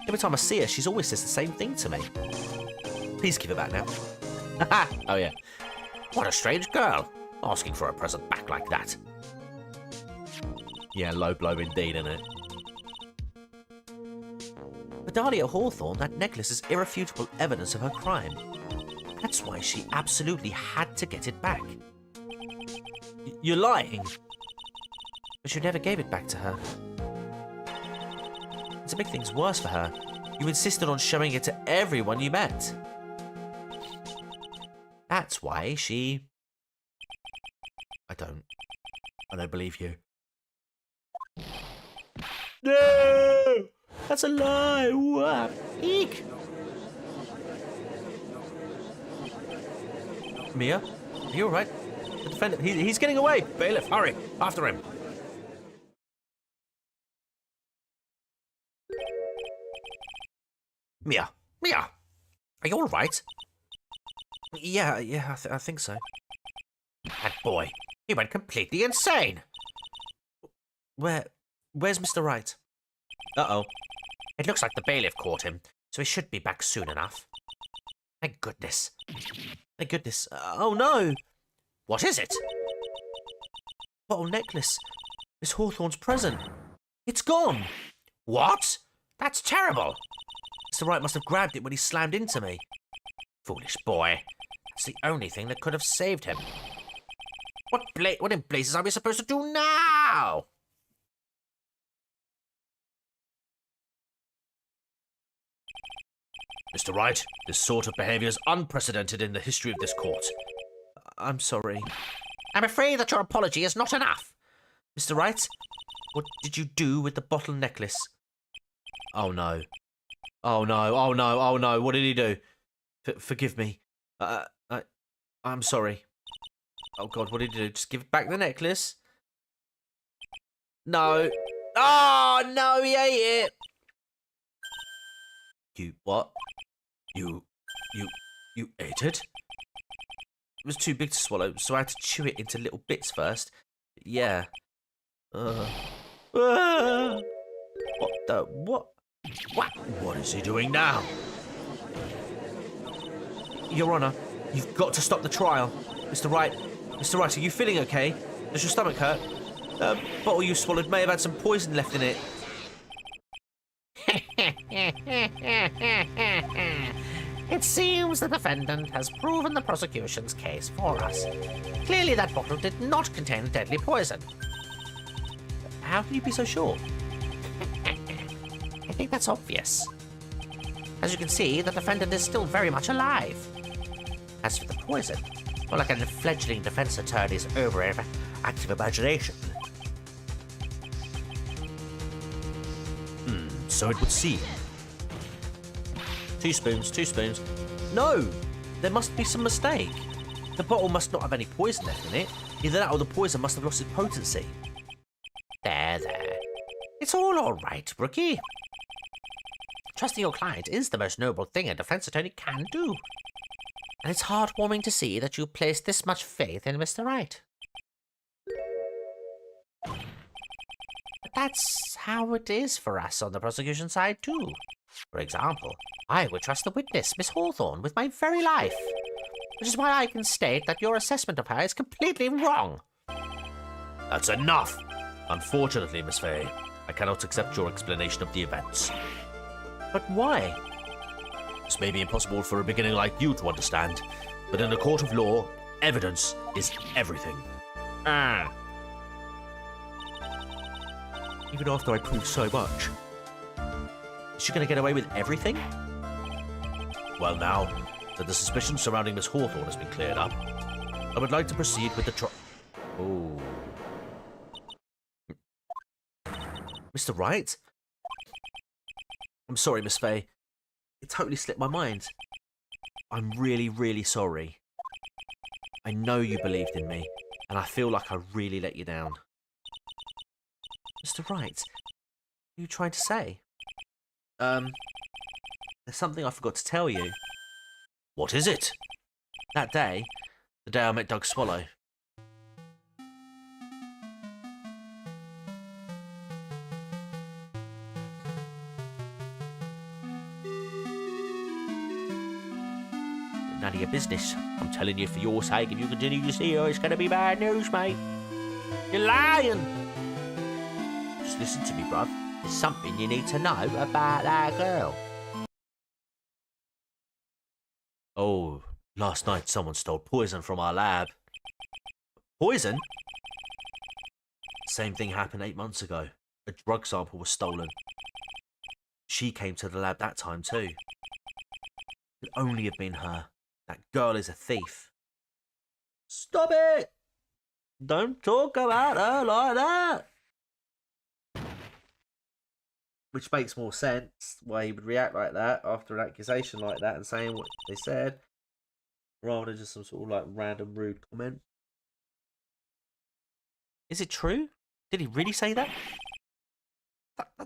Every time I see her, she's always says the same thing to me. Please give it back now. Oh yeah. What a strange girl, asking for a present back like that. Yeah, low blow indeed, isn't it? For Dahlia Hawthorne, that necklace is irrefutable evidence of her crime. That's why she absolutely had to get it back. You're lying. But you never gave it back to her. To make things worse for her, You insisted on showing it to everyone you met. That's why she... I don't believe you. No! That's a lie! What? Eek! Mia? Are you alright? The defendant, he's getting away! Bailiff, hurry! After him! Mia, Mia, are you all right? Yeah, I think so. That boy, he went completely insane. Where's Mr. Wright? Uh-oh. It looks like the bailiff caught him, so he should be back soon enough. Thank goodness. Thank goodness. Oh no! What is it? Bottle necklace. Miss Hawthorne's present. It's gone! What? That's terrible. Mr. Wright must have grabbed it when he slammed into me. Foolish boy. That's the only thing that could have saved him. What in blazes are we supposed to do now? Mr. Wright, this sort of behavior is unprecedented in the history of this court. I'm sorry. I'm afraid that your apology is not enough. Mr. Wright, what did you do with the bottle necklace? Oh no. Oh no, oh no, oh no, what did he do? Forgive me. I'm sorry. Oh God, what did he do? Just give back the necklace? No. Oh no, he ate it! You, what? You ate it? It was too big to swallow, so I had to chew it into little bits first. Yeah. What the, what? What is he doing now? Your Honour, you've got to stop the trial. Mr. Wright, are you feeling okay? Does your stomach hurt? The bottle you swallowed may have had some poison left in it. It seems the defendant has proven the prosecution's case for us. Clearly that bottle did not contain deadly poison. How can you be so sure? I think that's obvious. As you can see, the defendant is still very much alive. As for the poison, more like a fledgling defense attorney's overactive imagination. So it would seem. 2 spoons. No! There must be some mistake. The bottle must not have any poison left in it. Either that or the poison must have lost its potency. There. It's all right, rookie. Trusting your client is the most noble thing a defense attorney can do. And it's heartwarming to see that you place this much faith in Mr. Wright. But that's how it is for us on the prosecution side, too. For example, I would trust the witness, Miss Hawthorne, with my very life. Which is why I can state that your assessment of her is completely wrong. That's enough! Unfortunately, Miss Fay, I cannot accept your explanation of the events. But why? This may be impossible for a beginner like you to understand, but in a court of law, evidence is everything. Even after I proved so much. Is she going to get away with everything? Well now, that the suspicion surrounding Miss Hawthorne has been cleared up, I would like to proceed with the trial. Oh. Mr. Wright? I'm sorry, Miss Fay. It totally slipped my mind. I'm really, really sorry. I know you believed in me, and I feel like I really let you down. Mr. Wright, what are you trying to say? There's something I forgot to tell you. What is it? That day, the day I met Doug Swallow. None of your business. I'm telling you for your sake, if you continue to see her, it's going to be bad news, mate. You're lying! Just listen to me, bruv. There's something you need to know about that girl. Oh, last night someone stole poison from our lab. Poison? Same thing happened 8 months ago. A drug sample was stolen. She came to the lab that time too. It could only have been her. That girl is a thief. Stop it! Don't talk about her like that! Which makes more sense why he would react like that after an accusation like that and saying what they said, rather than just some sort of like random rude comment. Is it true? Did he really say that?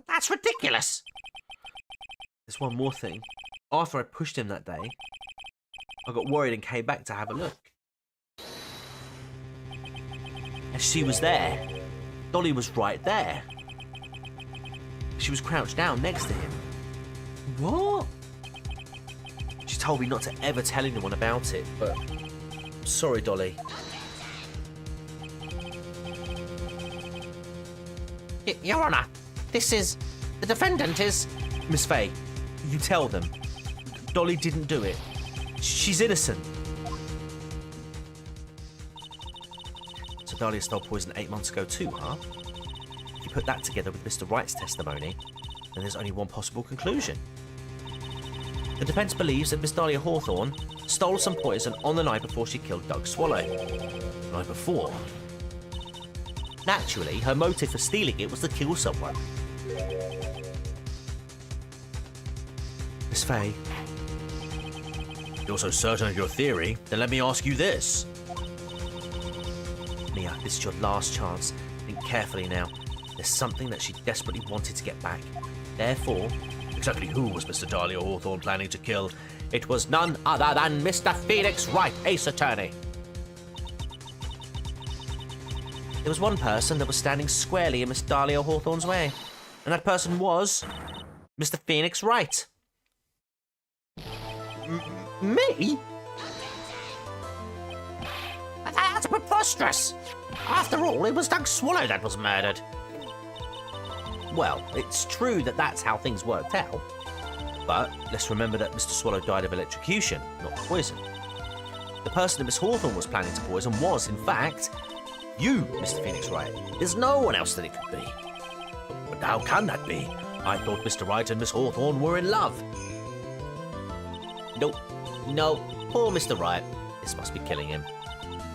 That's ridiculous. There's one more thing. After I pushed him that day, I got worried and came back to have a look. And she was there. Dolly was right there. She was crouched down next to him. What? She told me not to ever tell anyone about it, but... Sorry, Dolly. Your Honor, this is... The defendant is... Miss Faye, you tell them. Dolly didn't do it. She's innocent. So Dahlia stole poison 8 months ago too, huh? If you put that together with Mr. Wright's testimony, then there's only one possible conclusion. The defence believes that Miss Dahlia Hawthorne stole some poison on the night before she killed Doug Swallow. The night before. Naturally, her motive for stealing it was to kill someone. Miss Faye. You're so certain of your theory, then let me ask you this. Mia, this is your last chance. Think carefully now. There's something that she desperately wanted to get back. Therefore, Exactly who was Mr. Dahlia Hawthorne planning to kill? It was none other than Mr. Phoenix Wright, Ace Attorney. there was one person that was standing squarely in Miss Dahlia Hawthorne's way. And that person was... Mr. Phoenix Wright. Me? That's preposterous. After all, it was Doug Swallow that was murdered. Well, it's true that that's how things worked out. But let's remember that Mr. Swallow died of electrocution, not poison. The person that Miss Hawthorne was planning to poison was, in fact, you, Mr. Phoenix Wright. There's no one else that it could be. But how can that be? I thought Mr. Wright and Miss Hawthorne were in love. Nope. No, poor Mr. Wright. This must be killing him.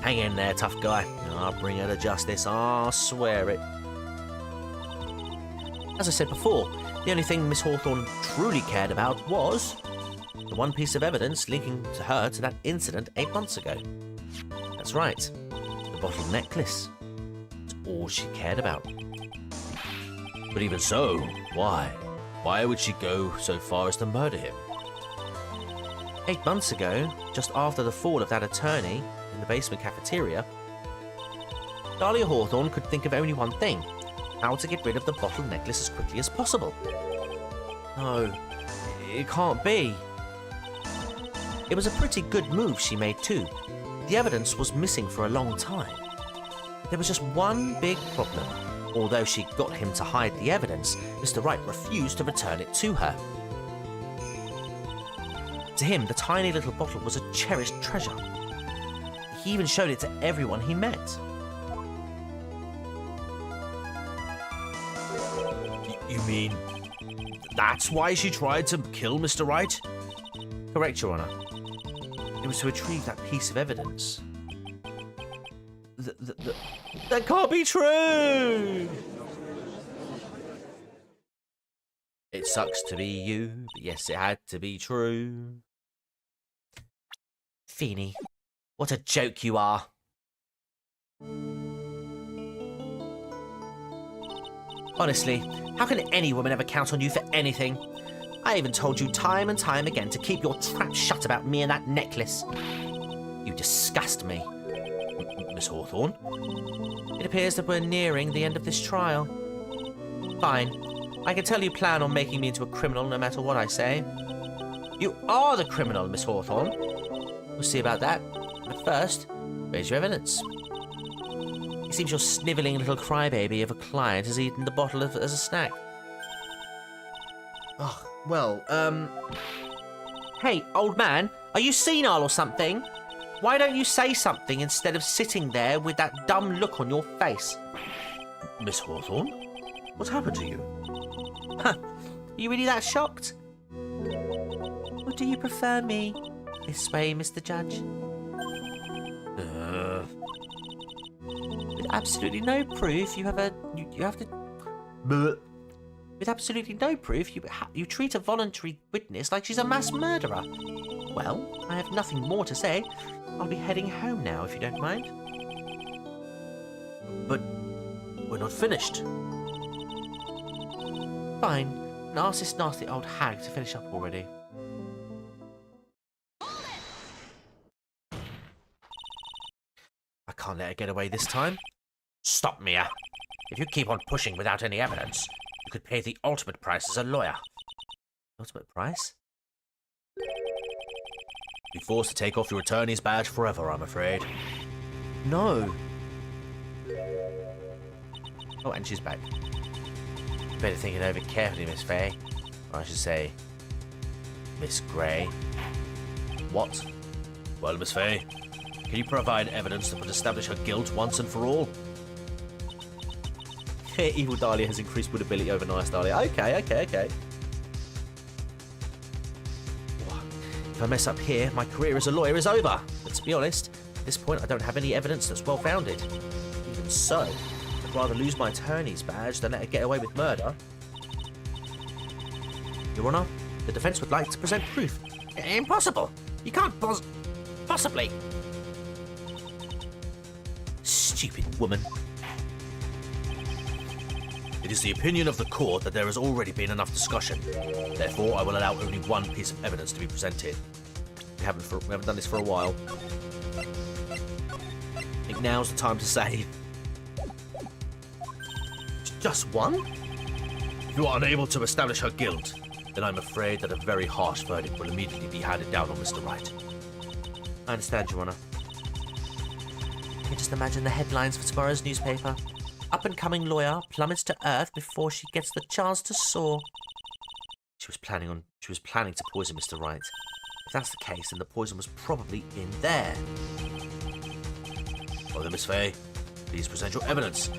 Hang in there, tough guy. I'll bring her to justice, I'll swear it. As I said before, the only thing Miss Hawthorne truly cared about was the one piece of evidence linking to her to that incident 8 months ago. That's right, the bottle necklace. That's all she cared about. But even so, why? Why would she go so far as to murder him? 8 months ago, just after the fall of that attorney in the basement cafeteria, Dahlia Hawthorne could think of only one thing: how to get rid of the bottle necklace as quickly as possible. No, it can't be. It was a pretty good move she made too. The evidence was missing for a long time. There was just one big problem. Although she got him to hide the evidence, Mr. Wright refused to return it to her. To him, the tiny little bottle was a cherished treasure. He even showed it to everyone he met. You mean that's why she tried to kill Mr. Wright? Correct, Your Honor. It was to retrieve that piece of evidence. That can't be true! It sucks to be you, but yes, it had to be true. Feeny, what a joke you are. Honestly, how can any woman ever count on you for anything? I even told you time and time again to keep your trap shut about me and that necklace. You disgust me. Miss Hawthorne? It appears that we're nearing the end of this trial. Fine. I can tell you plan on making me into a criminal no matter what I say. You are the criminal, Miss Hawthorne. We'll see about that. But first, where's your evidence? It seems your snivelling little crybaby of a client has eaten the bottle as a snack. Oh, well, Hey, old man, are you senile or something? Why don't you say something instead of sitting there with that dumb look on your face? Miss Hawthorne? What happened to you? Are you really that shocked? Or do you prefer me this way, Mr. Judge? With absolutely no proof, you have to. With absolutely no proof, you treat a voluntary witness like she's a mass murderer. Well, I have nothing more to say. I'll be heading home now, if you don't mind. But we're not finished. Fine. And ask this nasty old hag to finish up already. I can't let her get away this time. Stop, Mia. If you keep on pushing without any evidence, you could pay the ultimate price as a lawyer. Ultimate price? Be forced to take off your attorney's badge forever, I'm afraid. No. Oh, and she's back. Better think it over carefully, Miss Faye. Or I should say, Miss Grey. What? Well, Miss Faye, can you provide evidence that would establish her guilt once and for all? Evil Dahlia has increased woodability over nice Dahlia. Okay. If I mess up here, my career as a lawyer is over. But to be honest, at this point I don't have any evidence that's well-founded. Even so, I'd rather lose my attorney's badge than let her get away with murder. Your Honour, the defence would like to present proof. Impossible. You can't possibly. Stupid woman. It is the opinion of the court that there has already been enough discussion. Therefore, I will allow only one piece of evidence to be presented. We haven't done this for a while. I think now's the time to say. Just one? If you are unable to establish her guilt, then I'm afraid that a very harsh verdict will immediately be handed down on Mr. Wright. I understand, Your Honour. I can just imagine the headlines for tomorrow's newspaper. Up-and-coming lawyer plummets to earth before she gets the chance to soar. She was planning to poison Mr. Wright. If that's the case, then the poison was probably in there. Well then, Miss Faye, please present your evidence.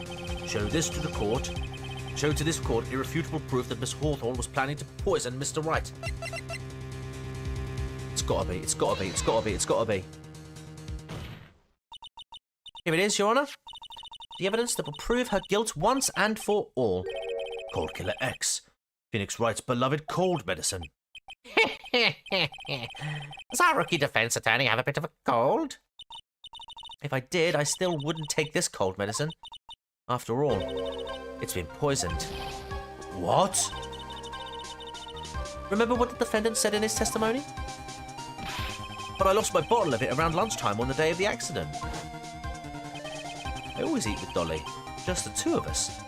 Show to this court irrefutable proof that Miss Hawthorne was planning to poison Mr. Wright. It's gotta be. Here it is, Your Honour. The evidence that will prove her guilt once and for all. Cold Killer X, Phoenix Wright's beloved cold medicine. Does our rookie defense attorney have a bit of a cold? If I did, I still wouldn't take this cold medicine. After all, it's been poisoned. What? Remember what the defendant said in his testimony? But I lost my bottle of it around lunchtime on the day of the accident. I always eat with Dolly. Just the two of us.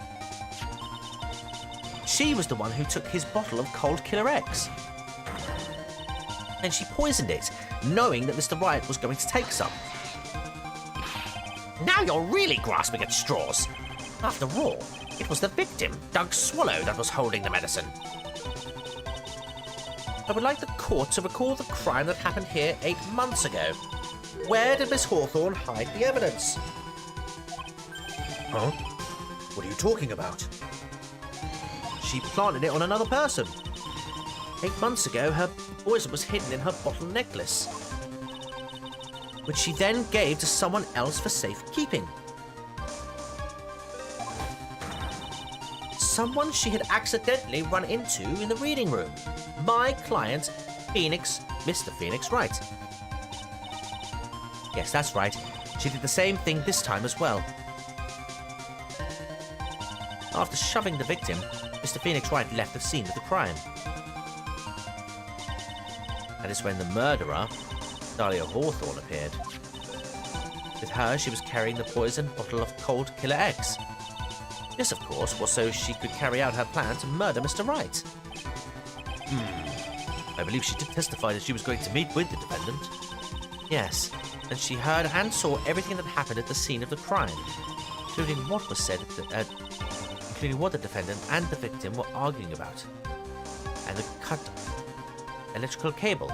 She was the one who took his bottle of Cold Killer X. And she poisoned it, knowing that Mr. Wright was going to take some. Now you're really grasping at straws. After all, it was the victim, Doug Swallow, that was holding the medicine. I would like the court to recall the crime that happened here 8 months ago. Where did Miss Hawthorne hide the evidence? Huh? What are you talking about? She planted it on another person. 8 months ago, her poison was hidden in her bottle necklace, which she then gave to someone else for safekeeping. Someone she had accidentally run into in the reading room. My client, Mr. Phoenix Wright. Yes, that's right. She did the same thing this time as well. After shoving the victim, Mr. Phoenix Wright left the scene of the crime. That is when the murderer, Dahlia Hawthorne, appeared. With her, she was carrying the poisoned bottle of Cold Killer X. This, of course, was so she could carry out her plan to murder Mr. Wright. I believe she did testify that she was going to meet with the defendant. Yes, and she heard and saw everything that happened at the scene of the crime, including what was said, including what the defendant and the victim were arguing about, and the cut electrical cable.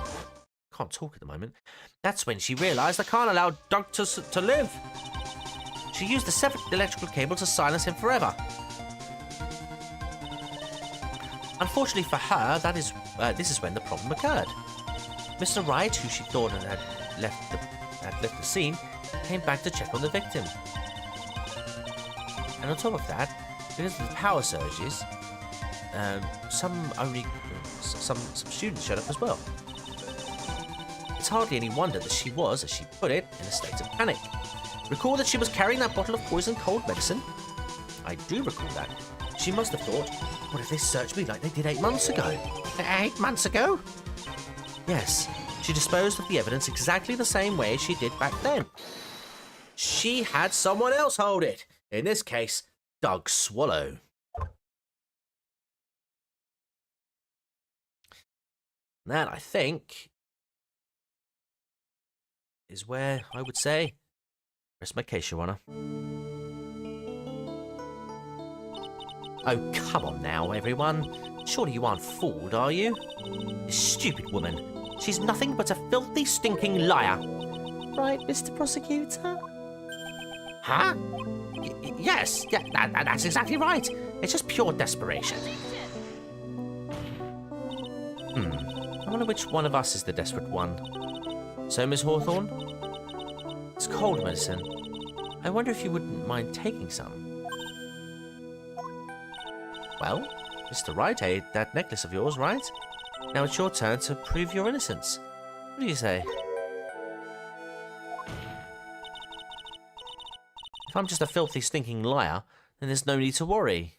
Can't talk at the moment. That's when she realised I can't allow Doug to live. She used the severed electrical cable to silence him forever. Unfortunately for her, this is when the problem occurred. Mr. Wright, who she thought had left the scene, came back to check on the victim. And on top of that, because of the power surges, some students showed up as well. It's hardly any wonder that she was, as she put it, in a state of panic. Recall that she was carrying that bottle of poison cold medicine? I do recall that. She must have thought, what if they searched me like they did 8 months ago? 8 months ago? Yes, she disposed of the evidence exactly the same way she did back then. She had someone else hold it. In this case, Doug Swallow. That, I think, is where I would say, rest my case, Your Honour. Oh, come on now, everyone. Surely you aren't fooled, are you? This stupid woman. She's nothing but a filthy, stinking liar. Right, Mr. Prosecutor? Huh? Yes, that's exactly right. It's just pure desperation. I wonder which one of us is the desperate one. So, Miss Hawthorne? It's cold medicine. I wonder if you wouldn't mind taking some. Well, Mr. Wright ate that necklace of yours, right? Now it's your turn to prove your innocence. What do you say? If I'm just a filthy, stinking liar, then there's no need to worry.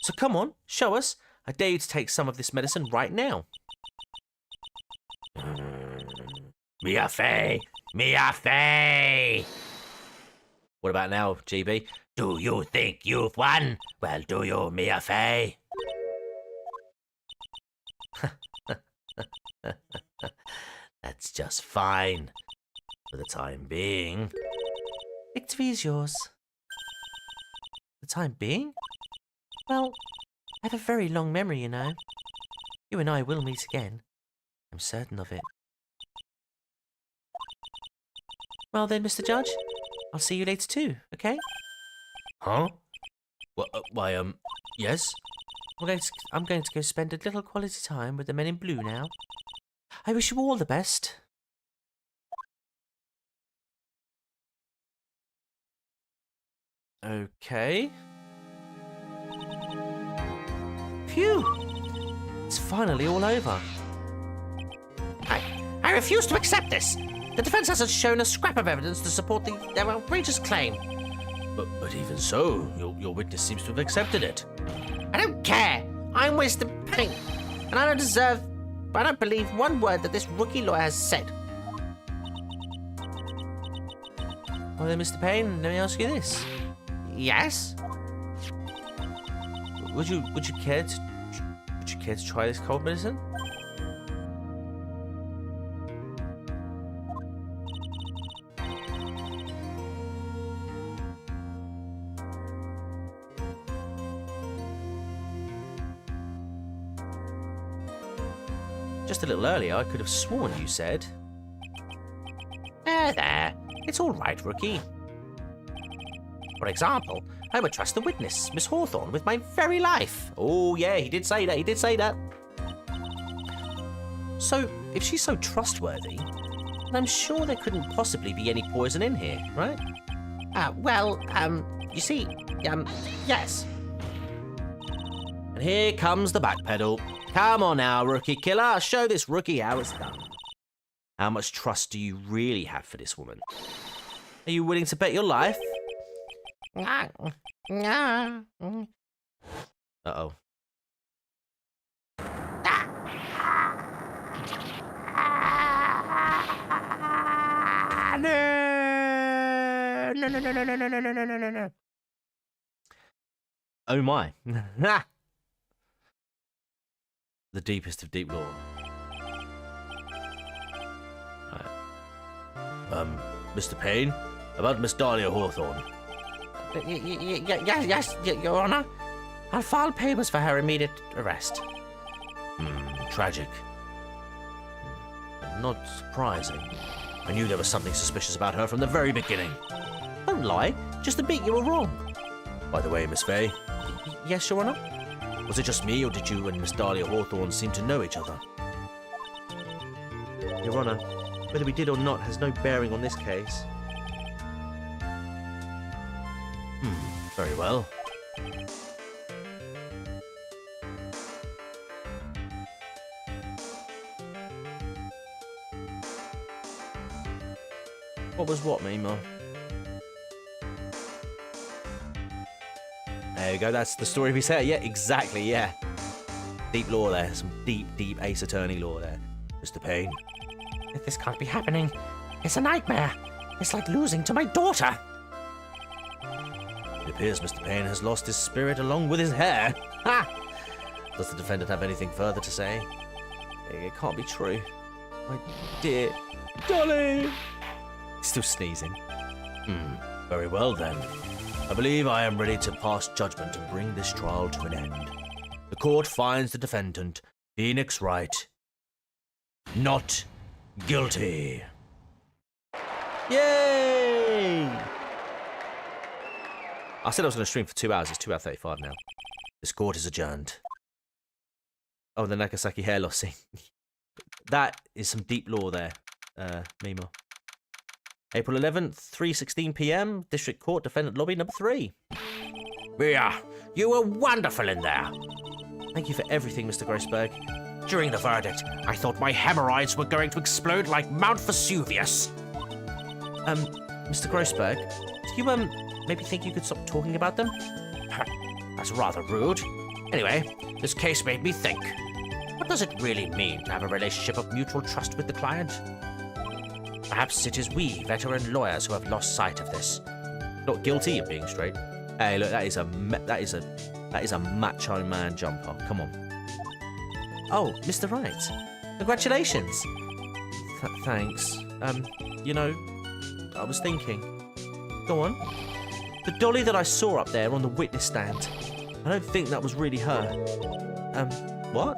So come on, show us. I dare you to take some of this medicine right now. Mia Fey! Mia Fey! What about now, GB? Do you think you've won? Well, do you, Mia Fey? That's just fine. For the time being. Victory is yours. The time being? Well, I have a very long memory, you know. You and I will meet again. I'm certain of it. Well then, Mr. Judge, I'll see you later too, okay? Huh? Why, yes? I'm going to go spend a little quality time with the men in blue now. I wish you all the best. Okay. Phew! It's finally all over. I refuse to accept this. The defense hasn't shown a scrap of evidence to support their outrageous claim. But even so, your witness seems to have accepted it. I don't care. I'm Wisdom Payne, and I don't believe one word that this rookie lawyer has said. Well then, Mr. Payne, let me ask you this. Yes? Would you care to try this cold medicine? Just a little earlier, I could have sworn you said. There. It's all right, rookie. For example, I would trust the witness, Miss Hawthorne, with my very life. Oh, yeah, he did say that. So, if she's so trustworthy, then I'm sure there couldn't possibly be any poison in here, right? You see, yes. And here comes the backpedal. Come on now, rookie killer. Show this rookie how it's done. How much trust do you really have for this woman? Are you willing to bet your life? Uh-oh. No. Oh my. The deepest of deep lore. Mr. Payne, about Miss Dahlia Hawthorne. Yes, Your Honor. I'll file papers for her immediate arrest. Tragic. Not surprising. I knew there was something suspicious about her from the very beginning. Don't lie. Just admit you were wrong. By the way, Miss Fay, Yes, Your Honour? was it just me, or did you and Miss Dahlia Hawthorne seem to know each other? Your Honour, whether we did or not has no bearing on this case. Very well. What was what, Mima? There you go, that's the story we said. Yeah, exactly, yeah. Deep lore there, some deep, deep Ace Attorney lore there. Mr. Payne, This can't be happening. It's a nightmare. It's like losing to my daughter. it appears Mr. Payne has lost his spirit along with his hair. Ha! Does the defendant have anything further to say? It can't be true. My dear Dolly! Still sneezing. Very well then. I believe I am ready to pass judgment and bring this trial to an end. The court finds the defendant, Phoenix Wright, not guilty. Yay! I said I was going to stream for 2 hours. It's 2 hours 35 now. This court is adjourned. Oh, the Nagasaki hair loss scene. That is some deep lore there, Mima. April 11th, 3:16 p.m. District Court, Defendant Lobby number 3. Mia, you were wonderful in there. Thank you for everything, Mr. Grossberg. During the verdict, I thought my hemorrhoids were going to explode like Mount Vesuvius. Mr. Grossberg, do you, maybe think you could stop talking about them? That's rather rude. Anyway, this case made me think. What does it really mean to have a relationship of mutual trust with the client? Perhaps it is we, veteran lawyers, who have lost sight of this. Not guilty of being straight. Hey, look, that is a macho man jumper. Come on. Oh, Mr. Wright. Congratulations. Thanks. You know, I was thinking. Go on. The dolly that I saw up there on the witness stand. I don't think that was really her. What?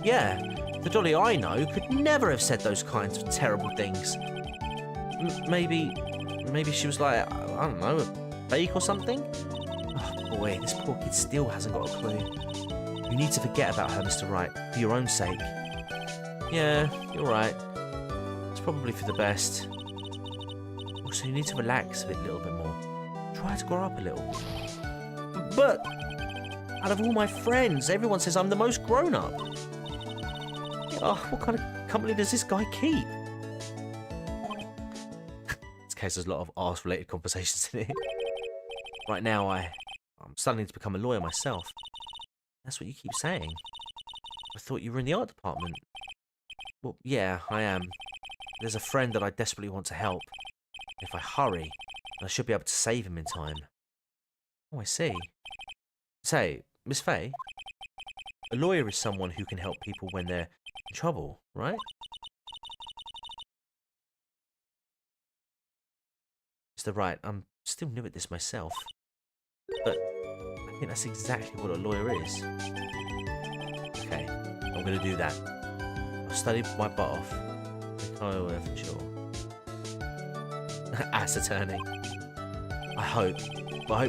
Yeah, the dolly I know could never have said those kinds of terrible things. Maybe she was like, I don't know, a fake or something? Oh boy, this poor kid still hasn't got a clue. You need to forget about her, Mr. Wright, for your own sake. Yeah, you're right. It's probably for the best. Also, you need to relax a little bit more. Try to grow up a little. But out of all my friends, everyone says I'm the most grown up. Oh, what kind of company does this guy keep? This case has a lot of arse-related conversations in it. Right now, I'm starting to become a lawyer myself. That's what you keep saying. I thought you were in the art department. Well, yeah, I am. There's a friend that I desperately want to help. If I hurry, I should be able to save him in time. Oh, I see. Say, Miss Fay, a lawyer is someone who can help people when they're in trouble, right? Mr. Wright, I'm still new at this myself. But I think that's exactly what a lawyer is. Okay, I'm going to do that. I'll study my butt off. Make my lawyer for sure. Ass attorney. I hope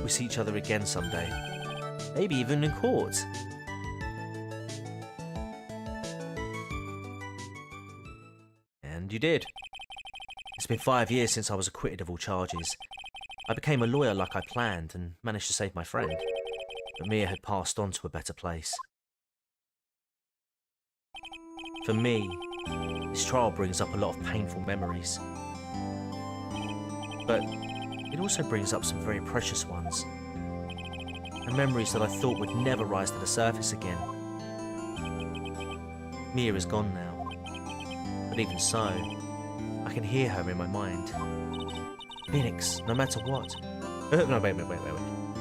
we see each other again someday. Maybe even in court. And you did. It's been 5 years since I was acquitted of all charges. I became a lawyer like I planned and managed to save my friend. But Mia had passed on to a better place. For me, this trial brings up a lot of painful memories. But it also brings up some very precious ones. And memories that I thought would never rise to the surface again. Mia is gone now. But even so, I can hear her in my mind. Phoenix, no matter what. No, wait.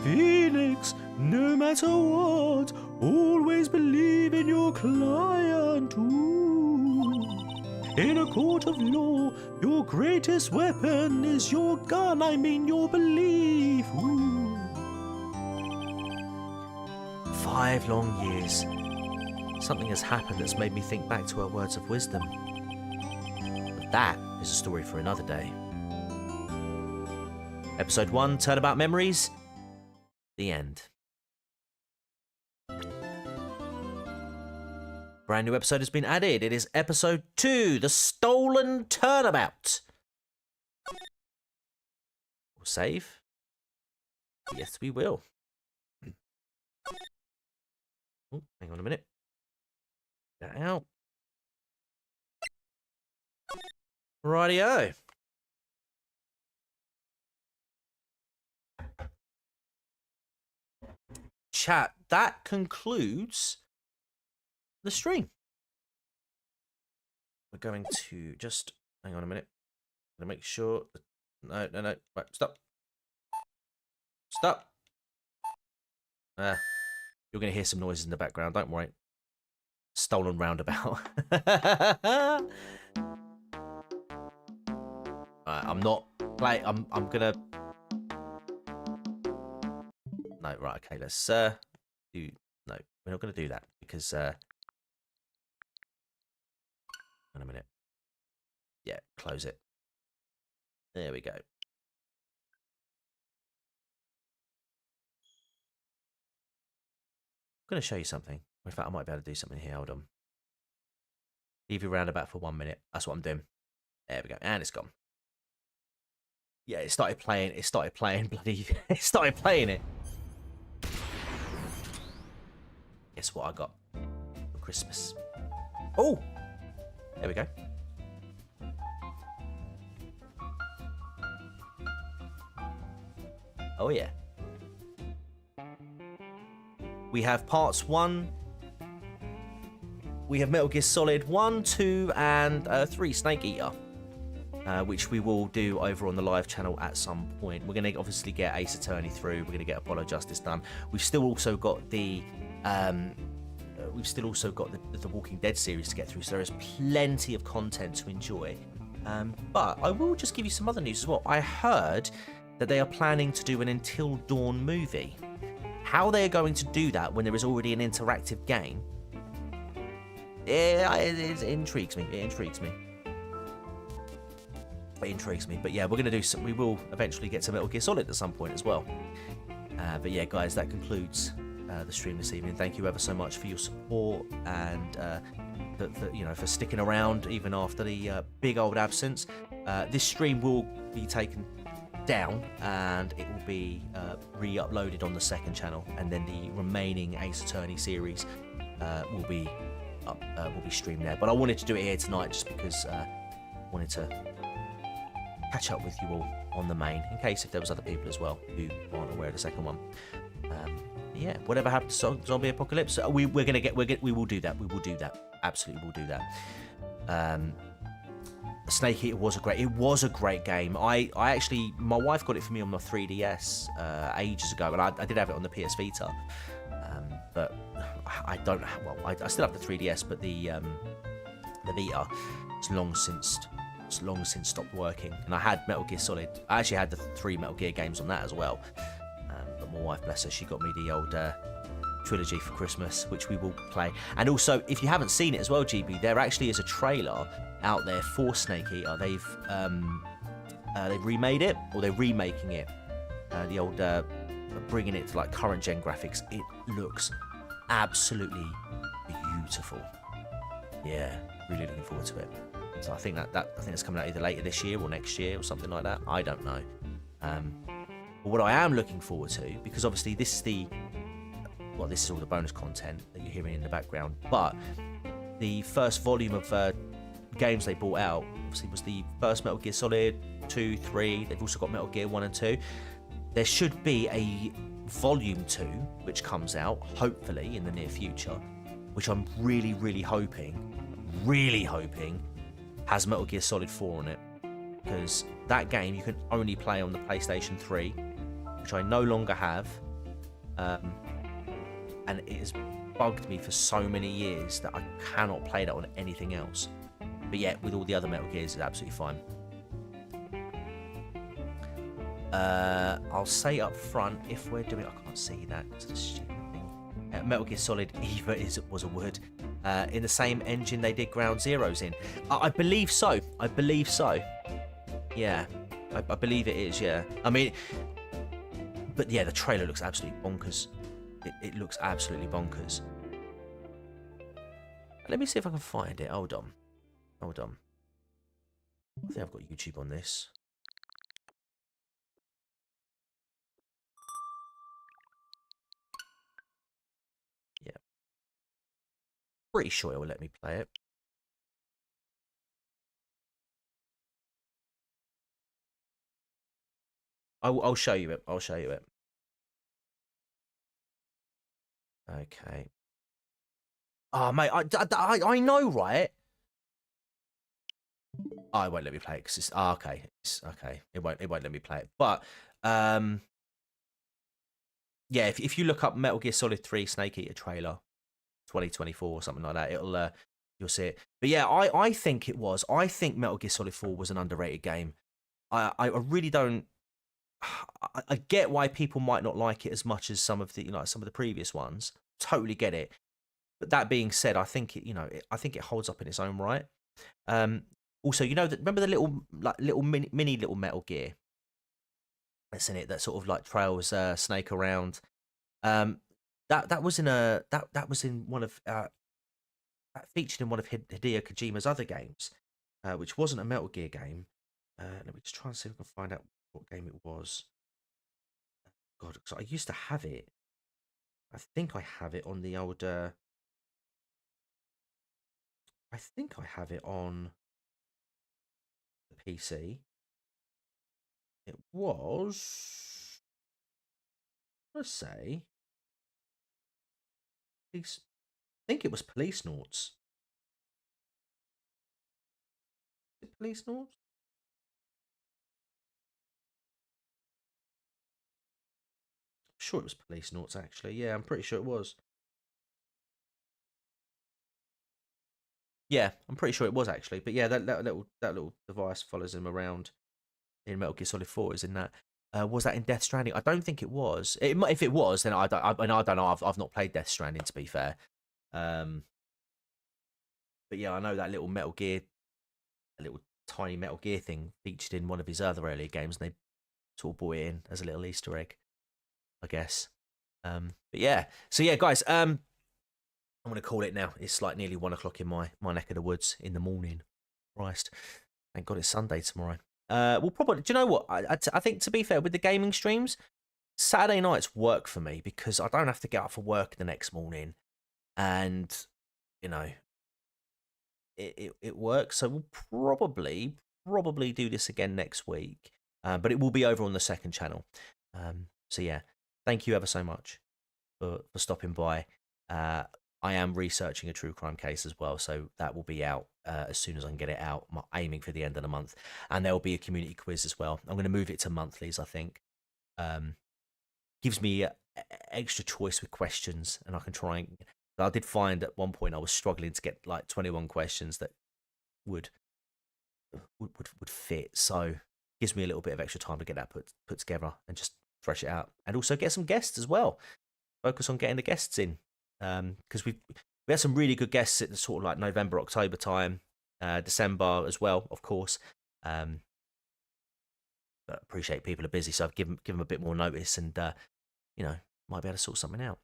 Phoenix, no matter what, always believe in your client. Ooh. In a court of law, your greatest weapon is your gun, I mean your belief. Ooh. 5 long years. Something has happened that's made me think back to her words of wisdom. But that is a story for another day. Episode 1, Turnabout Memories, the end. Brand new episode has been added. It is episode 2, The Stolen Turnabout. We'll save. Yes, we will. Oh, hang on a minute. Get that out. Rightio. Chat, that concludes the stream. We're going to just hang on a minute. I'm gonna make sure that, no. Right, stop. You're gonna hear some noises in the background, don't worry. Stolen roundabout. I'm not play. I'm gonna. No, right. Okay, let's do. No, we're not gonna do that because. Wait a minute. Yeah, close it. There we go. I'm gonna show you something. In fact, I might be able to do something here. Hold on. Leave your roundabout for 1 minute. That's what I'm doing. There we go, and it's gone. Yeah, it started playing. It started playing bloody. It started playing it. Guess what I got for Christmas? Oh, there we go. Oh yeah. We have parts 1. We have Metal Gear Solid 1, 2, and 3 Snake Eater. Which we will do over on the live channel at some point. We're going to obviously get Ace Attorney through. We're going to get Apollo Justice done. We've still also got the Walking Dead series to get through. So there is plenty of content to enjoy. But I will just give you some other news as well. I heard that they are planning to do an Until Dawn movie. How they are going to do that when there is already an interactive game? It intrigues me. It intrigues me, but yeah, we're going to do some. We will eventually get to Metal Gear Solid at some point as well. But yeah, guys, that concludes the stream this evening. Thank you ever so much for your support and for sticking around even after the big old absence. This stream will be taken down and it will be re-uploaded on the second channel, and then the remaining Ace Attorney series will be streamed there. But I wanted to do it here tonight just because I wanted to catch up with you all on the main, in case if there was other people as well who aren't aware of the second one. Yeah, whatever happens to Zombie Apocalypse, we will do that. Absolutely, we'll do that. Snake Eater was a great game. I actually, my wife got it for me on my 3DS ages ago, and I did have it on the PS Vita, but I don't. Well, I still have the 3DS, but the Vita is long since stopped working. And I had Metal Gear Solid. I actually had the 3 Metal Gear games on that as well. But my wife, bless her, she got me the old trilogy for Christmas, which we will play. And also, if you haven't seen it as well, GB, there actually is a trailer out there for Snake Eater. They've remade it, or they're remaking it. The old bringing it to like current gen graphics. It looks absolutely beautiful. Yeah, really looking forward to it. So I think it's coming out either later this year or next year or something like that. I don't know. But what I am looking forward to, because obviously this is all the bonus content that you're hearing in the background, but the first volume of games they brought out obviously was the first Metal Gear Solid 2, 3. They've also got Metal Gear 1 and 2. There should be a volume 2 which comes out hopefully in the near future, which I'm really hoping has Metal Gear Solid 4 on it, because that game you can only play on the PlayStation 3, which I no longer have, and it has bugged me for so many years that I cannot play that on anything else. But yet, with all the other Metal Gears, it's absolutely fine. I'll say up front, if we're doing... I can't see that. It's a stupid thing. Metal Gear Solid Eva was a wood. In the same engine they did Ground Zeroes in. I believe so. I believe so. Yeah. I believe it is, yeah. I mean, but yeah, the trailer looks absolutely bonkers. It looks absolutely bonkers. Let me see if I can find it. Hold on. Hold on. I think I've got YouTube on this. Yeah. Pretty sure it will let me play it. I'll show you it. I'll show you it. Okay. Oh, mate, I know, right? Oh, it won't let me play it because it's okay. It's okay. It won't let me play it. But yeah, if you look up Metal Gear Solid 3 Snake Eater trailer 2024 or something like that, it'll you'll see it. But yeah, I think it was. I think Metal Gear Solid 4 was an underrated game. I really don't. I get why people might not like it as much as some of the previous ones. Totally get it. But that being said, I think I think it holds up in its own right. Also, remember the little mini little Metal Gear that's in it that sort of like trails Snake around. That was in one of that featured in one of Hideo Kojima's other games, which wasn't a Metal Gear game. Let me just try and see if I can find out what game it was. God, because I used to have it. I think I have it on the old. I think I have it on the PC. It was. Let's say. Police. I think it was Police Noughts. Is it Police Noughts? I'm sure it was Police Noughts actually. Yeah, I'm pretty sure it was. Yeah, I'm pretty sure it was actually. But yeah, that little device follows him around in Metal Gear Solid 4 is in that. Was that in Death Stranding? I don't think it was. If it was, then I don't know. I've not played Death Stranding, to be fair. But yeah, I know that little tiny Metal Gear thing featured in one of his other earlier games, and they sort of brought it in as a little Easter egg, I guess. But yeah, so yeah, guys, I'm gonna call it now. It's like nearly 1 o'clock in my neck of the woods in the morning. Christ, thank God it's Sunday tomorrow. We'll probably. Do you know what? I think, to be fair, with the gaming streams, Saturday nights work for me because I don't have to get up for work the next morning, and it works. So we'll probably do this again next week, but it will be over on the second channel. So yeah, thank you ever so much for stopping by. I am researching a true crime case as well, so that will be out as soon as I can get it out. I'm aiming for the end of the month, and there will be a community quiz as well. I'm going to move it to monthlies, I think. Gives me extra choice with questions, and I can try and. I did find at one point I was struggling to get like 21 questions that would fit, so gives me a little bit of extra time to get that put together and just fresh it out, and also get some guests as well. Focus on getting the guests in. Because we had some really good guests at the sort of like November, October time, December as well, of course. But appreciate people are busy, so I've given them a bit more notice, and might be able to sort something out.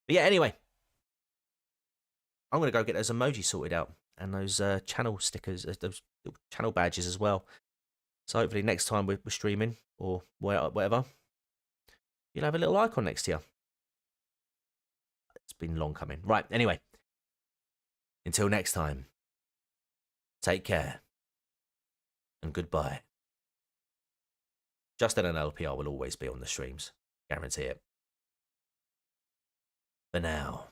But yeah, anyway, I'm gonna go get those emojis sorted out and those channel stickers, those channel badges as well. So hopefully next time we're streaming or whatever, you'll have a little icon next to you. It's been long coming. Right, anyway. Until next time. Take care. And goodbye. Justin and LPR will always be on the streams. Guarantee it. For now.